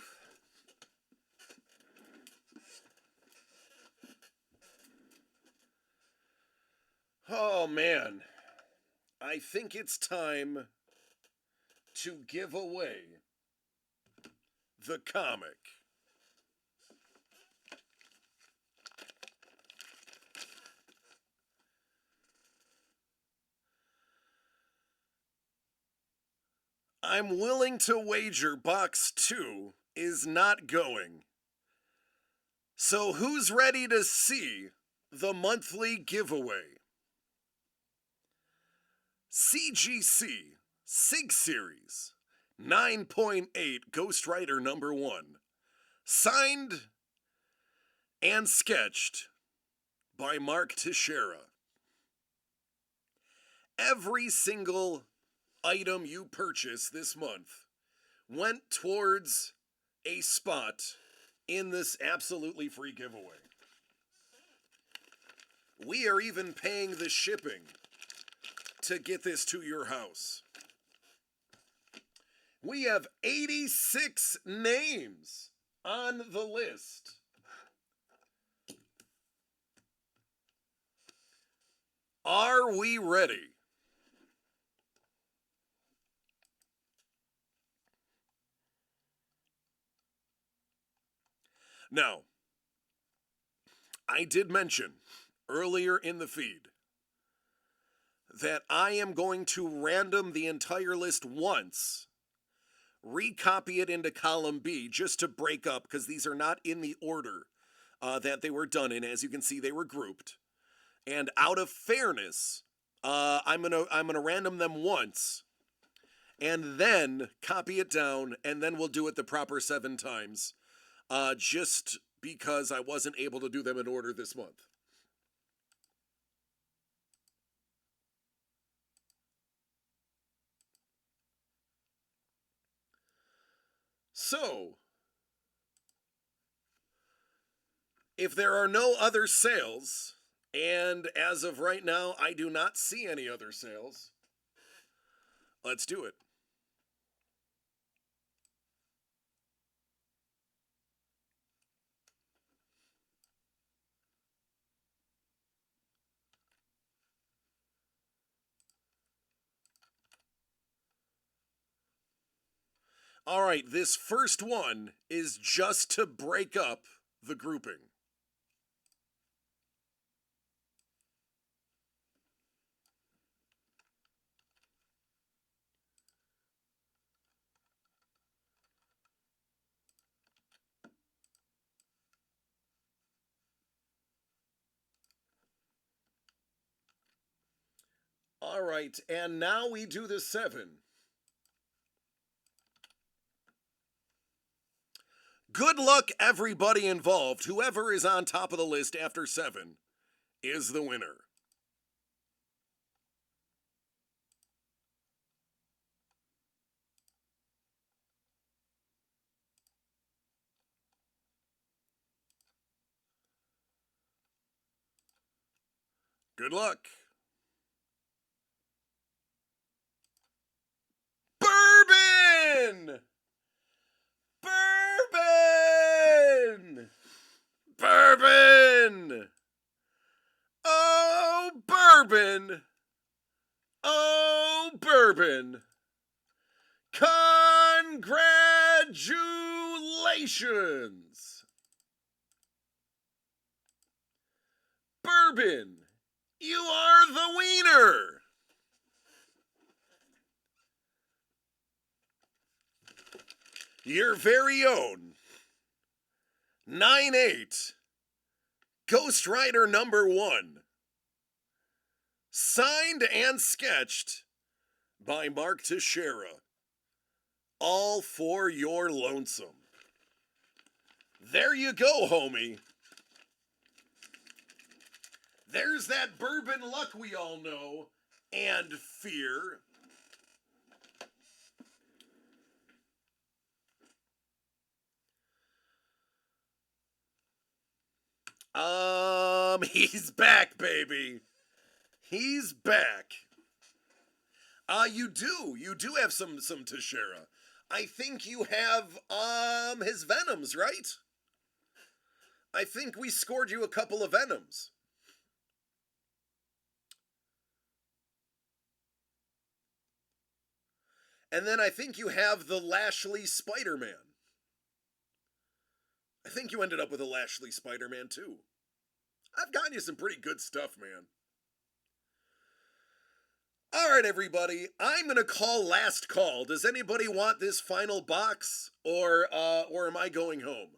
Oh man, I think it's time to give away the comic. I'm willing to wager box 2 is not going. So who's ready to see the monthly giveaway? CGC Sig Series 9.8 Ghost Rider number 1. Signed and sketched by Mark Teixeira. Every single item you purchase this month went towards a spot in this absolutely free giveaway. We are even paying the shipping to get this to your house. We have 86 names on the list. Are we ready? Now, I did mention earlier in the feed that I am going to random the entire list once, recopy it into column B just to break up, because these are not in the order that they were done in. As you can see, they were grouped. And out of fairness, I'm gonna random them once, and then copy it down, and then we'll do it the proper 7 times. Just because I wasn't able to do them in order this month. So, if there are no other sales, and as of right now, I do not see any other sales, let's do it. All right, this first one is just to break up the grouping. All right, and now we do the 7. Good luck, everybody involved. Whoever is on top of the list after 7 is the winner. Good luck. Bourbon! Bourbon! Bourbon! Oh, bourbon! Oh, bourbon! Congratulations! Bourbon, you are the wiener! Your very own 9/8 Ghost Rider number 1. Signed and sketched by Mark Teixeira. All for your lonesome. There you go, homie. There's that bourbon luck we all know and fear. He's back, baby. He's back. You do have some Teixeira. I think you have his Venoms, right? I think we scored you a couple of Venoms. And then I think you have the Lashley Spider-Man. I think you ended up with a Lashley Spider-Man too. I've gotten you some pretty good stuff, man. All right, everybody. I'm gonna call last call. Does anybody want this final box, or am I going home?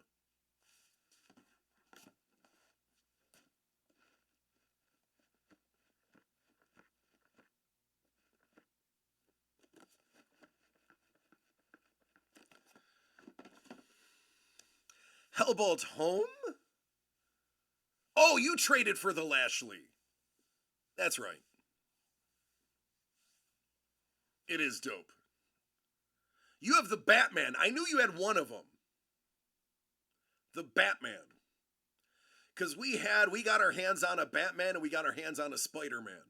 Hellbolt home? Oh, you traded for the Lashley. That's right. It is dope. You have the Batman. I knew you had one of them. The Batman. Because we got our hands on a Batman and we got our hands on a Spider-Man.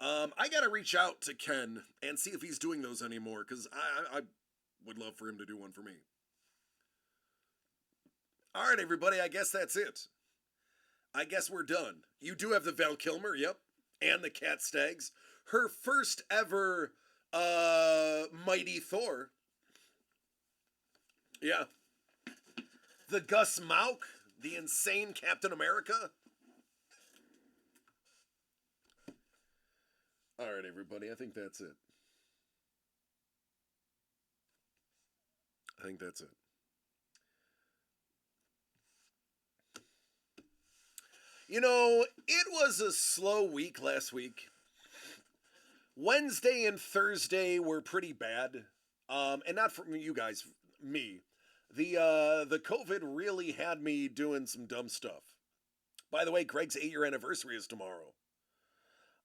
I got to reach out to Ken and see if he's doing those anymore, because I would love for him to do one for me. All right, everybody, I guess that's it. I guess we're done. You do have the Val Kilmer, yep, and the Cat Staggs. Her first ever Mighty Thor. Yeah. The Gus Mauk, the insane Captain America. All right, everybody, I think that's it. I think that's it. You know, it was a slow week last week. Wednesday and Thursday were pretty bad. And not for you guys, me. The COVID really had me doing some dumb stuff. By the way, Greg's 8-year anniversary is tomorrow.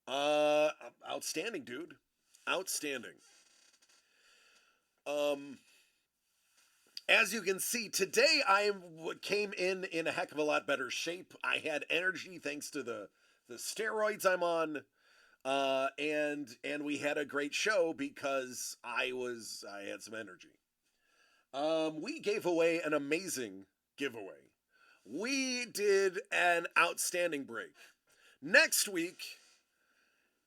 Uh Outstanding, dude. Outstanding. Um as you can see, today I came in a heck of a lot better shape. I had energy thanks to the steroids I'm on. And we had a great show because I had some energy. We gave away an amazing giveaway. We did an outstanding break. Next week,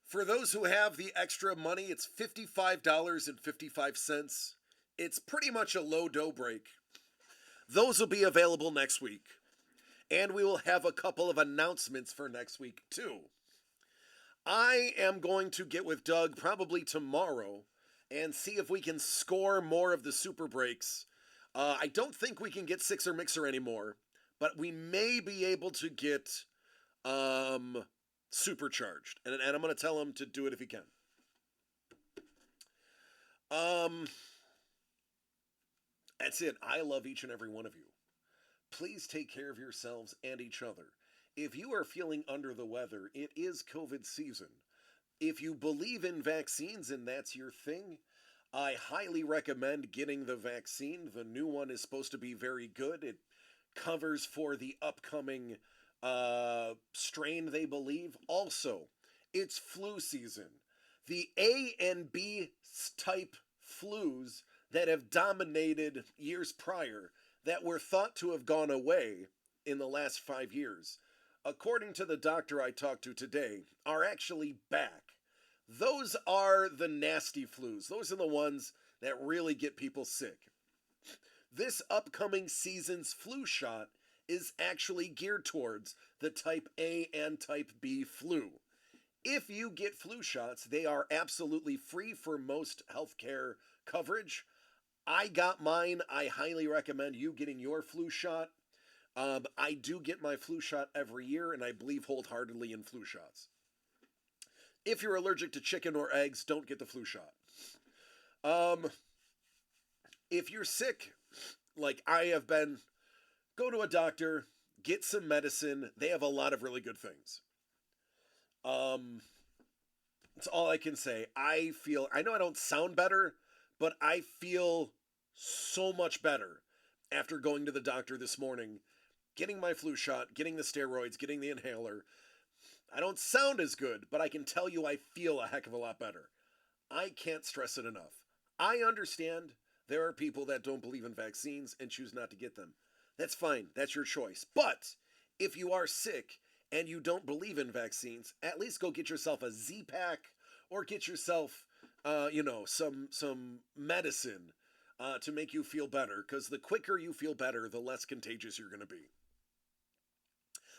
for those who have the extra money, it's $55.55. It's pretty much a low dough break. Those will be available next week. And we will have a couple of announcements for next week, too. I am going to get with Doug probably tomorrow and see if we can score more of the super breaks. I don't think we can get Sixer Mixer anymore, but we may be able to get Supercharged. And I'm going to tell him to do it if he can. That's it. I love each and every one of you. Please take care of yourselves and each other. If you are feeling under the weather, it is COVID season. If you believe in vaccines and that's your thing, I highly recommend getting the vaccine. The new one is supposed to be very good. It covers for the upcoming strain, they believe. Also, it's flu season. The A and B type flus that have dominated years prior, that were thought to have gone away in the last 5 years, according to the doctor I talked to today, are actually back. Those are the nasty flus. Those are the ones that really get people sick. This upcoming season's flu shot is actually geared towards the type A and type B flu. If you get flu shots, they are absolutely free for most healthcare coverage. I got mine. I highly recommend you getting your flu shot. I do get my flu shot every year, and I believe wholeheartedly in flu shots. If you're allergic to chicken or eggs, don't get the flu shot. Um, if you're sick, like I have been, go to a doctor, get some medicine. They have a lot of really good things. Um, that's all I can say. I know I don't sound better, but I feel so much better after going to the doctor this morning, getting my flu shot, getting the steroids, getting the inhaler. I don't sound as good, but I can tell you I feel a heck of a lot better. I can't stress it enough. I understand there are people that don't believe in vaccines and choose not to get them. That's fine. That's your choice. But if you are sick and you don't believe in vaccines, at least go get yourself a Z-Pack or get yourself, some medicine to make you feel better. Because the quicker you feel better, the less contagious you're going to be.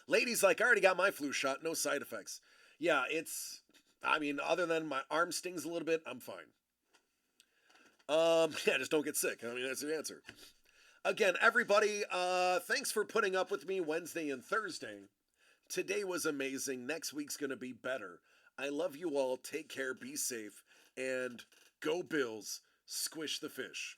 Ladies, like, I already got my flu shot, no side effects. Yeah, other than my arm stings a little bit, I'm fine. Yeah, just don't get sick. I mean, that's the answer. Again, everybody, thanks for putting up with me Wednesday and Thursday. Today was amazing. Next week's going to be better. I love you all. Take care. Be safe. And go Bills. Squish the fish.